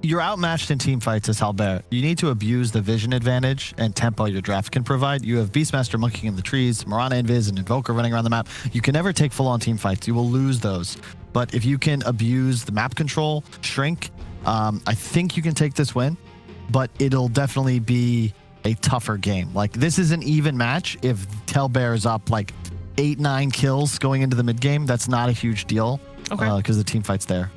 you're outmatched in team fights as Hellbear. You need to abuse the vision advantage and tempo your draft can provide. You have Beastmaster Monkey in the trees, Mirana Invis, and Invoker running around the map. You can never take full-on team fights. You will lose those. But if you can abuse the map control, shrink, I think you can take this win. But it'll definitely be a tougher game. Like, this is an even match. If Hellbear is up like 8-9 kills going into the mid game, that's not a huge deal. Okay. Because the team fight's there.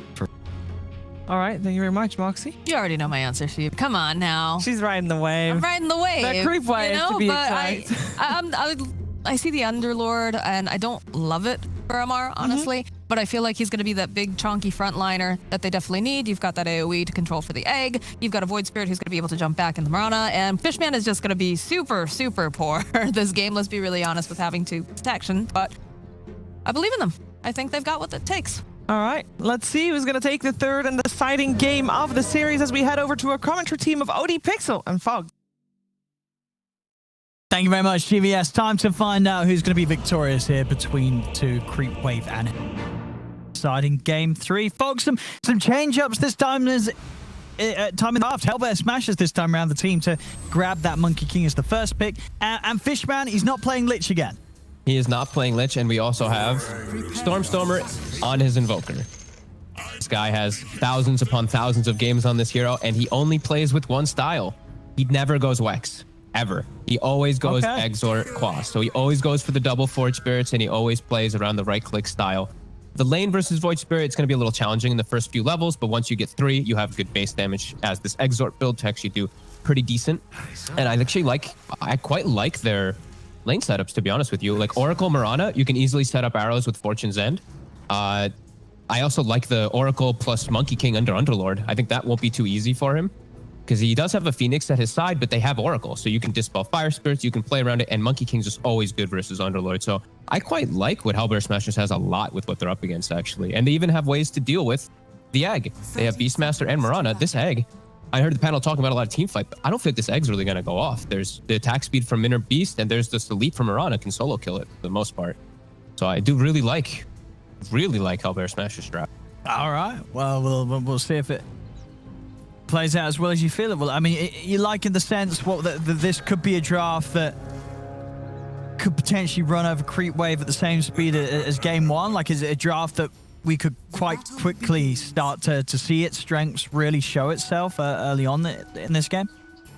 All right, thank you very much, Moxie. You already know my answer, Sheep. Come on now. She's riding the wave. I'm riding the wave. That creep wave, you know, to be but exact. I see the Underlord, and I don't love it for Amar, honestly. But I feel like he's going to be that big, chonky frontliner that they definitely need. You've got that AoE to control for the egg. You've got a Void Spirit who's going to be able to jump back in the Mirana. And Fishman is just going to be super, super poor this game. Let's be really honest with having 2 protection. But I believe in them. I think they've got what it takes. All right, let's see who's going to take the third and deciding game of the series as we head over to our commentary team of OD Pixel and Fog. Thank you very much, GVS. Time to find out who's going to be victorious here between 2 Creepwave and deciding game 3. Folks, some change-ups this time. There's time in the half. Hellbear Smashers this time around the team to grab that Monkey King as the first pick. And Fishman, he's not playing Lich again. He is not playing Lich, and we also have Stormstormer on his Invoker. This guy has thousands upon thousands of games on this hero, and he only plays with one style. He never goes Wex, ever. He always goes Exort Quas. So he always goes for the double Forge Spirits, and he always plays around the right-click style. The lane versus Void Spirit, it's going to be a little challenging in the first few levels, but once you get 3, you have good base damage as this Exort build to actually do pretty decent. And I quite like their lane setups, to be honest with you. Like Oracle Mirana, you can easily set up arrows with Fortune's End. I also like the Oracle plus Monkey King under Underlord. I think that won't be too easy for him because he does have a Phoenix at his side, but they have Oracle. So you can dispel Fire Spirits, you can play around it, and Monkey King's just always good versus Underlord. So I quite like what Hellbear Smashers has a lot with what they're up against, actually. And they even have ways to deal with the egg. They have Beastmaster and Mirana. This egg, I heard the panel talking about a lot of team fight, but I don't feel like this egg's really going to go off. There's the attack speed from Inner Beast, and there's just the leap from Mirana can solo kill it for the most part. So I do really like Hellbear Smasher's draft. All right. Well, we'll see if it plays out as well as you feel it will. I mean, you like in the sense this could be a draft that could potentially run over Creepwave at the same speed as game 1. Like, is it a draft that we could quite quickly start to see its strengths really show itself early on in this game?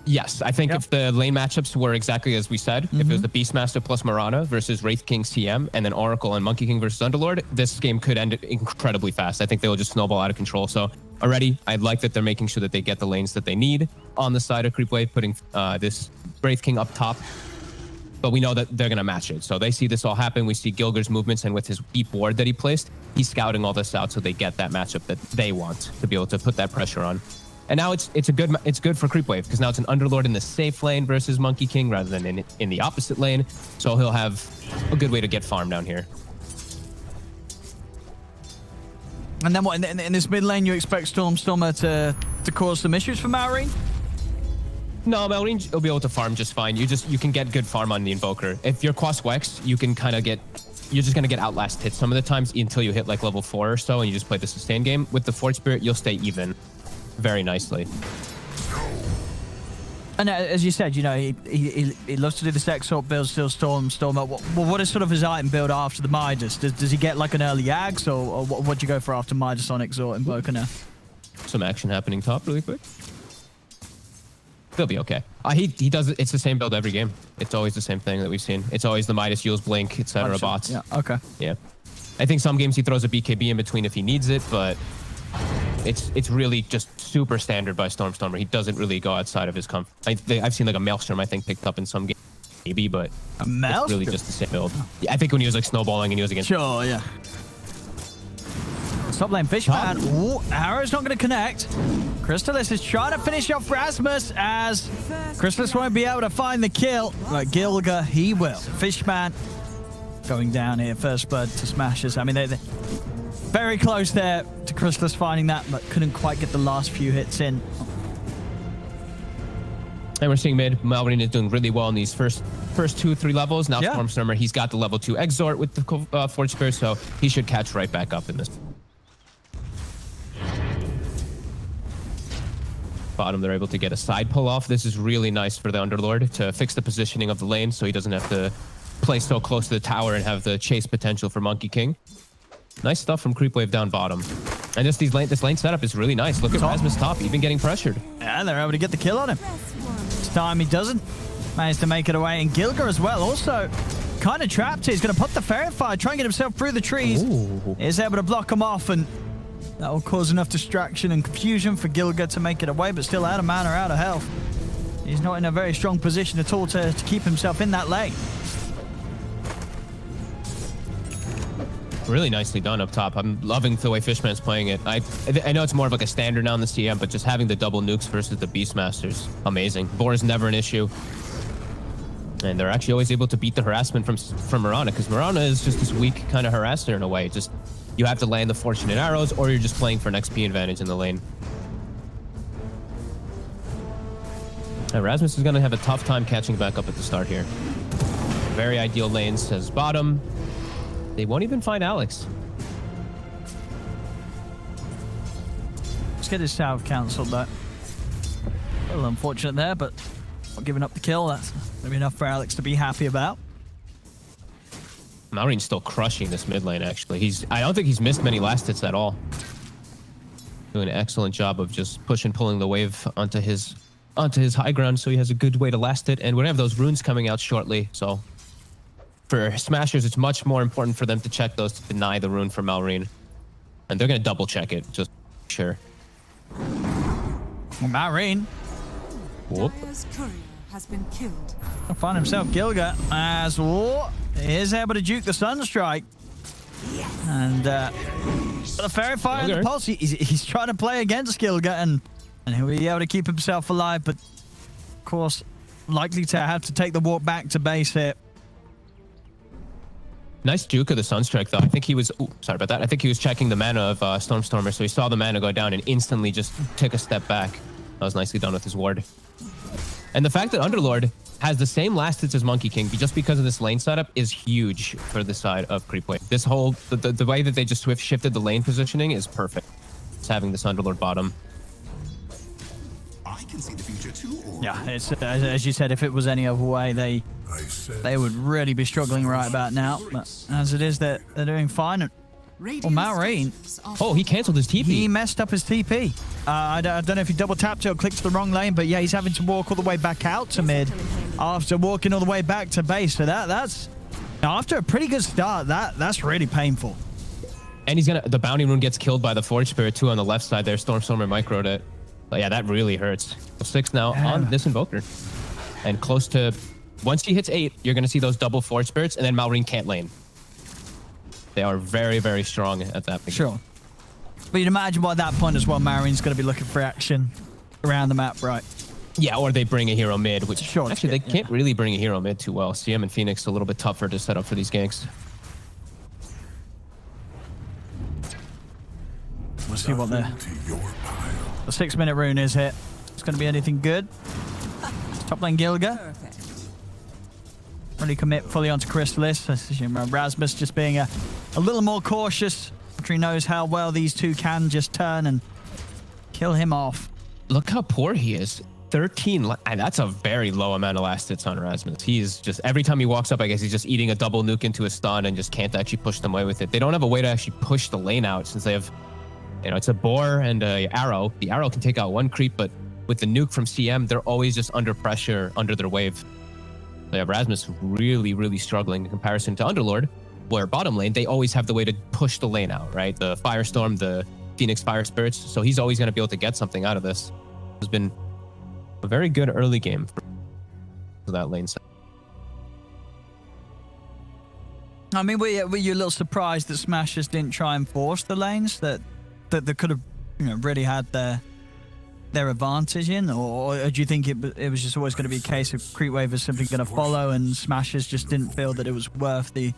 Yes, I think if the lane matchups were exactly as we said, if it was the Beastmaster plus Mirana versus Wraith King CM and then Oracle and Monkey King versus Underlord, this game could end incredibly fast. I think they will just snowball out of control. So already, I like that they're making sure that they get the lanes that they need on the side of Creepwave, putting this Wraith King up top. but we know that they're going to match it. So they see this all happen. We see Gilger's movements, and with his deep ward that he placed, he's scouting all this out so they get that matchup that they want to be able to put that pressure on. And now it's good for Creepwave because now it's an Underlord in the safe lane versus Monkey King rather than in the opposite lane. So he'll have a good way to get farm down here. And then what, in this mid lane, you expect Stormer to cause some issues for Maureen? No, Maureen will be able to farm just fine. You can get good farm on the Invoker. If you're Quas Wex, you can kind of get, you're just going to get outlast hit some of the times until you hit like level 4 or so and you just play the sustain game. With the Forge Spirit, you'll stay even very nicely. And as you said, you know, he loves to do the Exort build, still Storm up. What is sort of his item build after the Midas? Does he get like an early Axe, or what do you go for after Midas on Exort Invoker now? Some action happening top really quick. He'll be okay. He does it. It's the same build every game. It's always the same thing that we've seen. It's always the Midas, Yule's Blink, etc. bots. Yeah, okay. Yeah. I think some games he throws a BKB in between if he needs it, but it's really just super standard by Stormer. He doesn't really go outside of his comfort. I've seen like a Maelstrom, I think, picked up in some games, maybe, but a Maelstrom? It's really just the same build. Yeah, I think when he was like snowballing and he was against. Sure, yeah. Top lane Fishman. Ooh, arrow's not going to connect. Crystalis is trying to finish off Rasmus as Crystalis won't be able to find the kill. But Gilger, he will. Fishman going down here. First blood to Smashers. I mean, they're very close there to Crystalis finding that, but couldn't quite get the last few hits in. And we're seeing mid. Malvern is doing really well in these first 2-3 levels. Now Stormer, he's got the level 2 Exort with the Forge Spirit, so he should catch right back up in this. Bottom, they're able to get a side pull off. This is really nice for the Underlord to fix the positioning of the lane so he doesn't have to play so close to the tower and have the chase potential for Monkey King. Nice stuff from Creepwave down bottom. And just this lane setup is really nice. Look at Rasmus top, even getting pressured. Yeah, they're able to get the kill on him. This time he doesn't. Managed to make it away. And Gilger as well, also kind of trapped here. He's going to put the Fairy Fire, try and get himself through the trees. Ooh. Is able to block him off, and that will cause enough distraction and confusion for Gilger to make it away, but still out of mana, out of health. He's not in a very strong position at all to keep himself in that lane. Really nicely done up top. I'm loving the way Fishman's playing it. I know it's more of like a standard now in the CM, but just having the double nukes versus the Beastmasters, amazing. Boar is never an issue. And they're actually always able to beat the harassment from Mirana, because Mirana is just this weak kind of harasser in a way. Just you have to land the fortunate arrows, or you're just playing for an XP advantage in the lane. And Rasmus is going to have a tough time catching back up at the start here. Very ideal lane, says bottom. They won't even find Alex. Let's get his south cancelled though. A little unfortunate there, but not giving up the kill. That's going to be enough for Alex to be happy about. Maureen's still crushing this mid lane, actually. I don't think he's missed many last hits at all. Doing an excellent job of just pulling the wave onto his high ground, so he has a good way to last it. And we're going to have those runes coming out shortly, so for Smashers, it's much more important for them to check those to deny the rune for Maureen. And they're going to double check it, just sure. Well, Maureen. Whoop. Has been killed. I'll find himself Gilger as he is able to juke the Sunstrike. Yes. And the Fairy Fire and the Pulse, he's trying to play against Gilger, and he'll be able to keep himself alive, but of course likely to have to take the walk back to base here. Nice juke of the Sunstrike, though. I think he was... Ooh, sorry about that. I think he was checking the mana of Stormer, so he saw the mana go down and instantly just took a step back. That was nicely done with his ward. And the fact that Underlord has the same last hits as Monkey King just because of this lane setup is huge for the side of Creepwave. This whole... The way that they just shifted the lane positioning is perfect. It's having this Underlord bottom. I can see the future too. Yeah, it's as you said, if it was any other way, they would really be struggling right about now. But as it is, they're doing fine. Well, Maureen. Oh, he canceled his TP. He messed up his TP. I don't know if he double tapped it or clicked to the wrong lane, but yeah, he's having to walk all the way back out to mid after walking all the way back to base. So that's now, after a pretty good start. That's really painful. And the bounty rune gets killed by the Forge Spirit too on the left side there. Stormer microed it. But yeah, that really hurts. 6 now on this Invoker. And close to Once he hits 8, you're going to see those double Force Spirits, and then Malrine can't lane. They are very, very strong at that point. Sure. But you'd imagine by that point as well, Marine's going to be looking for action around the map, right? Yeah, or they bring a hero mid, which Sure, actually they can't really bring a hero mid too well. CM and Phoenix a little bit tougher to set up for these ganks. We'll see what the 6-minute rune is here. It's going to be anything good. Top lane Gilga. Really commit fully onto Chrysalis. Rasmus just being a little more cautious. He knows how well these two can just turn and kill him off. Look how poor he is. 13, and that's a very low amount of last hits on Rasmus. He's just, every time he walks up, I guess he's just eating a double nuke into a stun and just can't actually push them away with it. They don't have a way to actually push the lane out since they have, you know, it's a boar and a arrow. The arrow can take out one creep, but with the nuke from CM, they're always just under pressure under their wave. They have Rasmus really, really struggling in comparison to Underlord, where bottom lane, they always have the way to push the lane out, right? The Firestorm, the Phoenix Fire Spirits. So he's always going to be able to get something out of this. It's been a very good early game for that lane side. I mean, were you a little surprised that Smashers didn't try and force the lanes that they could have, you know, really had their advantage in, or do you think it was just always going to be a case of Creepwave is simply going to follow and Smashers just didn't feel that it was worth the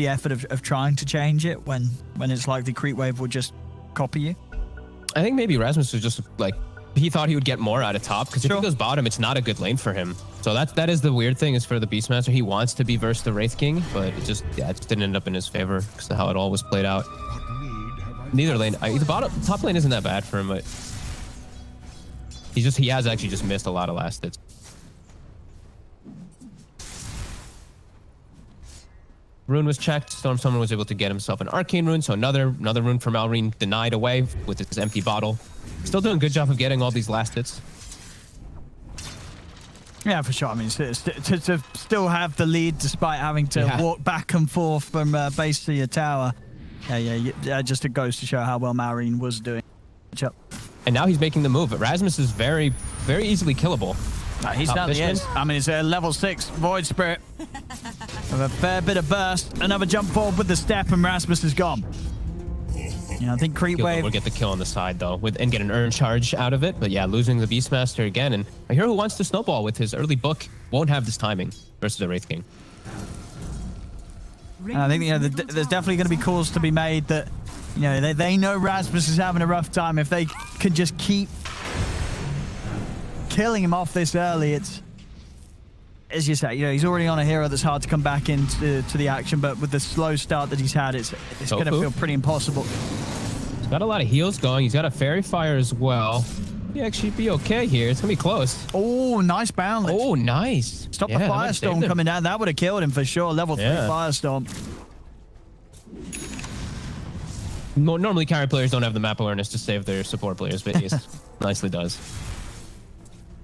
effort of trying to change it when it's likely Creepwave will just copy you? I think maybe Rasmus was just like, he thought he would get more out of top, because if he goes bottom, it's not a good lane for him. So that is the weird thing, is for the Beastmaster, he wants to be versus the Wraith King, but it just didn't end up in his favor because of how it all was played out. Neither lane, the top lane isn't that bad for him, but he has actually just missed a lot of last hits. Rune was checked. Storm Summoner was able to get himself an Arcane Rune, so another rune for Malrine denied away with his empty bottle. Still doing a good job of getting all these last hits. Yeah, for sure. I mean, to still have the lead despite having to walk back and forth from base to your tower. Yeah, just it goes to show how well Malrine was doing. And now he's making the move. Rasmus is very, very easily killable. He certainly is. I mean, it's a level 6 Void Spirit with a fair bit of burst. Another jump forward with the step, and Rasmus is gone. You know, I think Creepwave will get the kill on the side, though, and get an earn charge out of it. But yeah, losing the Beastmaster again. And a hero who wants to snowball with his early book won't have this timing versus the Wraith King. And I think, you know, there's definitely going to be calls to be made that, you know, they know Rasmus is having a rough time. If they could just keep killing him off this early, it's, as you say, you know, he's already on a hero that's hard to come back into the action, but with the slow start that he's had, it's going to feel pretty impossible. He's got a lot of heals going. He's got a Fairy Fire as well. He actually be okay here. It's going to be close. Oh, nice bound. Oh, nice. Stop the Firestorm coming down. That would have killed him for sure. Level 3 Firestorm. Normally, carry players don't have the map awareness to save their support players, but he nicely does.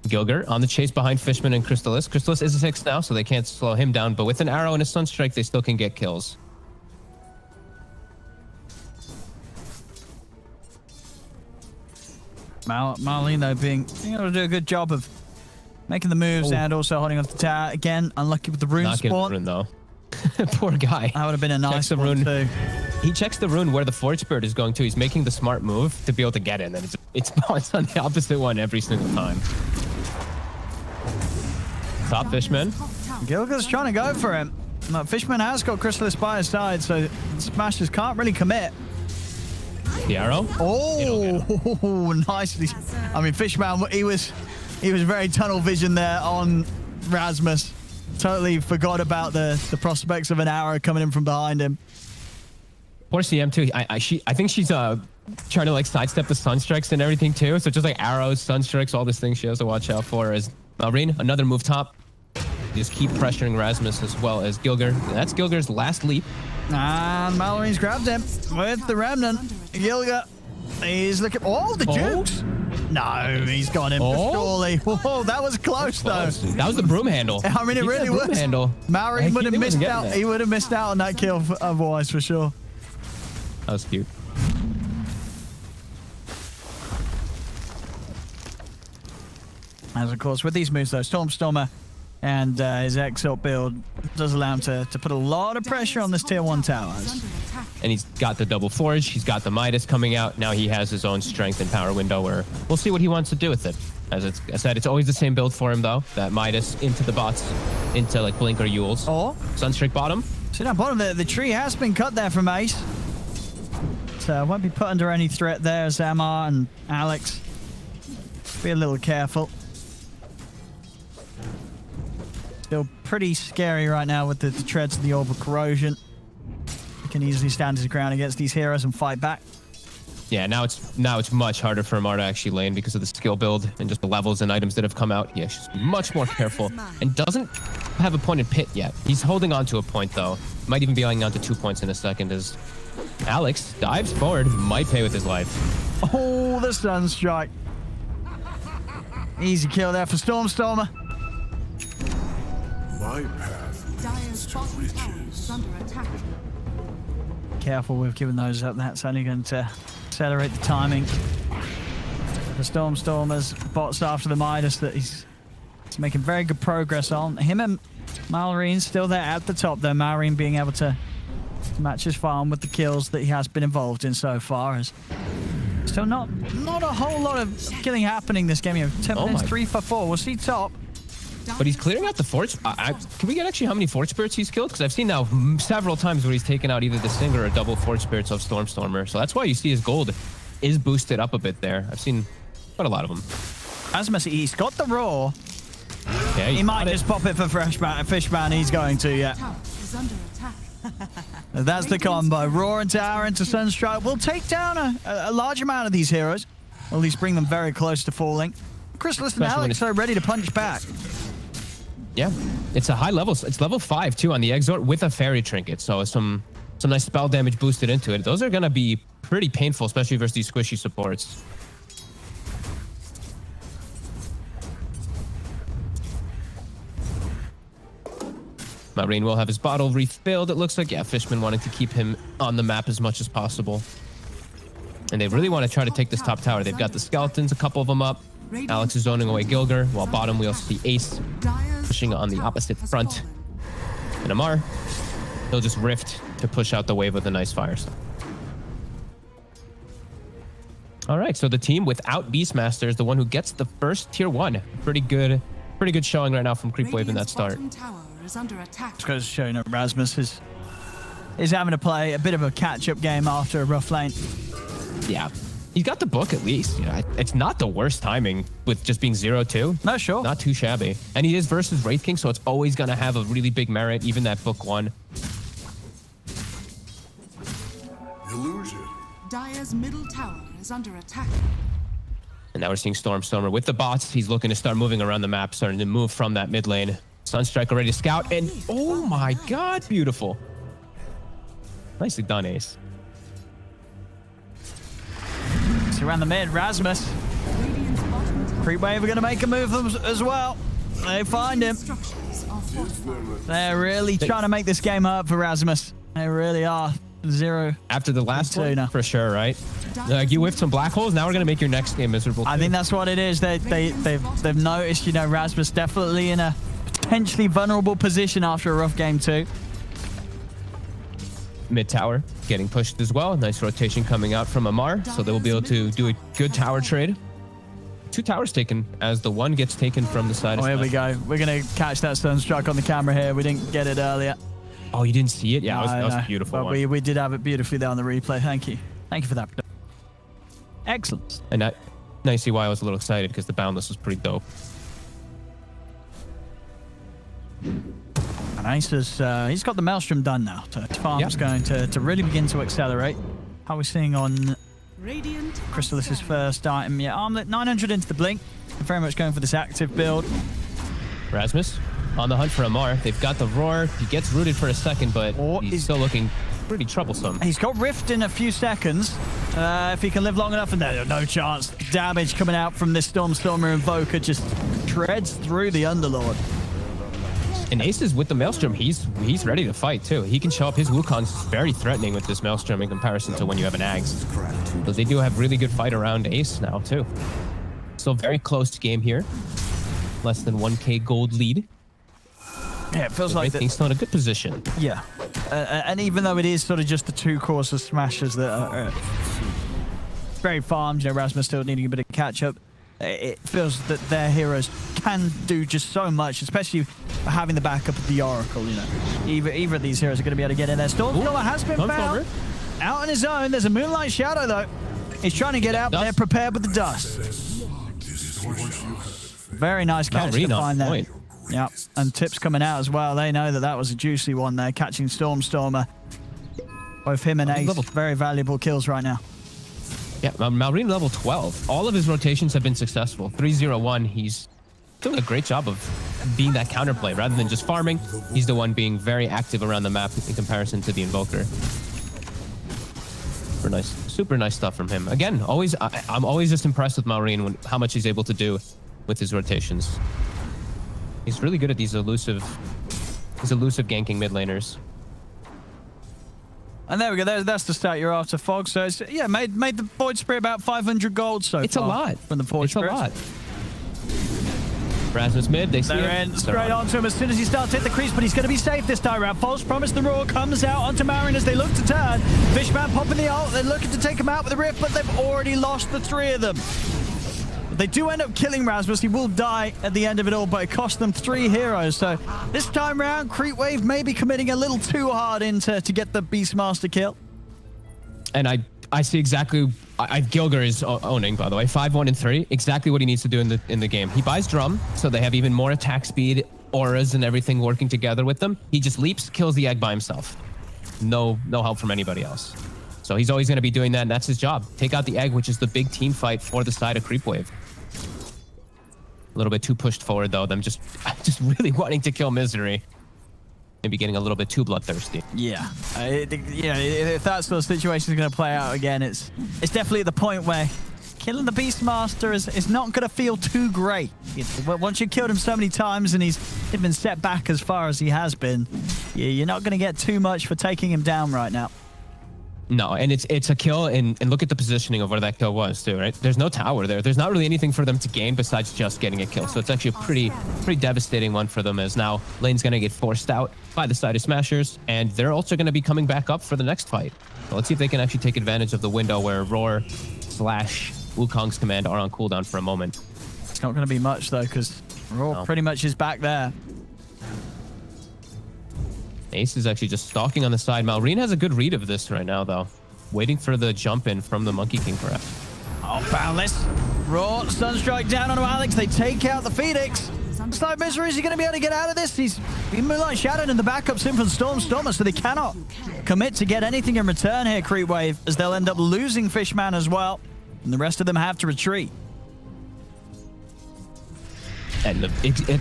Gilger on the chase behind Fishman and Crystallis. Crystallis is a 6 now, so they can't slow him down, but with an arrow and a Sunstrike, they still can get kills. Marlene, though, being able to do a good job of making the moves and also holding off the tower. Again, unlucky with the rune Not spawn. Rune, though. Poor guy. That would have been a nice one, too. He checks the rune where the Forge Spirit is going to. He's making the smart move to be able to get in, and it spawns on the opposite one every single time. Top Fishman. Gilga's trying to go for him. Fishman has got Crystallis by his side, so Smashers can't really commit. The arrow? Oh, nicely. I mean, Fishman, he was very tunnel vision there on Rasmus. Totally forgot about the prospects of an arrow coming in from behind him. Poor CM too. I think she's trying to like sidestep the Sunstrikes and everything too. So just like arrows, Sunstrikes, all these things she has to watch out for. As Malrine, another move top. Just keep pressuring Rasmus as well as Gilger. That's Gilger's last leap. And Malorine's grabbed him with the Remnant. Gilger, he's looking. Oh, the Jukes. No, he's got him. Surely. Whoa, that was close, though. That was the broom handle. I mean, it really was. Malorine would have missed out. He would have missed out on that kill otherwise, for sure. That was cute. As of course, with these moves though, Stormer And his Exalt build does allow him to put a lot of pressure on this tier 1 tower. And he's got the double forge. He's got the Midas coming out. Now he has his own strength and power window where we'll see what he wants to do with it. As I said, it's always the same build for him, though. That Midas into the bots, into like Blink or Yules. Oh. Sunstreak bottom. So down bottom, the tree has been cut there from Ace. So won't be put under any threat there, Zamar and Alex. Be a little careful. Still pretty scary right now with the treads and the orb of corrosion. He can easily stand his ground against these heroes and fight back. Yeah, now it's much harder for Amar to actually lane because of the skill build and just the levels and items that have come out. Yeah, she's much more careful and doesn't have a point in pit yet. He's holding on to a point though. Might even be holding on to 2 points in a second as Alex dives forward, might pay with his life. Oh, the Sunstrike. Easy kill there for Stormstormer. My path Dire's bottom tower is under attack. Careful with giving those up. That's only going to accelerate the timing. The Stormstormer's bots after the Midas that he's making very good progress on. Him and Malrine still there at the top though. Malrine being able to match his farm with the kills that he has been involved in so far. As still not a whole lot of killing happening this game. You know, 10 minutes, 3 for 4. We'll see top. But he's clearing out the Forge. Can we get actually how many Forge Spirits he's killed? Because I've seen now several times where he's taken out either the single or a double Forge Spirits of Stormstormer. So that's why you see his gold is boosted up a bit there. I've seen quite a lot of them. Asmus, he's got the roar. Yeah, He might just pop it for Fishman. He's going to, yeah. Tower is under attack. That's the combo. Roar and Tower into Sunstrike will take down a large amount of these heroes. Or at least bring them very close to falling. Chrysalis and Alex are ready to punch back. Yeah, it's a high level. It's level 5 too on the Exort with a Fairy Trinket. So some nice spell damage boosted into it. Those are going to be pretty painful, especially versus these squishy supports. Marine will have his bottle refilled. It looks like, yeah, Fishman wanting to keep him on the map as much as possible. And they really want to try to take this top tower. They've got the skeletons, a couple of them up. Alex is zoning away Gilger, while bottom we also see Ace pushing on the opposite front. And Amar, he'll just rift to push out the wave with a nice fire. All right, so the team without Beastmaster is the one who gets the first tier 1. Pretty good showing right now from Creepwave in that start. Just goes showing up Rasmus is having to play a bit of a catch-up game after a rough lane. Yeah. He's got the book at least. You know, it's not the worst timing with just being 0-2. No, sure. Not too shabby. And he is versus Wraith King, so it's always going to have a really big merit, even that book 1. illusion. Dire's middle tower is under attack. And now we're seeing Stormstormer with the bots. He's looking to start moving around the map, starting to move from that mid lane. Sunstrike already to scout, and oh my god, beautiful. Nicely done, Ace. Around the mid, Rasmus. Creepwave are going to make a move as well. They find him. They're really trying to make this game up for Rasmus. They really are. 0 after the last one, for sure, right? Like you whiffed some black holes. Now we're going to make your next game miserable. I think that's what it is. They've noticed, you know, Rasmus definitely in a potentially vulnerable position after a rough game 2. Mid tower getting pushed as well. Nice rotation coming out from Amar, so they will be able to do a good tower trade. 2 towers taken as the 1 gets taken from the side. Oh, here we go. We're gonna catch that Sunstrike on the camera here. We didn't get it earlier. Oh, you didn't see it? Yeah, that was a beautiful one. We did have it beautifully there on the replay. Thank you for that. Excellent. And now you see why I was a little excited, because the Boundless was pretty dope. And Ace has, he's got the Maelstrom done now. So his farm's going to really begin to accelerate. How are we seeing on Crystallis's first item? Yeah, Armlet 900 into the blink. They're very much going for this active build. Rasmus on the hunt for Amar. They've got the roar. He gets rooted for a second, but he's still looking pretty troublesome. He's got Rift in a few seconds. If he can live long enough, and there's no chance. Damage coming out from this Stormstormer Invoker just treads through the Underlord. And Ace is with the Maelstrom. He's ready to fight too. He can show up. His Wukong's very threatening with this Maelstrom in comparison to when you have an Aghs. So they do have really good fight around Ace now too. So very close game here. Less than 1k gold lead. Yeah, it feels like He's still in a good position. Yeah. And even though it is sort of just the two cores of Smashers that are very farmed, Rasmus still needing a bit of catch-up, it feels that their heroes can do just so much, especially having the backup of the Oracle, Either of these heroes are going to be able to get in there. Stormstormer has been found. Out on his own. There's a Moonlight Shadow, though. He's trying to get out, but they're prepared with the dust. Very nice catch to find there. Yeah, and Tips coming out as well. They know that was a juicy one there, catching Stormstormer. Both him and Ace, very valuable kills right now. Yeah, Malrine level 12. All of his rotations have been successful. 3-0-1. He's doing a great job of being that counterplay. Rather than just farming, he's the one being very active around the map in comparison to the Invoker. Super nice stuff from him. Again, I'm always just impressed with Malrine how much he's able to do with his rotations. He's really good at these elusive ganking mid laners. And there we go. That's the stat you're after, Fog. So it's, yeah, made the Void Spirit about 500 gold so it's far. A lot from the Void Spirit. It's a lot. Rasmus mid, they see him. Straight onto him as soon as he starts to hit the crease, but he's going to be safe this time around. False Promise, the Roar comes out onto Marin as they look to turn. Fishman popping the ult. They're looking to take him out with the Rift, but they've already lost the three of them. They do end up killing Rasmus. He will die at the end of it all, but it cost them 3 heroes. So this time round, Creepwave may be committing a little too hard to get the Beastmaster kill. And I see exactly... Gilger is owning, by the way. 5-1 and 3. Exactly what he needs to do in the game. He buys Drum, so they have even more attack speed, auras, and everything working together with them. He just leaps, kills the egg by himself. No help from anybody else. So he's always going to be doing that, and that's his job. Take out the egg, which is the big team fight for the side of Creepwave. A little bit too pushed forward, though. Them just really wanting to kill Misery. Maybe getting a little bit too bloodthirsty. Yeah. If that sort of situation is going to play out again, it's definitely at the point where killing the Beastmaster is not going to feel too great. Once you've killed him so many times and he's been set back as far as he has been, you're not going to get too much for taking him down right now. No, and it's a kill, and look at the positioning of where that kill was too, right? There's no tower there. There's not really anything for them to gain besides just getting a kill. So it's actually a pretty devastating one for them, as now lane's going to get forced out by the side of Smashers, and they're also going to be coming back up for the next fight. So let's see if they can actually take advantage of the window where Roar / Wukong's command are on cooldown for a moment. It's not going to be much, though, because Roar pretty much is back there. Ace is actually just stalking on the side. Malrine has a good read of this right now, though. Waiting for the jump in from the Monkey King, perhaps. Oh, Boundless. Raw Sunstrike down on Alex. They take out the Phoenix. It's like Misery. Is he going to be able to get out of this? He's been Moonlight Shadowed, and the backup's in from Stormstormer, so they cannot commit to get anything in return here, Creepwave, as they'll end up losing Fishman as well, and the rest of them have to retreat. And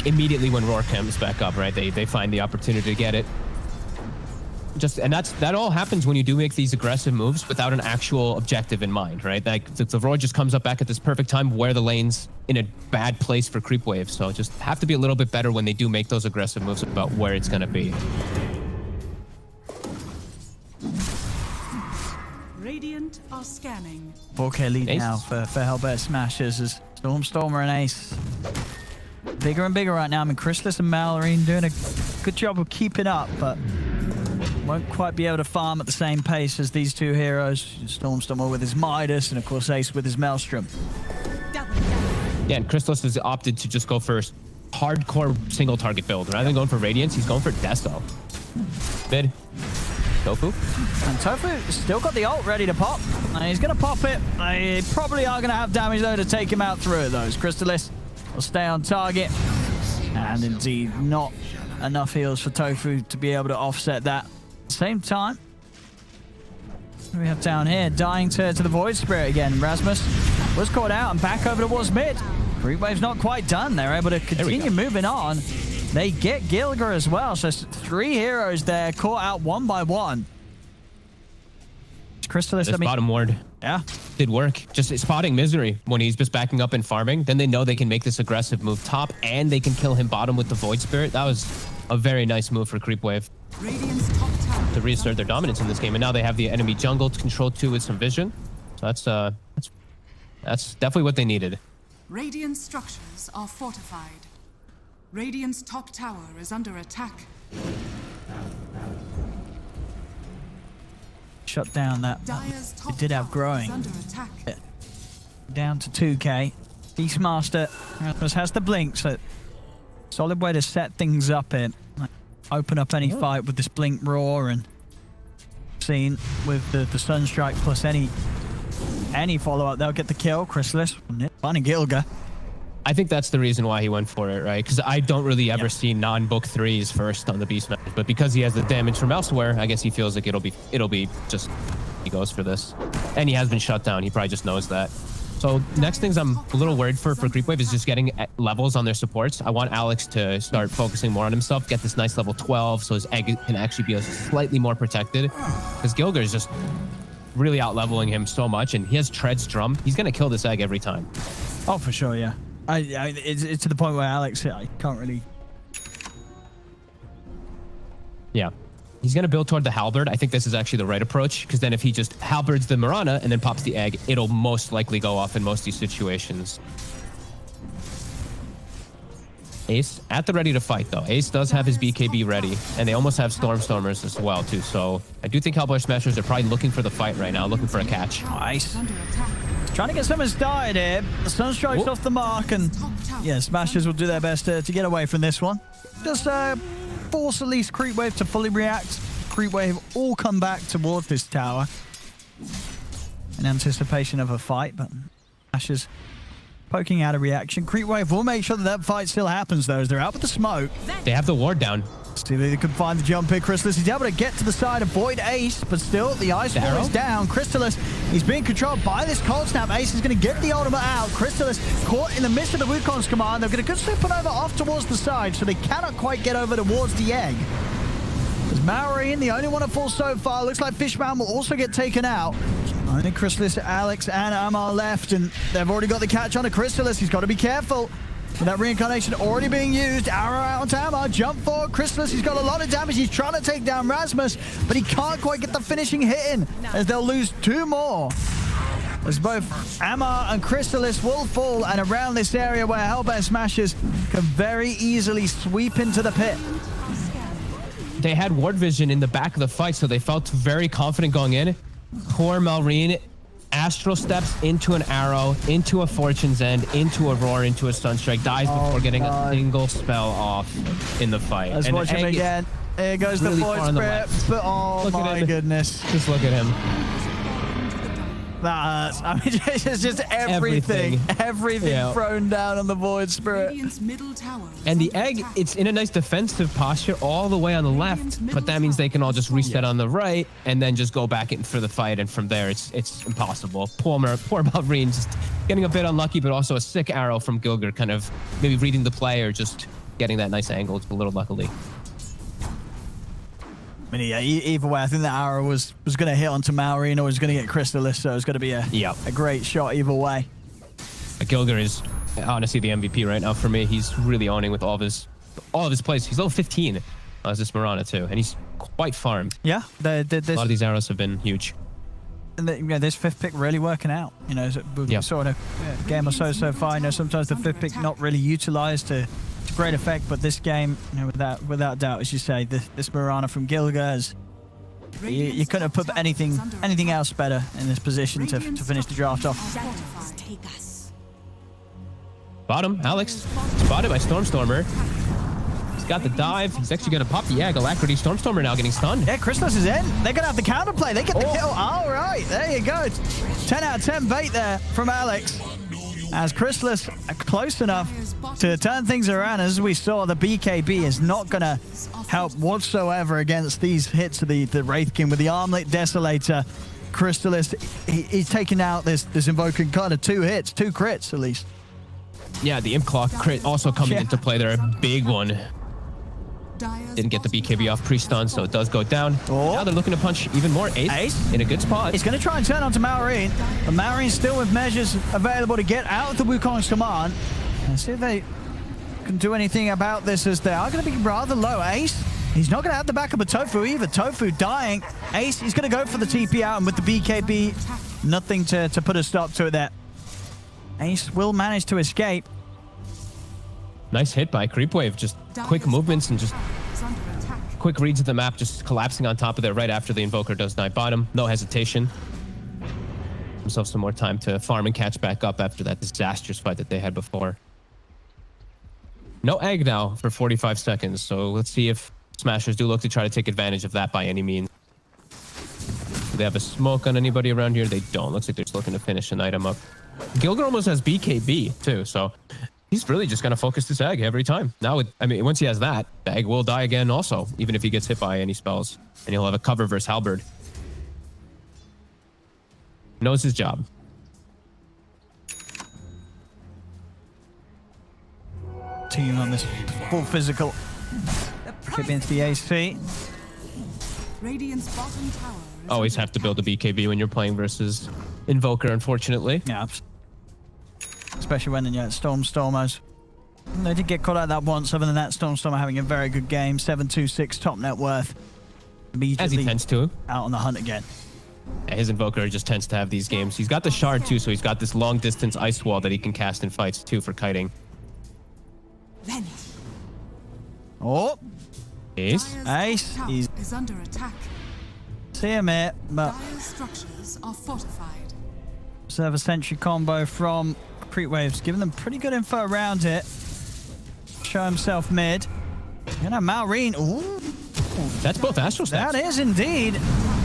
immediately when Roar comes back up, right, they find the opportunity to get it. That all happens when you do make these aggressive moves without an actual objective in mind, right? Like the Roar just comes up back at this perfect time where the lane's in a bad place for Creepwave. So just have to be a little bit better when they do make those aggressive moves about where it's going to be. Radiant are scanning. 4K lead now for Hellbear Smashers as Stormstormer and Ace bigger and bigger right now. I mean, Chrysalis and Malrine doing a good job of keeping up, but won't quite be able to farm at the same pace as these two heroes. Stormstormer with his Midas, and of course Ace with his Maelstrom. Yeah, and Chrysalis has opted to just go for hardcore single target build. Rather than going for Radiance, he's going for Deso. Mid. Tofu. And Tofu still got the ult ready to pop. And he's going to pop it. They probably are going to have damage, though, to take him out through it, though. Chrysalis will stay on target. And indeed, not enough heals for Tofu to be able to offset that. Same time, we have down here dying to the Void Spirit again. Rasmus was caught out and back over towards mid. Creepwave's not quite done. They're able to continue moving on. They get Gilger as well. So 3 heroes there caught out one by one. Chrysalis, this bottom ward did work. Just spotting Misery when he's just backing up and farming. Then they know they can make this aggressive move top, and they can kill him bottom with the Void Spirit. That was a very nice move for Creepwave to reassert their dominance in this game. And now they have the enemy jungle to control too with some vision. So that's definitely what they needed. Radiant structures are fortified. Radiant's top tower is under attack. Shut down that. Dire's top It did have tower growing. is under attack. Down to 2k. Beastmaster has the blink, so solid way to set things up here. Like, open up any fight with this blink roar and seen with the Sunstrike plus any follow-up, they'll get the kill. Chrysalis, finding Gilga. I think that's the reason why he went for it, right? Because I don't really ever see non-book 3s first on the Beastmaster, but because he has the damage from elsewhere, I guess he feels like it'll be just he goes for this, and he has been shut down. He probably just knows that. So next things I'm a little worried for Creepwave is just getting levels on their supports. I want Alex to start focusing more on himself, get this nice level 12, so his egg can actually be slightly more protected. Because Gilga is just really out-leveling him so much, and he has Tread's Drum. He's gonna kill this egg every time. Oh, for sure, yeah. It's to the point where Alex, I can't really. Yeah. He's going to build toward the halberd. I think this is actually the right approach, because then if he just halberds the Mirana and then pops the egg, it'll most likely go off in most of these situations. Ace at the ready to fight, though. Ace does have his BKB ready, and they almost have Stormstormers as well, too. So I do think Hellbear Smashers are probably looking for the fight right now, looking for a catch. Nice. Trying to get some died here. The Sunstrike's off the mark, and yeah, Smashers will do their best to get away from this one. Just force at least Creepwave to fully react. Creepwave all come back towards this tower in anticipation of a fight, but Smashers poking out a reaction. Creepwave will make sure that fight still happens, though, as they're out with the smoke. They have the ward down. See if they can find the jump here. Chrysalis, he's able to get to the side, avoid Ace, but still the ice wall is down. Chrysalis, he's being controlled by this cold snap. Ace is going to get the ultimate out. Chrysalis caught in the midst of the Wukong's command. They're going to go supernova off towards the side, so they cannot quite get over towards the egg. There's Maureen, the only one that falls so far. Looks like Fishman will also get taken out. Only Chrysalis, Alex, and Amar left, and they've already got the catch on a Chrysalis. He's got to be careful. With that reincarnation already being used, arrow out onto Amar, jump forward, Chrysalis, he's got a lot of damage, he's trying to take down Rasmus, but he can't quite get the finishing hit in, as they'll lose 2 more. As both Amar and Chrysalis will fall, and around this area where Hellbear Smashers can very easily sweep into the pit. They had ward vision in the back of the fight, so they felt very confident going in. Poor Maureen Astral steps into an arrow, into a Fortune's End, into a Roar, into a Sunstrike, dies before getting a single spell off in the fight. Let's watch him again. Here goes really the Void Spirit, but oh my goodness. Just look at him. That hurts. I mean, it's just everything thrown down on the Void Spirit. And the egg, it's in a nice defensive posture all the way on the left, but that means they can all just reset on the right and then just go back in for the fight, and from there it's impossible. Poor Maureen just getting a bit unlucky, but also a sick arrow from Gilger, kind of maybe reading the play or just getting that nice angle a little luckily. I mean, yeah, either way, I think the arrow was going to hit onto Maureen or was going to get Chrysalis, so it's going to be a great shot either way. Gilger is honestly the MVP right now for me. He's really owning with all of his plays. He's level 15 as this Mirana too, and he's quite farmed. Yeah, a lot of these arrows have been huge. And this 5th pick really working out. You know, we've sort of game or so far. You know, sometimes the 5th pick not really utilized to great effect, but this game, you know, without doubt, as you say, this Mirana from Gilga is you couldn't have put anything else better in this position to finish the draft off. Bottom, Alex spotted by Stormstormer. He's got the dive. He's actually going to pop the egg. Alacrity. Stormstormer now getting stunned. Yeah, Chrysalis is in. They're going to have the counterplay. They get the kill. All right, there you go. 10 out of 10 bait there from Alex. As Chrysalis close enough to turn things around. As we saw, the BKB is not going to help whatsoever against these hits of the Wraith King with the Armlet Desolator. Chrysalis, he's taking out this Invoking kind of 2 hits, 2 crits at least. Yeah, the Imp Clock crit also coming into play there. A big one. Didn't get the BKB off pre-stun, so it does go down. Now they're looking to punch even more. Ace in a good spot. He's going to try and turn onto Maureen, but Maureen's still with measures available to get out of the Wukong's command. And see if they can do anything about this, as they are going to be rather low. Ace, he's not going to have the backup of Tofu either. Tofu dying. Ace, he's going to go for the TP out, and with the BKB, nothing to put a stop to it there. Ace will manage to escape. Nice hit by Creepwave. Just quick movements and just quick reads of the map, just collapsing on top of there right after the Invoker does knife bottom. No hesitation. Himself some more time to farm and catch back up after that disastrous fight that they had before. No egg now for 45 seconds, so let's see if Smashers do look to try to take advantage of that by any means. Do they have a smoke on anybody around here? They don't. Looks like they're just looking to finish an item up. Gilgar almost has BKB too, so he's really just going to focus this egg every time. Now, I mean, once he has that, the egg will die again also, even if he gets hit by any spells. And he'll have a cover versus Halberd. Knows his job. Team on this full physical. Kip into the AC. Radiant's bottom tower is Always have to build a BKB when you're playing versus Invoker, unfortunately. Yeah, especially when Stormers. They did get caught out that once. Other than that, Stormer having a very good game. 726 top net worth. As he tends to. Out on the hunt again. Yeah, his Invoker just tends to have these games. He's got the shard too, so he's got this long distance ice wall that he can cast in fights too for kiting. Oh, Ace. Ace. He's is under attack. see him here, but Dire's structures are fortified. server sentry combo from Creepwave's giving them pretty good info around it. Show himself mid. And a Malrine. Ooh. That's both Astral stats. That is indeed.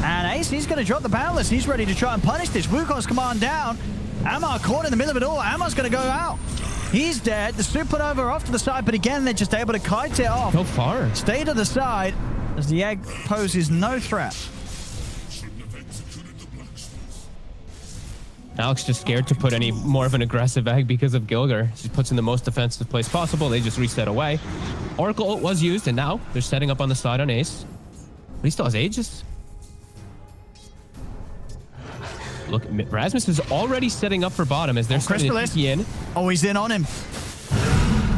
And Ace, he's going to drop the balance. He's ready to try and punish this. Wukong's command down. Ammar caught in the middle of it all. Ammar's going to go out. He's dead. The supernova off to the side, but again, they're just able to kite it off. Go far. Stay to the side as the egg poses no threat. Alex just scared to put any more of an aggressive egg because of Gilgar. He puts in the most defensive place possible. They just reset away. Oracle ult was used, and now they're setting up on the side on Ace. But he still has Aegis. Look, Rasmus is already setting up for bottom as they're starting to TP in. Oh, he's in on him.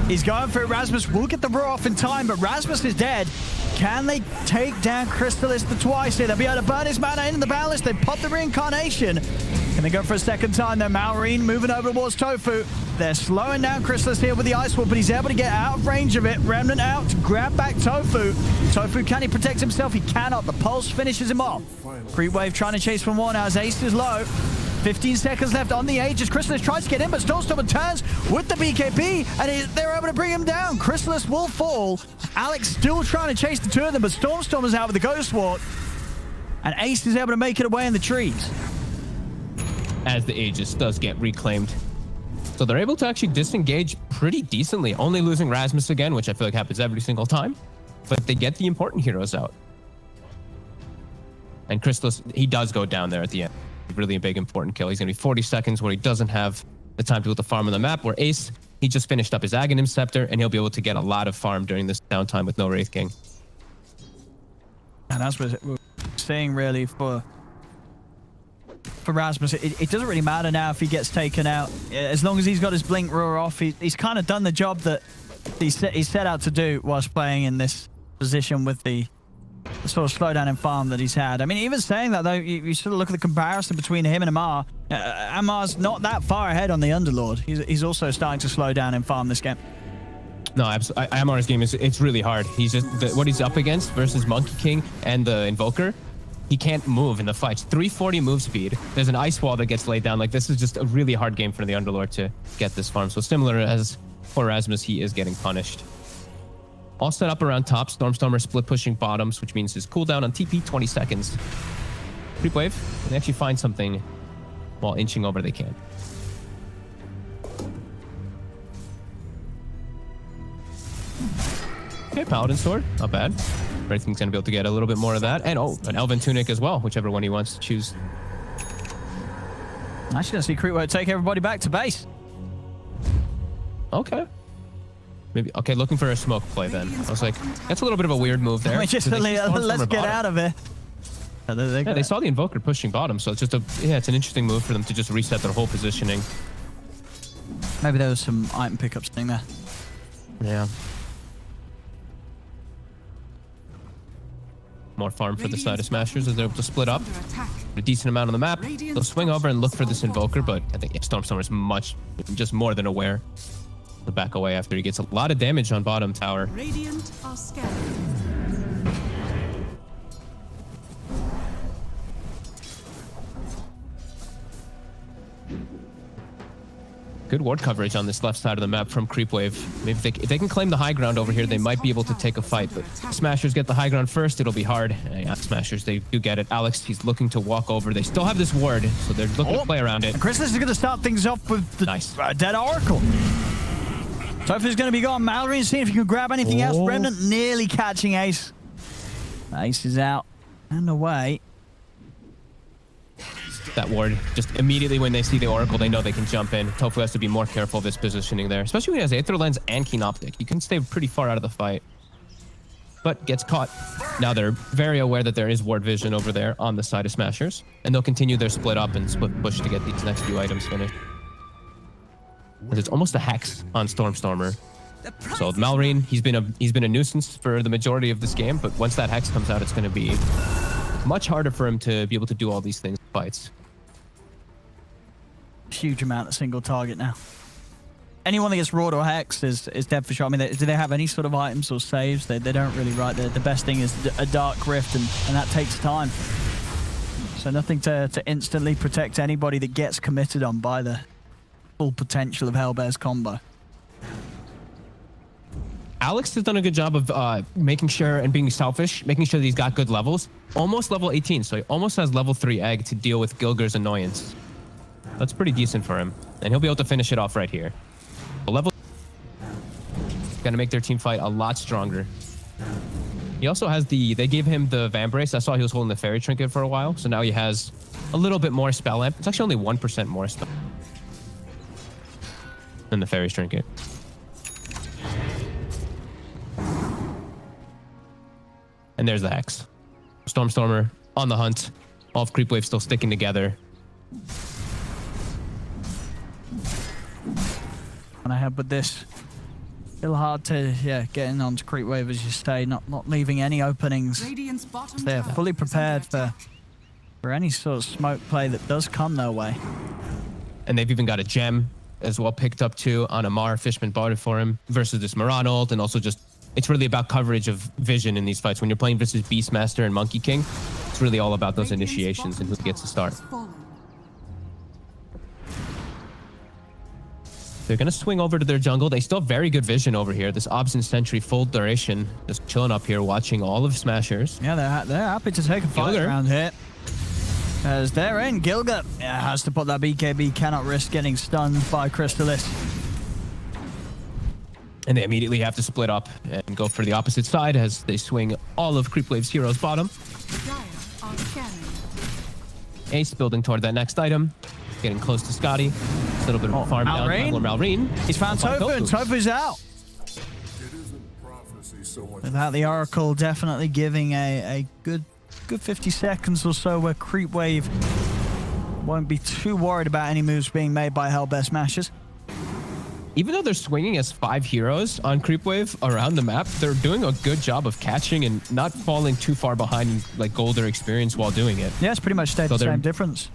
He's going for it. Rasmus will get the roar off in time, but Rasmus is dead. Can they take down Crystallis the twice here? They'll be able to burn his mana into the balance. They pop the reincarnation. Can they go for a second time? They're Malrine moving over towards Tofu. They're slowing down Crystallis here with the Ice Wall, but he's able to get out of range of it. Remnant out to grab back Tofu. Tofu, can he protect himself? He cannot. The pulse finishes him off. Creepwave trying to chase for more now as Ace is low. 15 seconds left on the Aegis. Crystallis tries to get in, but Stormstormer turns with the BKB, and they're able to bring him down. Crystallis will fall. Alex still trying to chase the two of them, but Stormstormer's out with the Ghost Ward. And Ace is able to make it away in the trees. As the Aegis does get reclaimed. So they're able to actually disengage pretty decently, only losing Rasmus again, which I feel like happens every single time. But they get the important heroes out. And Crystallis, he does go down there at the end. Really a big important kill. He's going to be 40 seconds where he doesn't have the time to go to farm on the map, where Ace, he just finished up his Aghanim Scepter, and he'll be able to get a lot of farm during this downtime with no Wraith King. And that's what we're saying really for Rasmus. It doesn't really matter now if he gets taken out. As long as he's got his Blink Roar off, he's kind of done the job that he set out to do whilst playing in this position with the sort of slowdown in farm that he's had. I mean, even saying that, though, you sort of look at the comparison between him and Ammar. Ammar's not that far ahead on the Underlord. He's also starting to slow down in farm this game. No, Ammar's game it's really hard. He's just what he's up against versus Monkey King and the Invoker. He can't move in the fights. 340 move speed. There's an ice wall that gets laid down. Like, this is just a really hard game for the Underlord to get this farm. So similar as for Rasmus, he is getting punished. All set up around top. Stormstormer split pushing bottoms, which means his cooldown on TP 20 seconds. Creepwave, when they actually find something while inching over, they can. Okay, Paladin Sword, not bad. Wraithking's gonna be able to get a little bit more of that. And an Elven Tunic as well, whichever one he wants to choose. Actually, gonna see Creepwave take everybody back to base. Okay. Maybe, okay, looking for a smoke play then. I was like, that's a little bit of a weird move there. Let's get out of it. Yeah, they saw the Invoker pushing bottom, so it's just it's an interesting move for them to just reset their whole positioning. Maybe there was some item pickups thing there. Yeah. More farm for the side of Smashers as they're able to split up. A decent amount on the map. They'll swing over and look for this Invoker, but I think Stormstormer is just more than aware. to back away after he gets a lot of damage on bottom tower. Radiant are scanning. Good ward coverage on this left side of the map from Creepwave. Maybe if they can claim the high ground over here, they might be able to take a fight. But Smashers get the high ground first, it'll be hard. Yeah, Smashers, they do get it. Alex, he's looking to walk over. They still have this ward, so they're looking to play around it. And Chrysalis is going to start things off with the Dead Oracle. Sophie's going to be gone. Mallory seeing if you can grab anything else. Remnant nearly catching Ace. Ace is out and away. That ward, just immediately when they see the Oracle, they know they can jump in. Tofu has to be more careful of his positioning there, especially when he has Aether Lens and Keen Optic. You can stay pretty far out of the fight, but gets caught. Now they're very aware that there is ward vision over there on the side of Smashers, and they'll continue their split up and split push to get these next few items finished. It's almost a hex on Stormstormer. So Malrine, he's been a nuisance for the majority of this game, but once that hex comes out, it's going to be much harder for him to be able to do all these things in fights. Huge amount of single target now. Anyone that gets Roared or Hex is dead for sure. I mean, do they have any sort of items or saves? They don't really, right? The best thing is a Dark Rift, and that takes time. So nothing to instantly protect anybody that gets committed on by the full potential of Hellbear's combo. Alex has done a good job of making sure and being selfish, making sure that he's got good levels. Almost level 18, so he almost has level 3 egg to deal with Gilger's annoyance. That's pretty decent for him, and he'll be able to finish it off right here. The level going to make their team fight a lot stronger. He also has they gave him the Vambrace. I saw he was holding the Fairy Trinket for a while, so now he has a little bit more spell amp. It's actually only 1% more spell than the Fairy Trinket. And there's the Hex. Stormstormer on the hunt. All of Creepwave still sticking together. And I have with this, still hard to get in onto Creepwave, as you say, not leaving any openings. They're fully prepared for any sort of smoke play that does come their way. And they've even got a gem as well picked up too on Amar. Fishman bought it for him versus this Moran ult, and also just it's really about coverage of vision in these fights. When you're playing versus Beastmaster and Monkey King, it's really all about those initiations and who gets to start. They're going to swing over to their jungle. They still have very good vision over here. This Obscene Sentry full duration, just chilling up here, watching all of Smashers. Yeah, they're happy to take a fight around here. As they're in, Gilger has to put that BKB, cannot risk getting stunned by Crystallis. And they immediately have to split up and go for the opposite side as they swing all of Creepwave's heroes bottom. Ace building toward that next item. Getting close to Scotty. A little bit of farm down. Malrine. He's found Tofu, and Tofu's out. Without the Oracle definitely giving a good 50 seconds or so where Creepwave won't be too worried about any moves being made by Hellbear Smashers. Even though they're swinging as 5 heroes on Creepwave around the map, they're doing a good job of catching and not falling too far behind like gold or experience while doing it. Yeah, it's pretty much stayed the same difference.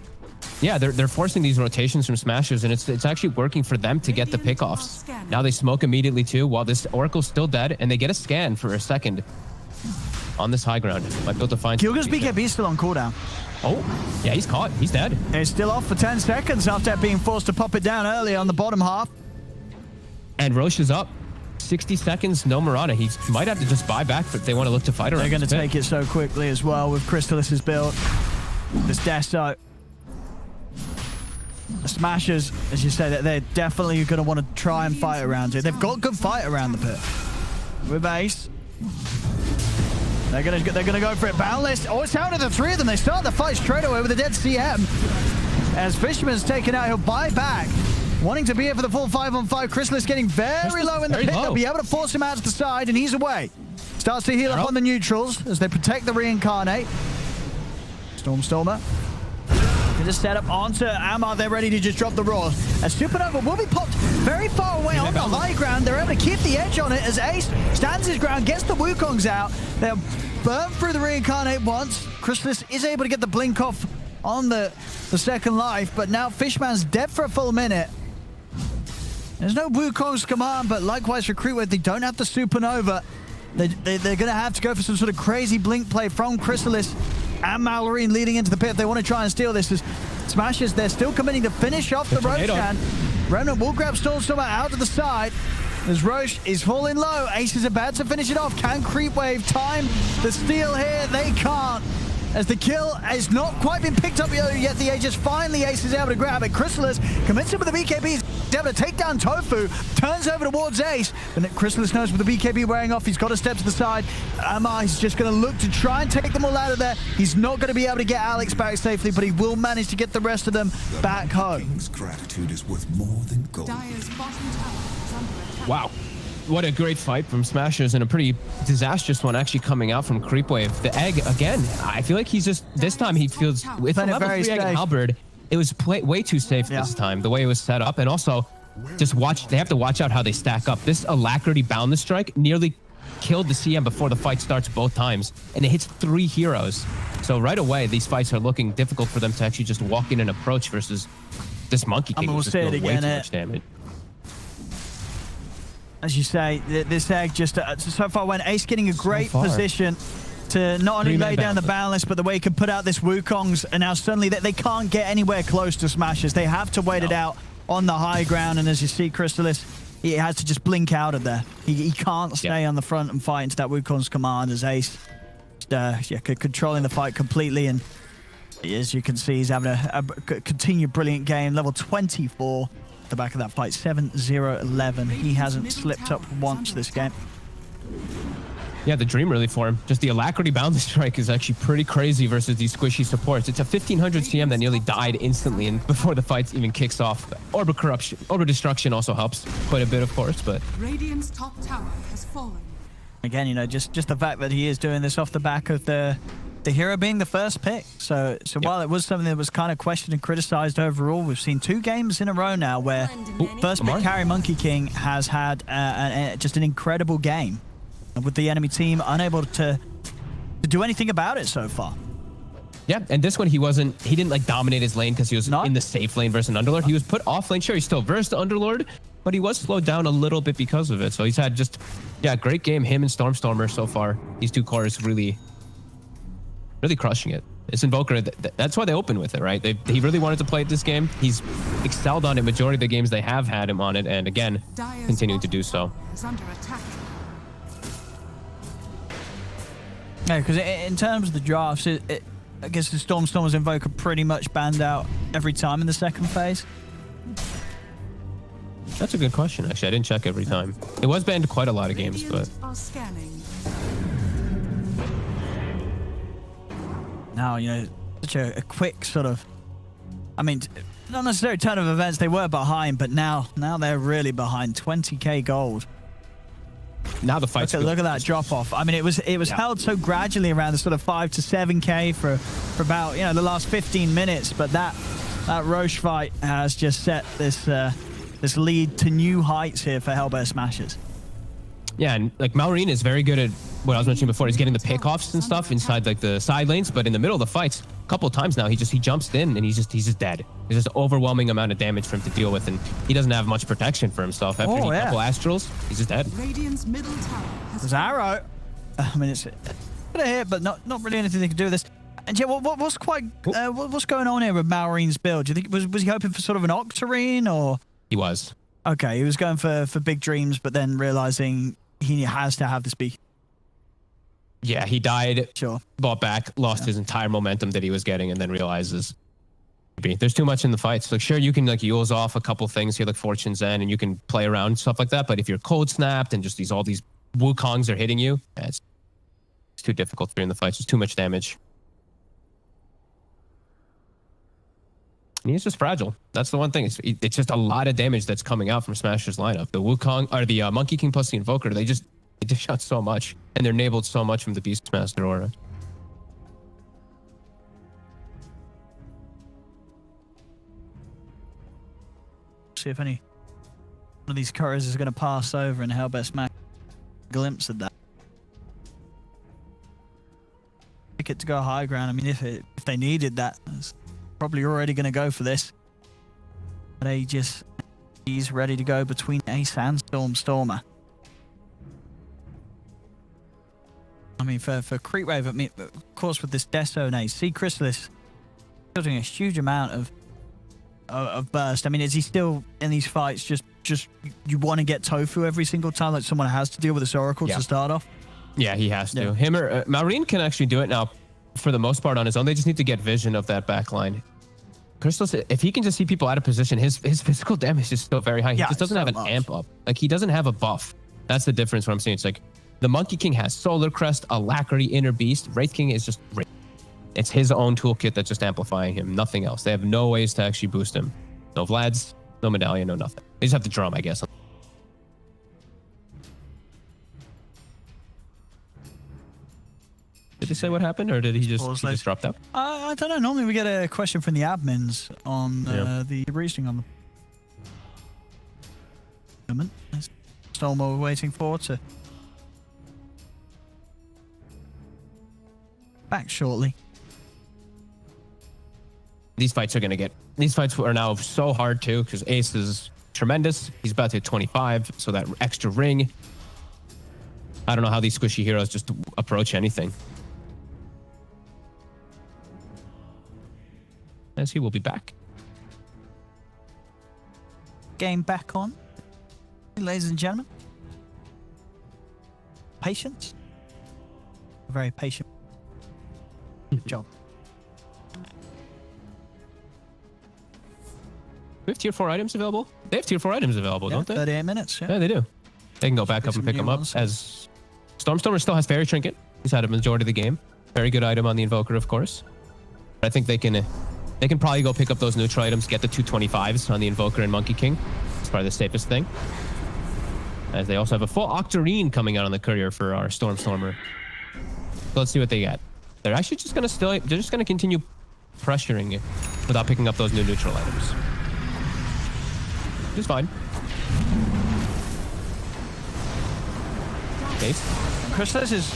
Yeah, they're forcing these rotations from Smashers, and it's actually working for them to get the pickoffs. Now they smoke immediately too, while this Oracle's still dead, and they get a scan for a second on this high ground. Might be able to find Gilger's BKB is still on cooldown. Oh, yeah, he's caught. He's dead. He's still off for 10 seconds after being forced to pop it down early on the bottom half. And Roche is up. 60 seconds, no Mirana. He might have to just buy back if they want to look to fight around. They're going to take it so quickly as well with Crystallis's build. This Desto. The Smashers, as you say, they're definitely going to want to try and fight around it. They've got good fight around the pit. With Ace. They're going to go for it. Boundless. Oh, it's down to the 3 of them. They start the fight straight away with a dead CM. As Fisherman's taken out, he'll buy back. Wanting to be here for the full 5-on-5. Chrysalis getting very low in the pit. They'll be able to force him out to the side, and he's away. Starts to heal up on the neutrals as they protect the Reincarnate. Stormstormer. They just set up onto Amar. They're ready to just drop the Roar. As Supernova will be popped very far away on the high ground. They're able to keep the edge on it as Ace stands his ground, gets the Wukongs out. They'll burn through the Reincarnate once. Chrysalis is able to get the blink off on the second life, but now Fishman's dead for a full minute. There's no Wukong's command, but likewise for Creepwave, they don't have the Supernova. They're going to have to go for some sort of crazy blink play from Chrysalis and Malorine leading into the pit if they want to try and steal this. As Smashers, they're still committing to finish off the Roshan. Remnant will grab Stormstormer out to the side. As Roche is falling low, Ace is about to finish it off. Can Creepwave time the steal here? They can't. As the kill has not quite been picked up yet, the Aegis finally Ace is able to grab it. Chrysalis commits it with the BKB. He's able to take down Tofu, turns over towards Ace. But Chrysalis knows with the BKB wearing off, he's got to step to the side. He's just going to look to try and take them all out of there. He's not going to be able to get Alex back safely, but he will manage to get the rest of them back home. King's gratitude is worth more than gold. Dire's bottom tower is under attack. Wow. What a great fight from Smashers and a pretty disastrous one actually coming out from Creepwave. The egg, again, I feel like he's just, this time he feels, with the level 3 egg and Halberd, it was way too safe this time, the way it was set up. And also, just watch, they have to watch out how they stack up. This Alacrity Boundless Strike nearly killed the CM before the fight starts both times, and it hits 3 heroes. So right away, these fights are looking difficult for them to actually just walk in and approach versus this Monkey King who's just doing way too much damage. As you say, this egg just so far went Ace getting a great position to not only lay down the balance, but the way he could put out this Wukong's, and now suddenly they can't get anywhere close to Smashers. They have to wait it out on the high ground, and as you see, Chrysalis, he has to just blink out of there. He can't stay on the front and fight into that Wukong's command as Ace controlling the fight completely, and as you can see, he's having a continued brilliant game, level 24. The back of that fight, 7-0-11. He hasn't slipped up once this game. Yeah, the dream really for him. Just the Alacrity Boundless Strike is actually pretty crazy versus these squishy supports. It's a 1500 CM that nearly died instantly and before the fight even kicks off. Orb Corruption, Orb Destruction also helps quite a bit, of course, but Radiant's top tower has fallen. Again, you know, just the fact that he is doing this off the back of the hero being the first pick. So while it was something that was kind of questioned and criticized overall, we've seen 2 games in a row now where first pick carry Monkey King has had just an incredible game, with the enemy team unable to do anything about it so far. Yeah, and this one he didn't like dominate his lane because he was in the safe lane versus an Underlord. He was put off lane. Sure, he's still versed the Underlord, but he was slowed down a little bit because of it. So he's had just, great game. Him and Stormstormer so far. These 2 cores really crushing it. This Invoker, that's why they opened with it, right? He really wanted to play it this game. He's excelled on it majority of the games they have had him on it, and again, continuing to do so. Is under attack. Yeah, because in terms of the drafts, I guess the Stormstormer's Invoker pretty much banned out every time in the second phase. That's a good question, actually. I didn't check every time. It was banned quite a lot of games, but... Are scanning. Now, you know, such a quick sort of, I mean, not necessarily a ton of events. They were behind, but now they're really behind. 20k gold. Now the fight's look at that drop off. I mean, it was held so gradually around the sort of 5 to 7k for about, the last 15 minutes. But that Roche fight has just set this this lead to new heights here for Hellbear Smashers. Yeah, and like Malorine is very good at what I was mentioning before. He's getting the pickoffs and stuff inside like the side lanes, but in the middle of the fights, a couple of times now, he jumps in and he's just dead. There's just overwhelming amount of damage for him to deal with, and he doesn't have much protection for himself. After a couple astrals, he's just dead. Radiant's middle tower has There's Arrow. I mean, it's a hit, but not really anything they can do with this. And yeah, what's going on here with Malorine's build? Do you think was he hoping for sort of an Octarine, or he was? Okay, he was going for big dreams, but then realizing he has to have the speed. Yeah, he died, sure, bought back, lost his entire momentum that he was getting, and then realizes there's too much in the fights. Like, sure, you can like use off a couple things here, like Fortune's End, and you can play around stuff like that. But if you're cold snapped and just all these Wukongs are hitting you, it's too difficult for you in the fights. There's too much damage. And he's just fragile. That's the one thing. It's just a lot of damage that's coming out from Smasher's lineup. The Wukong or the Monkey King plus the Invoker, they dish out so much, and they're enabled so much from the Beastmaster aura. See if any one of these couriers is going to pass over and Hellbear Smash a glimpse of that. Ticket to go high ground. I mean, if they needed that, it's probably already going to go for this. But Aegis He's ready to go between Ace and Stormer. I mean, for Creepwave, I mean, of course, with this Death Zone Ace, see Chrysalis still doing a huge amount of burst. I mean, is he still in these fights just you want to get Tofu every single time, like someone has to deal with this Oracle to start off? Yeah, he has to. Him or Marine can actually do it now for the most part on his own. They just need to get vision of that back line. Crystal, if he can just see people out of position, his physical damage is still very high. He just doesn't have an amp up. Like, he doesn't have a buff. That's the difference. What I'm saying, it's like the Monkey King has Solar Crest, Alacrity, Inner Beast. Wraith King is just, it's his own toolkit that's just amplifying him, nothing else. They have no ways to actually boost him. No Vlads, no Medallion, no nothing. They just have to drum, I guess. Did he say what happened, or did he just dropped out? I don't know. Normally we get a question from the admins on the reasoning on the moment. Stormer we're waiting for to back shortly. These fights are now so hard too, because Ace is tremendous. He's about to hit 25, so that extra ring. I don't know how these squishy heroes just approach anything. As he will be back. Game back on, ladies and gentlemen. Patience. Very patient. Good job. We have tier 4 items available? They have tier 4 items available, don't they? 38 minutes, Yeah, they do. They can go back up and pick them up. As Stormstormer still has Fairy Trinket. He's had a majority of the game. Very good item on the Invoker, of course. But I think they can probably go pick up those neutral items, get the 225s on the Invoker and Monkey King. It's probably the safest thing. As they also have a full Octarine coming out on the Courier for our Stormstormer. So let's see what they get. They're actually just gonna continue pressuring it without picking up those new neutral items. Which is fine. Ace. Chrysalis is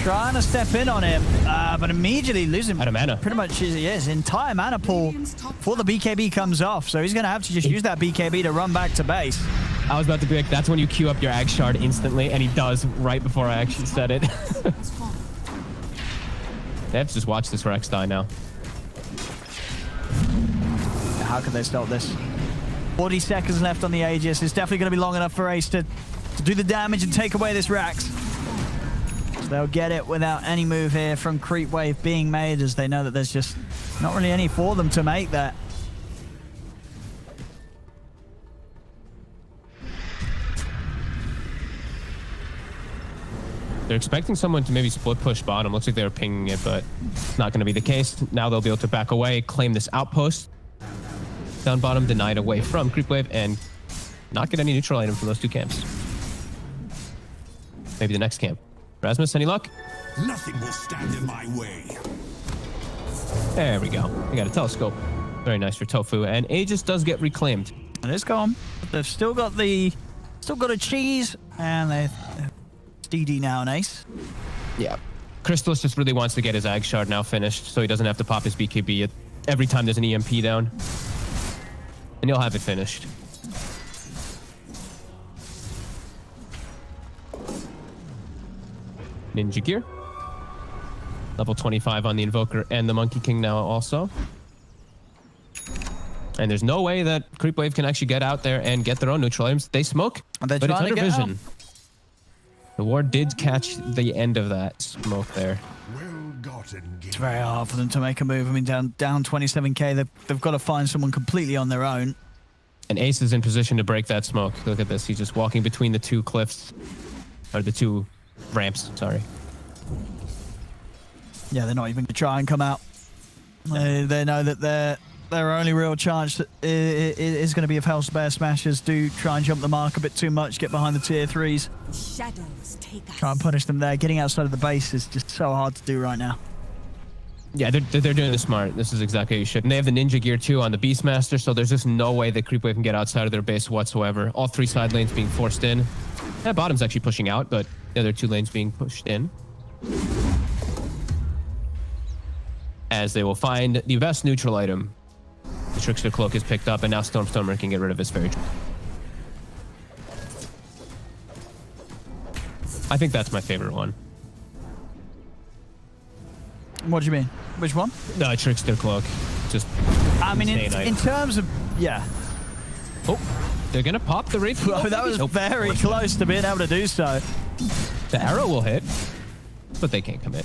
trying to step in on him, but immediately losing out of mana. Pretty much his entire mana pool before the BKB comes off. So he's going to have to just use that BKB to run back to base. I was about to be like, that's when you queue up your Ag Shard instantly, and he does right before I actually said it. They have to just watch this Rex die now. How can they stop this? 40 seconds left on the Aegis. It's definitely going to be long enough for Ace to do the damage and take away this Rax. So they'll get it without any move here from Creepwave being made, as they know that there's just not really any for them to make that. They're expecting someone to maybe split push bottom. Looks like they were pinging it, but it's not going to be the case. Now they'll be able to back away, claim this outpost. Down bottom, denied away from Creepwave, and not get any neutral item from those two camps. Maybe the next camp. Rasmus, any luck? Nothing will stand in my way. There we go. We got a telescope. Very nice for Tofu, and Aegis does get reclaimed. And it's gone. But they've still got a cheese, and they're DD now, an Ace. Yeah. Crystallis just really wants to get his Ag Shard now finished, so he doesn't have to pop his BKB every time there's an EMP down. And he'll have it finished. Ninja Gear. Level 25 on the Invoker and the Monkey King now also. And there's no way that Creepwave can actually get out there and get their own neutral items. They smoke, but it's under vision. The ward did catch the end of that smoke there. It's very hard for them to make a move. I mean, down 27k, they've got to find someone completely on their own. And Ace is in position to break that smoke. Look at this. He's just walking between the two cliffs. Or the two ramps, sorry. Yeah, they're not even going to try and come out. They know that their only real chance is going to be if Hellbear Smashers do try and jump the mark a bit too much, get behind the tier 3s. Shadows take us. Try and punish them there. Getting outside of the base is just so hard to do right now. Yeah, they're doing this smart. This is exactly how you should. And they have the Ninja Gear too on the Beastmaster, so there's just no way that Creepwave can get outside of their base whatsoever. All three side lanes being forced in. Yeah, bottom's actually pushing out, but the other two lanes being pushed in. As they will find the best neutral item to Trickster Cloak is picked up, and now Stormstormer can get rid of his Fairy Trap. I think that's my favorite one. What do you mean? Which one? No, Trickster Cloak. Just I mean, in terms of, yeah. Oh, they're going to pop the Wraith. Well, that was very close to being able to do so. The arrow will hit, but they can't commit.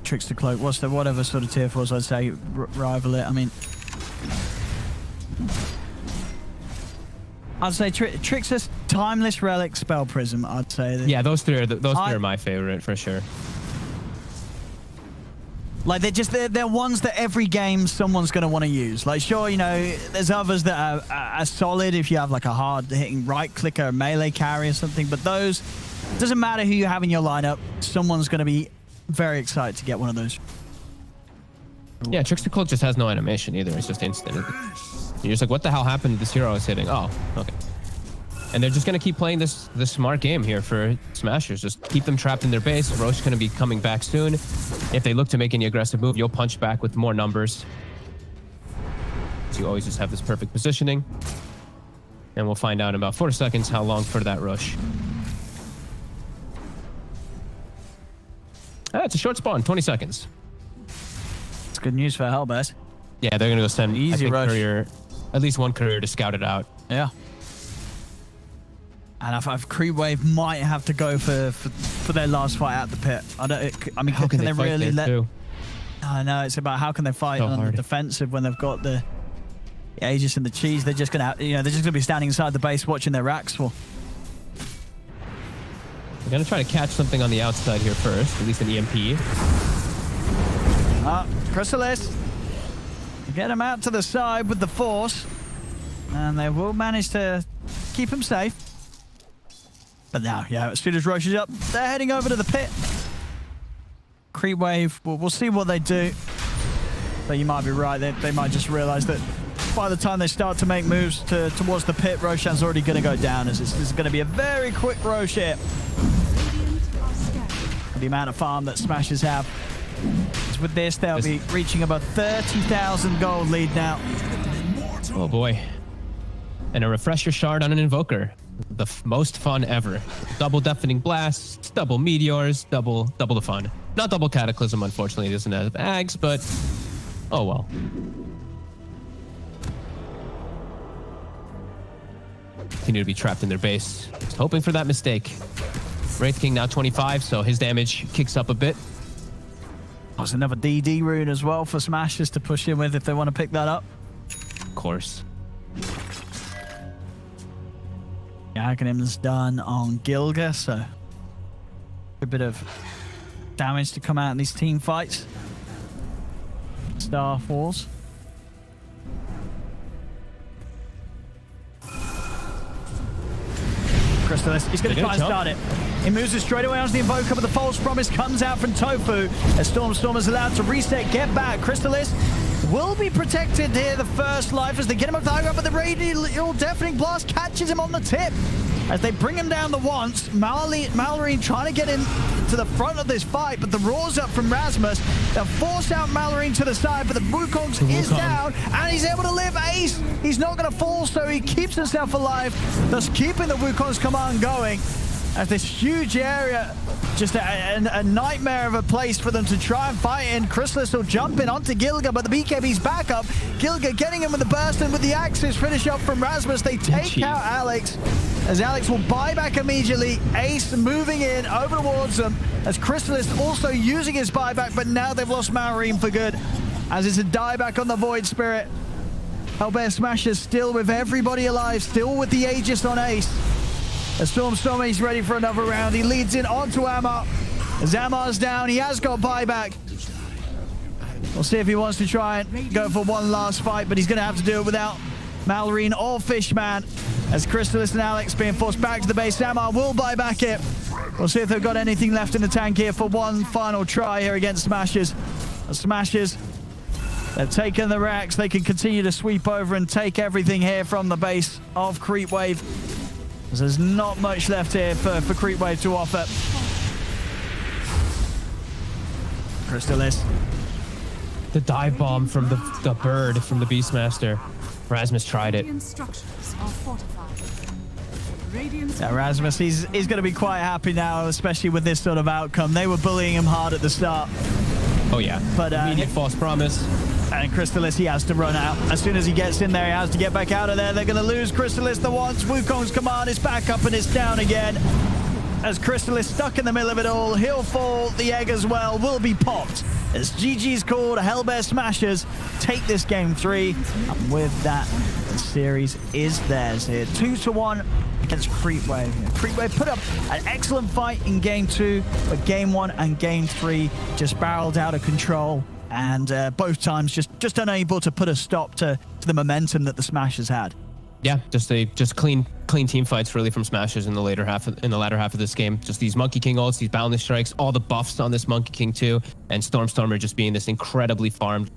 Trickster Cloak, what's the whatever sort of tier 4s I'd say rival it. I mean, I'd say Trickster's Timeless Relic, Spell Prism, I'd say. Yeah, those three are my favorite for sure. Like, they're ones that every game someone's going to want to use. Like, sure, you know, there's others that are solid if you have like a hard hitting right clicker, melee carry or something, but those, doesn't matter who you have in your lineup, someone's going to be very excited to get one of those. Yeah, Trickster Cloak just has no animation either. It's just instant. You're just like, what the hell happened? This hero is hitting. Oh, okay. And they're just going to keep playing this smart game here for Smashers. Just keep them trapped in their base. Roche going to be coming back soon. If they look to make any aggressive move, you'll punch back with more numbers. So you always just have this perfect positioning. And we'll find out in about 4 seconds how long for that rush. It's a short spawn, 20 seconds. It's good news for Hellbear. Yeah, they're going to go send easy rush. Courier, at least one courier to scout it out. Yeah. And if Creepwave might have to go for their last fight at the pit. I mean, how can they really let? Too? I know, it's about how can they fight So on hard. the defensive when they've got the Aegis and the cheese. They're just gonna, they're just gonna be standing inside the base watching their racks for. We're gonna try to catch something on the outside here first, at least an EMP. Chrysalis, get him out to the side with the force, and they will manage to keep him safe. But now, yeah, as soon as Roche is up, they're heading over to the pit. Creepwave, we'll see what they do. But you might be right, they might just realize that by the time they start to make moves towards the pit, Roshan's already going to go down, as this is going to be a very quick Roche here. The amount of farm that Smashers have. With this, they'll be reaching about 30,000 gold lead now. Oh boy. And a refresher shard on an invoker. The most fun ever. Double deafening blasts, double meteors, double the fun. Not double cataclysm, unfortunately. It doesn't have ags, but oh well. Continue to be trapped in their base. Just hoping for that mistake. Wraith King now 25, so his damage kicks up a bit. There's another DD rune as well for Smashers to push in with if they want to pick that up. Of course. Aghanim's done on Gilga, so a bit of damage to come out in these team fights. Star Falls. Chrysalis, he's going to try and start it. He moves it straight away onto the Invoker, but the false promise comes out from Tofu as Stormstormer's allowed to reset, get back. Chrysalis will be protected here, the first life, as they get him up to the high ground, but the Radial Deafening Blast catches him on the tip. As they bring him down the once, Mallory trying to get in to the front of this fight, but the roar's up from Rasmus. They'll force out Mallory to the side, but the Wukong is down, and he's able to live. Ace, he's not going to fall, so he keeps himself alive, thus keeping the Wukong's command going. As this huge area, just a nightmare of a place for them to try and fight in. Chrysalis will jump in onto Gilga, but the BKB's back up. Gilga getting him with the burst, and with the axes finish up from Rasmus. They take out Alex, as Alex will buy back immediately. Ace moving in over towards them, as Chrysalis also using his buyback, but now they've lost Malrine for good, as it's a dieback on the Void Spirit. Hellbear Smashers still with everybody alive, still with the Aegis on Ace. As Stormstormer, he's ready for another round. He leads in onto Ammar. As Ammar's down, he has got buyback. We'll see if he wants to try and go for one last fight, but he's going to have to do it without Malrine or Fishman. As Chrysalis and Alex being forced back to the base, Ammar will buy back it. We'll see if they've got anything left in the tank here for one final try here against Smashers. Smashers, they've taken the racks. They can continue to sweep over and take everything here from the base of Creepwave. There's not much left here for Creepwave to offer. Chrysalis the dive bomb from the bird from the Beastmaster. Rasmus tried it. Radiant structures are fortified. Radiant's Yeah, Rasmus, he's going to be quite happy now, especially with this sort of outcome. They were bullying him hard at the start. Oh yeah, But, immediate false promise. And Crystallis, he has to run out. As soon as he gets in there, he has to get back out of there. They're going to lose Crystallis the once. Wukong's command is back up and it's down again. As Crystallis stuck in the middle of it all, he'll fall. The egg as well will be popped. As GG's called, Hellbear Smashers take this game 3. And with that, the series is theirs here. 2-1 against Creepwave. Creepwave put up an excellent fight in game 2, but game 1 and game 3 just barreled out of control. And both times just unable to put a stop to the momentum that the Smashers had. Yeah, just clean team fights really from Smashers in the latter half of this game. Just these Monkey King ults, these boundless strikes, all the buffs on this Monkey King too, and Stormstormer just being this incredibly farmed